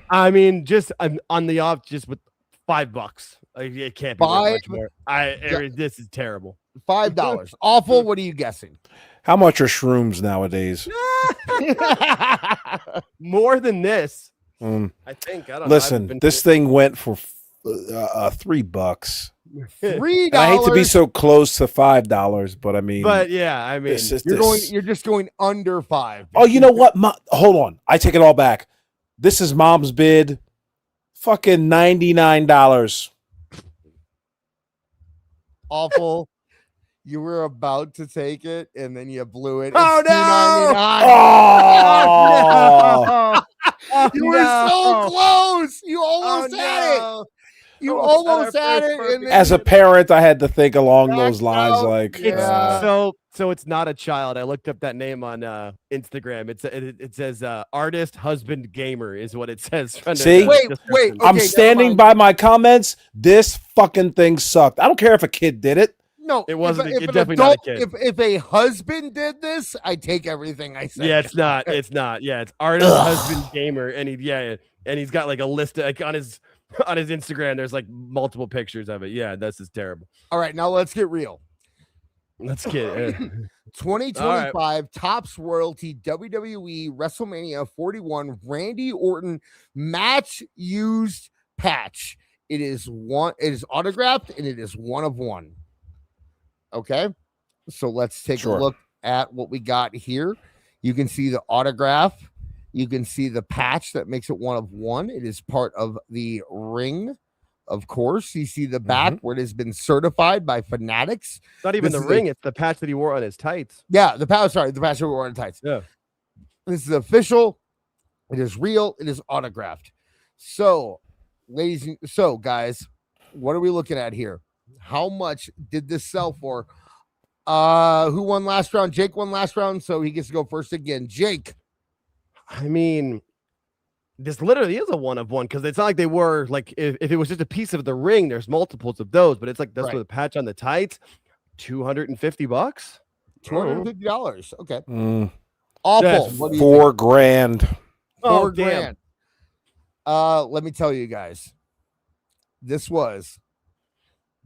I mean, just on the off, just with $5. It can't be worth much more. This is terrible. $5. Awful. What are you guessing? How much are shrooms nowadays? More than this. I think. I don't know. Listen, this thing went for $3. $3. And I hate to be so close to $5, but I mean, yeah, I mean, you're just going under 5. Oh, you know what? Hold on, I take it all back. This is mom's bid. Fucking $99. Awful. You were about to take it, and then you blew it. Oh, It's no! $2.99. Oh, You were so close. You almost had it. You almost had it. And then as a parent, I had to think along those lines. out. Like, Yeah. So it's not a child. I looked up that name on Instagram. It says artist, husband, gamer is what it says. See? Wait. I'm Okay, standing never by my comments. This fucking thing sucked. I don't care if a kid did it. No, It wasn't- If it's an definitely not a adult- kid. If a husband did this, I take everything I said. Yeah, it's not. It's not. Yeah, it's artist, husband, gamer, and he's got like a list like on his Instagram. There's like multiple pictures of it. Yeah, this is terrible. All right, now let's get real. Let's get it. 2025 Topps Royalty WWE WrestleMania 41 Randy Orton match used patch. It is autographed and it is 1 of 1. Okay, so let's take a look at what we got here. You can see the autograph. You can see the patch that makes it 1 of 1. It is part of the ring, of course. You see the back where it has been certified by Fanatics. It's not even This the is ring; it's the patch that he wore on his tights. Yeah, the patch that wore on tights. Yeah, this is official. It is real. It is autographed. So, guys, what are we looking at here? How much did this sell for? Who won last round? Jake won last round, so he gets to go first again. Jake. I mean, this literally is a 1 of 1 because it's not like they were like if it was just a piece of the ring, there's multiples of those, but it's like that's with a patch on the tights, $250. $250. Okay. Awful. That's what do you $4 think? grand. $4 damn. grand. Let me tell you guys, this was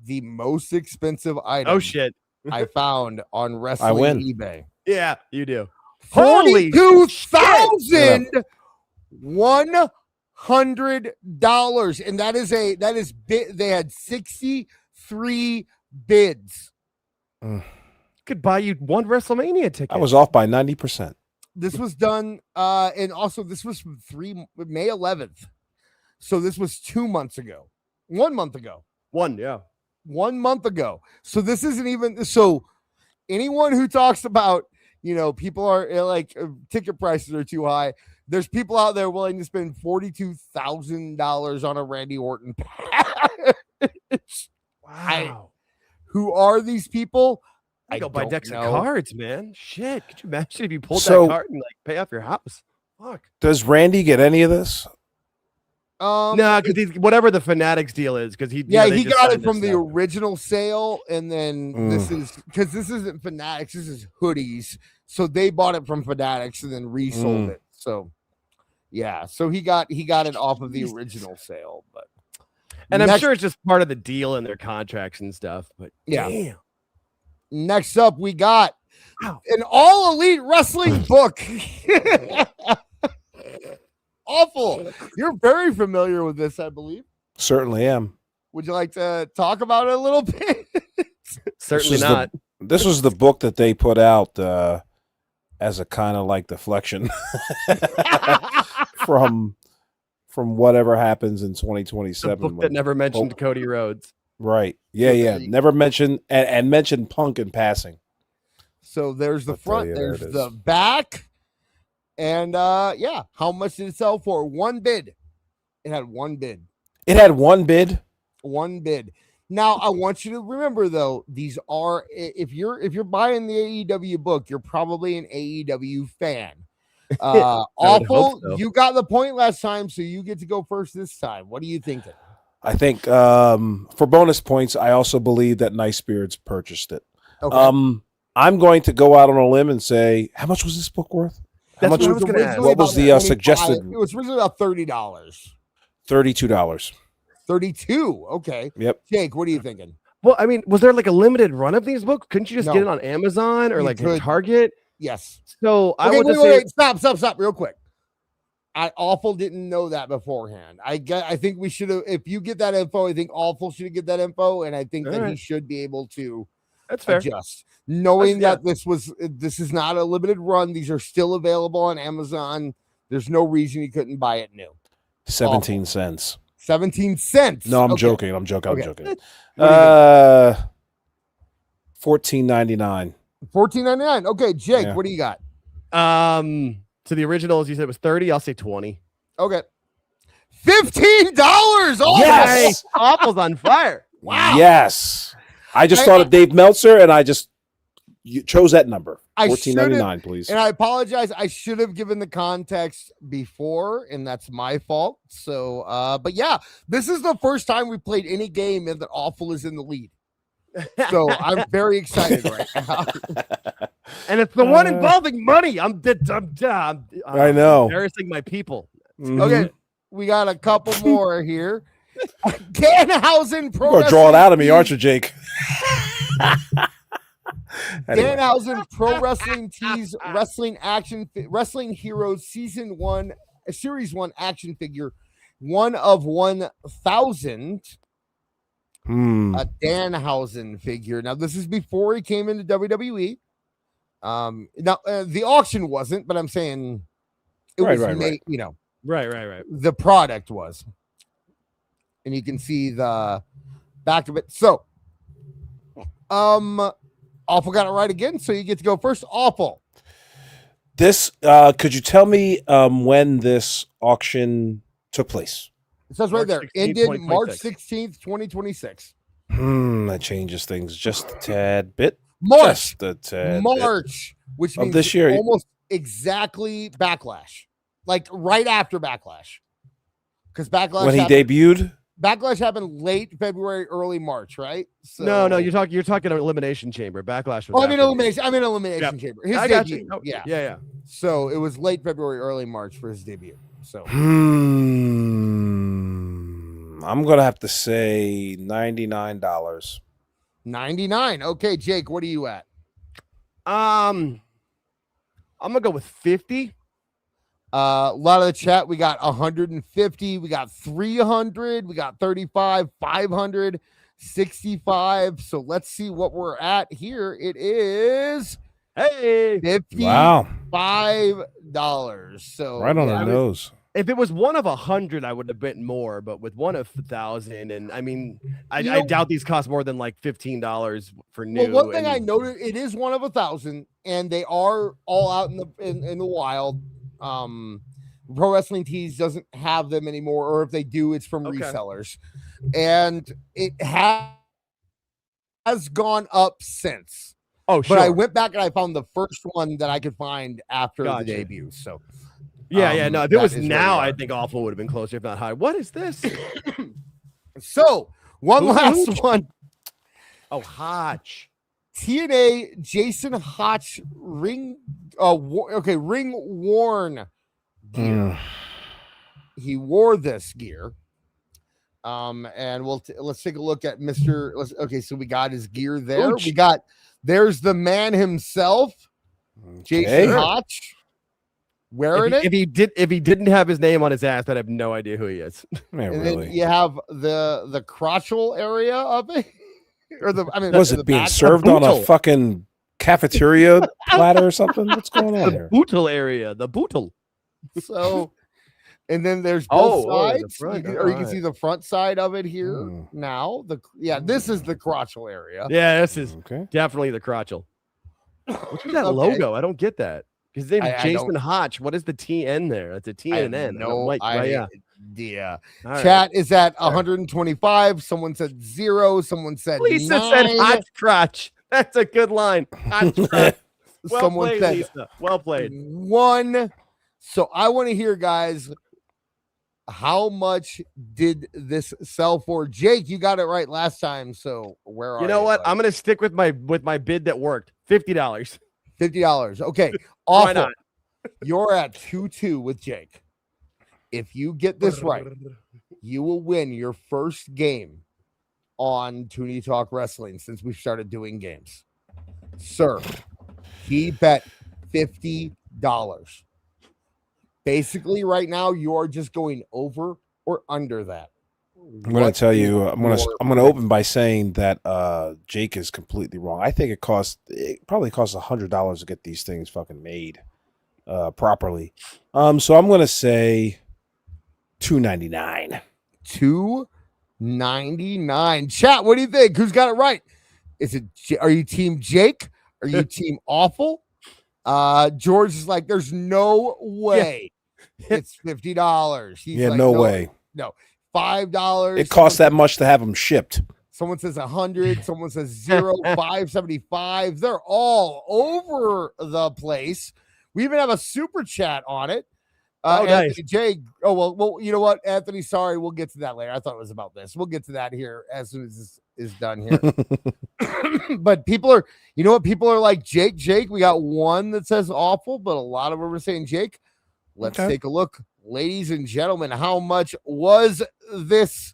the most expensive item. Oh shit! I found on Wrestling I win. eBay. Yeah, you do. Holy $42,100, and that is bid. They had 63 bids. Could buy you 1 WrestleMania ticket. I was off by 90%. This was done, and also this was from May 11th. So this was 2 months ago. 1 month ago. 1 month ago. So this isn't even so. Anyone who talks about people are like ticket prices are too high. There's people out there willing to spend $42,000 on a Randy Orton patch. Wow. Who are these people? I go buy don't decks know. of cards, man. Shit. Could you imagine if you pulled So- that card and like pay off your house? Fuck. Does Randy get any of this? No, because whatever the Fanatics deal is, because he he just got it signed from this the stuff. original sale, and then this is because this isn't Fanatics, this is hoodies. So they bought it from Fanatics and then resold it. So yeah, so he got it off of the original sale, but And I'm sure it's just part of the deal in their contracts and stuff. But yeah. damn. Next up, we got an All Elite Wrestling book. Awful. You're very familiar with this, I believe. Certainly am. Would you like to talk about it a little bit? Certainly not. This was the book that they put out as a kind of like deflection from whatever happens in 2027. The book that never mentioned Cody Rhodes. Right. Yeah. Never mentioned and mentioned Punk in passing. So there's the I'll tell front, you, there there's it is. the back, and how much did it sell for? 1 bid. It had 1 bid. It had 1 bid. 1 bid. Now I want you to remember though, these are if you're buying the AEW book, you're probably an AEW fan. Awful. so. You got the point last time, so you get to go first this time. What are you thinking? I think for bonus points, I also believe that Nice Beards purchased it. Okay. I'm going to go out on a limb and say, how much was this book worth? How much? what I was gonna ask. What was the suggested? It was originally about $30. $32. 32. Okay. Yep. Jake, what are you thinking? Well, I mean, was there like a limited run of these books? Couldn't you just No. get it on Amazon or You like could. in Target? Yes. So I Okay, would wait, just say wait. Stop, real quick. Awful didn't know that beforehand. I think we should have. If you get that info, I think Awful should get that info, and I think that he should be able to that's fair. adjust, knowing That's- that this is not a limited run. These are still available on Amazon. There's no reason you couldn't buy it new. 17 cents. 17 cents. No, I'm Okay. joking. I'm Okay. joking. What $14.99. $14.99. Okay, Jake, Yeah. what do you got? So the original, as you said, was 30. I'll say 20. Okay, $15. Oh, Yes! Awful's on fire. Wow. Yes. I just thought of Dave Meltzer, and you chose that number. $14.99, please. And I apologize. I should have given the context before, and that's my fault. So, but yeah, this is the first time we played any game that Awful is in the lead. So I'm very excited right now. And it's the one involving money. I'm I know. embarrassing my people. Mhm. Okay, we got a couple more here. Danhausen Pro You're going to draw it Wrestling out of me, Tees- aren't you, Jake? Anyway. Danhausen Pro Wrestling Tees Wrestling Heroes Series 1 action figure, 1 of 1,000. A Danhausen figure. Now, this is before he came into WWE. Now the auction wasn't, but I'm saying it was made, you know, Right. the product was, and you can see the back of it. So, Awful got it right again, so you get to go first. Awful. This, could you tell me when this auction took place? It says right March there, 16th, ended March 2026. 16th, 2026. That changes things just a tad bit. March, Just a tad bit. March, which Of means this year. almost exactly Backlash, like right after Backlash, because Backlash When he happened, debuted? Backlash happened late February, early March, right? So, No, you're talking Elimination Chamber. Backlash was Oh, I mean after. elimination. I mean elimination Yep. chamber. His I got debut. you. Oh, Yeah. yeah. So it was late February, early March for his debut. So I'm going to have to say $99. 99. Okay, Jake, what are you at? I'm gonna go with 50. A lot of the chat, we got 150, we got 300, we got 35, 500, 65. So let's see what we're at here. It is $55. So Right on yeah, the nose. If it was one of 100, I would have been more, but with one of 1,000, and I mean, I doubt these cost more than like $15 for new. Well, one thing I noted, it is one of 1,000, and they are all out in the wild. Pro Wrestling Tees doesn't have them anymore, or if they do, it's from resellers, and it has gone up since. Oh, sure. But I went back and I found the first one that I could find after the debut. So yeah. No, if it that was is where now, we are. I think Awful would have been closer, if not higher. What is this? So one last one. Oh, Hotch. TNA Jason Hotch ring worn gear. He wore this gear. And let's take a look at so we got his gear there. Ooch. There's the man himself, Jason Hotch, wearing it. If he didn't have his name on his ass, I'd have no idea who he is. Man, And really? then you have the crotchal area of it. Was it being served on a fucking cafeteria platter or something? What's going on here? Bootle area, the bootle. So, and then there's both the sides, front, you can alright. see the front side of it here now. This is the crotchal area. Yeah, this is Okay. definitely the crotchal. What's with that Okay. logo? I don't get that. His name I is Jason don't- Hotch. What is the TN there? It's a T I and have an N. no Yeah. idea. All right. Chat is at 125. Someone said 0. Someone said Lisa 9. said hot crotch. That's a good line. Hot crotch. Well Someone played, said Lisa. Well played. 1. So I want to hear, guys, how much did this sell for? Jake, you got it right last time. So where are You know what? buddy? I'm gonna stick with my bid that worked. $50. $50. Okay. Why Awful. not? You're at 2-2 with Jake. If you get this right, you will win your first game on Tooney Talk Wrestling since we started doing games. Sir, he bet $50. Basically, right now, you are just going over or under that. I'm going to tell you. I'm going to open by saying that Jake is completely wrong. I think it probably costs $100 to get these things fucking made properly. So I'm going to say $299. $299. Chat, what do you think? Who's got it right? Are you team Jake? Are you team awful? George is like, there's no way it's $50. He's like, no way. No, $5. It costs that much to have them shipped. Someone says 100. Someone says 0, 575. They're all over the place. We even have a super chat on it. Anthony nice. J. Oh, well, you know what, Anthony? Sorry, we'll get to that later. I thought it was about this. We'll get to that here as soon as this is done here. But people are, you know what? People are like, Jake. We got one that says awful, but a lot of them are saying Jake. Let's take a look. Ladies and gentlemen, how much was this?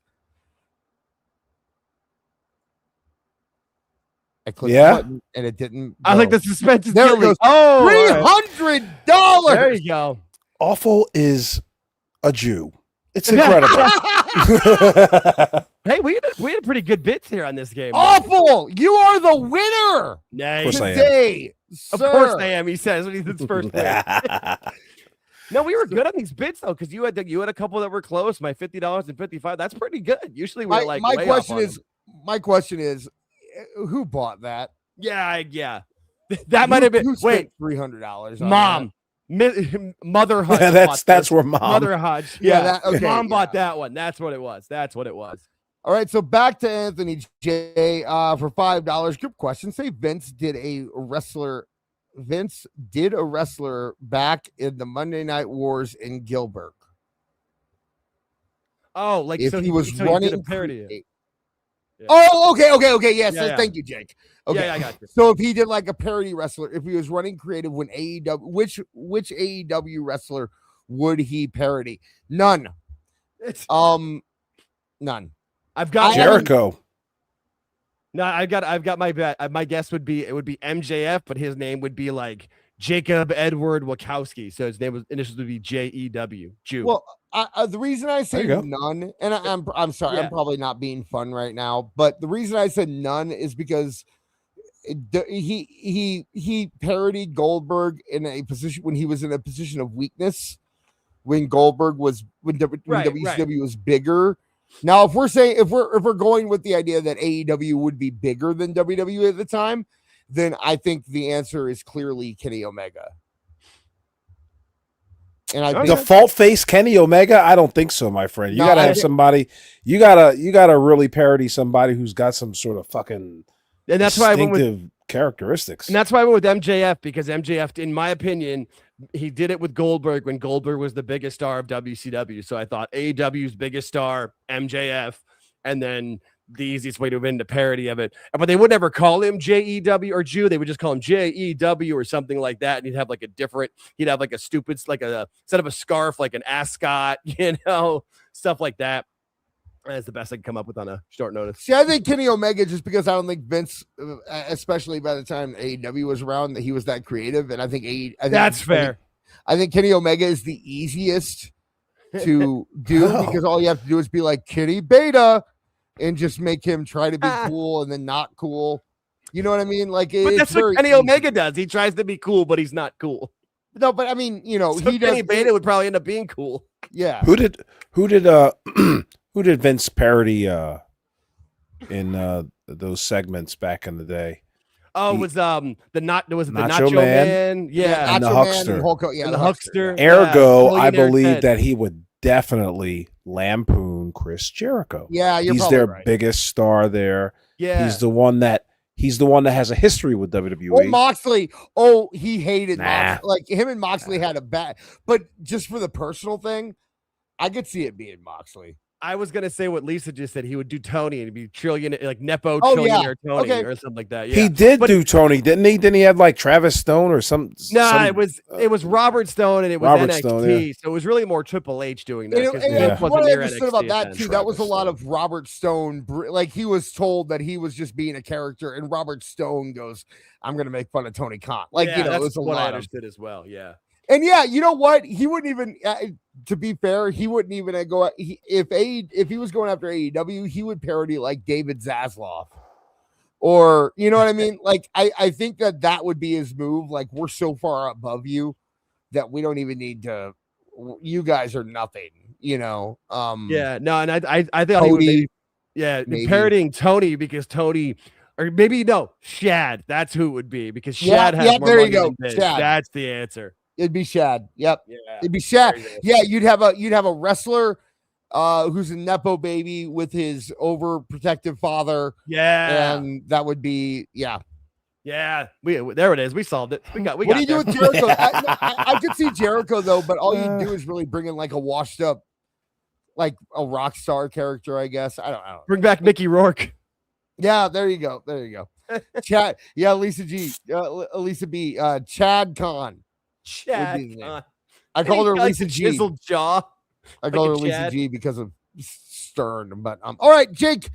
I clicked the button and it didn't. I like the suspense is there it killing. goes. Oh, $300. there you go. Awful is a Jew. It's incredible. Hey, we had a pretty good bits here on this game. Awful. You are the winner. Nice. Today, Of course I am. He says when he's his first win. No, we were good on these bits though, because you had a couple that were close. My $50 and $55. That's pretty good. Usually we're like my question is, who bought that? Yeah. That might have been $300. Mom. Mother Hutch. That's where Mother Hutch. Yeah, Mom bought that one. That's what it was. All right, so back to Anthony J. For $5. Group question. Say Vince did a wrestler back in the Monday Night Wars in Gilbert. Oh, like if so he was running he did a parody. Yeah. Oh, okay. Yes, thank you, Jake. Okay, I got you. So if he did like a parody wrestler, if he was running creative when AEW, which AEW wrestler would he parody? None. None. I've got Jericho. No, I've got my bet. My guess would be MJF, but his name would be like Jacob Edward Wachowski. So his initials would be JEW. Jew. Well, the reason I say none, and I'm sorry, I'm probably not being fun right now, but the reason I said none is because he parodied Goldberg in a position when he was in a position of weakness when Goldberg was when WCW was bigger. Now, if we're going with the idea that AEW would be bigger than WWE at the time, then I think the answer is clearly Kenny Omega. And I default face Kenny Omega? I don't think so, my friend. You gotta have somebody. You gotta really parody somebody who's got some sort of fucking and that's why I went with characteristics. And that's why I went with MJF, because MJF, in my opinion, he did it with Goldberg when Goldberg was the biggest star of WCW. So I thought AEW's biggest star, MJF, and then the easiest way to win the parody of it. But they would never call him JEW or Jew. They would just call him JEW or something like that. And he'd have like a stupid, like instead of a scarf, like an ascot, stuff like that. That's the best I can come up with on a short notice. See, I think Kenny Omega, just because I don't think Vince, especially by the time AEW was around, that he was that creative. And I think that's fair. I think Kenny Omega is the easiest to do because all you have to do is be like Kenny Beta and just make him try to be cool and then not cool. You know what I mean? Like, but that's what Kenny Omega does. He tries to be cool, but he's not cool. No, but I mean, so Kenny Beta would probably end up being cool. Yeah. Who did Vince parody in those segments back in the day? Oh, it was the Nacho Man? Yeah. And the Huckster. The Huckster. Ergo, I believe that he would definitely lampoon Chris Jericho. Yeah, he's their biggest star there. Yeah. He's the one that He's the one that has a history with WWE. Oh, Moxley. Oh, he hated Nah. Moxley. Like him and Moxley had a bad. But just for the personal thing, I could see it being Moxley. I was gonna say what Lisa just said. He would do Tony and he'd be like Nepo Oh, trillionaire yeah. Tony Okay. or something like that. Yeah. He did do Tony, didn't he? Didn't he have like Travis Stone or some? No, it was Robert Stone and it was Robert NXT. Stone, yeah. So it was really more Triple H doing that. And, 'cause and Vince from wasn't what I near understood NXT about at that then. too, that was a Travis lot Stone. of Robert Stone. Like he was told that he was just being a character, and Robert Stone goes, "I'm going to make fun of Tony Khan." Like Yeah, you know, it that's was a what I lot of. understood as well. Yeah. And yeah, you know what? He wouldn't even. To be fair, he wouldn't even go. If he was going after AEW, he would parody like David Zaslav, or you know what I mean. Like I think that would be his move. Like we're so far above you that we don't even need to. You guys are nothing. You know. Yeah. No, and I thought he Cody, would maybe. parodying Tony because Tony. Or maybe no, Shad. That's who it would be because Shad has more there you money go. than Vince. Shad. That's the answer. It'd be Shad. Yep. Yeah. It'd be Shad. There you go. Yeah, you'd have a wrestler who's a Nepo baby with his overprotective father. Yeah. And that would be Yeah. We there it is. We solved it. We got what do you do there. with Jericho? I could see Jericho though, but all you do is really bring in like a washed up, like a rock star character, I guess. I don't know. Bring back Mickey Rourke. Yeah, there you go. Chad, yeah, Lisa G, Lisa B, Chad Khan. Chad. be the name. Khan. I called her Like Lisa a G. chiseled jaw. I called her like a Lisa Chad. G because of Stern. But all right, Jake,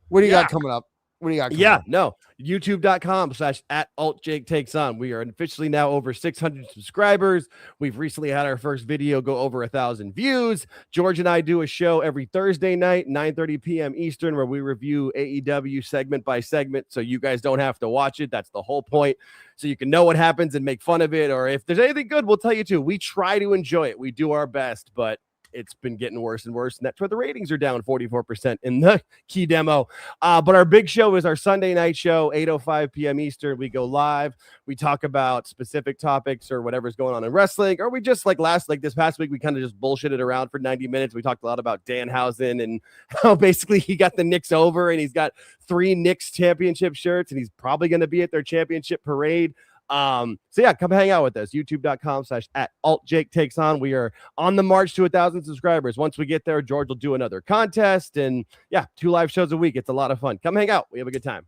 what do you Yeah. got coming up? What do you got? Coming Yeah, up? no. YouTube.com/@AltJakeTakesOn. We are officially now over 600 subscribers. We've recently had our first video go over 1,000 views. George and I do a show every Thursday night, 9:30 p.m. Eastern, where we review AEW segment by segment. So you guys don't have to watch it. That's the whole point. So you can know what happens and make fun of it. Or if there's anything good, we'll tell you too. We try to enjoy it. We do our best, but it's been getting worse and worse. And that's where the ratings are down 44% in the key demo. But our big show is our Sunday night show, 8:05 p.m. Eastern. We go live. We talk about specific topics or whatever's going on in wrestling. Or we just like this past week, we kind of just bullshitted around for 90 minutes. We talked a lot about Danhausen and how basically he got the Knicks over and he's got 3 Knicks championship shirts and he's probably going to be at their championship parade. So yeah, come hang out with us. YouTube.com/@AltJakeTakesOn. We are on the march to 1,000 subscribers. Once we get there, George will do another contest and yeah, 2 live shows a week. It's a lot of fun. Come hang out. We have a good time.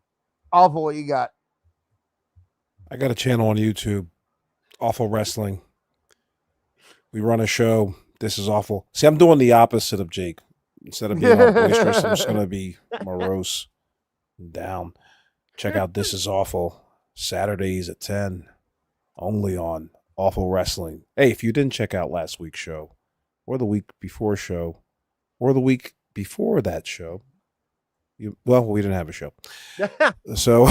Awful, what you got? I got a channel on YouTube, Awful Wrestling. We run a show. This is awful. See, I'm doing the opposite of Jake. Instead of being all boisterous, I'm just going to be morose and down. Check out This Is Awful. Saturdays at 10, only on Awful Wrestling. Hey, if you didn't check out last week's show, or the week before show, or the week before that show, we didn't have a show. So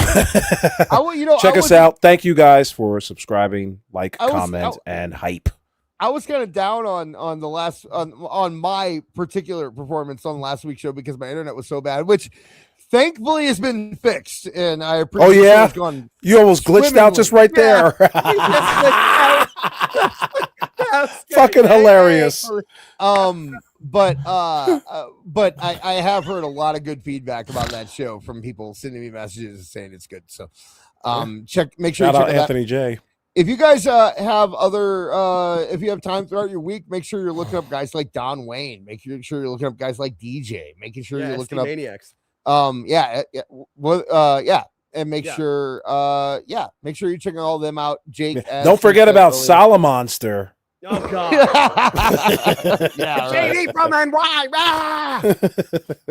check us out. Thank you guys for subscribing, comment, and hype. I was kind of down on the last on my particular performance on last week's show because my internet was so bad, which thankfully has been fixed, and I appreciate. Oh yeah, you almost glitched out just right there. Fucking hilarious. But I have heard a lot of good feedback about that show from people sending me messages saying it's good. So make sure Shout you out check Anthony J. If you guys have if you have time throughout your week, make sure you're looking up guys like Don Wayne. Make sure you're looking up guys like DJ. Making sure you're looking up Maniacs. and make sure make sure you're checking all them out. Jake, don't forget about Solomonster. Oh God. Yeah, JD from NY.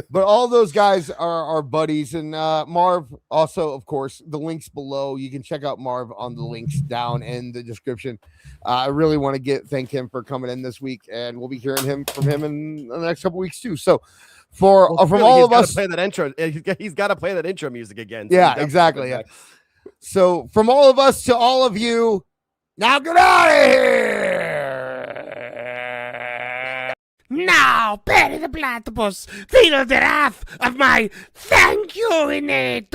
But all those guys are buddies, and Marv also, of course, the links below. You can check out Marv on the links down in the description. I really want to thank him for coming in this week, and we'll be hearing from him in the next couple weeks too. So from all of us, play that intro. He's got to play that intro music again. So yeah, exactly. Yeah. So from all of us to all of you, now get out of here. Now, Perry the Platypus, feel the wrath of my thank you-inator!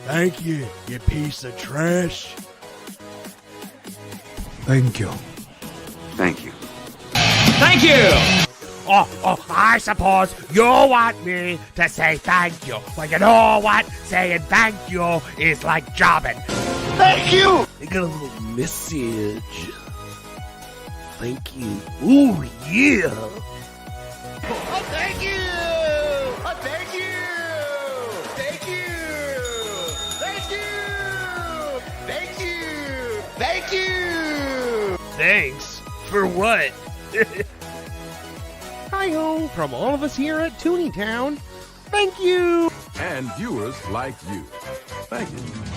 Thank you, you piece of trash. Thank you. Thank you. Thank you. I suppose you want me to say thank you. Well, you know what? Saying thank you is like jobbing. Thank you! I got a little message. Thank you. Ooh, yeah. Oh, thank you! Oh, thank you! Thank you! Thank you! Thank you! Thank you! Thanks? For what? Hi-ho, from all of us here at Tooney Town. Thank you! And viewers like you. Thank you.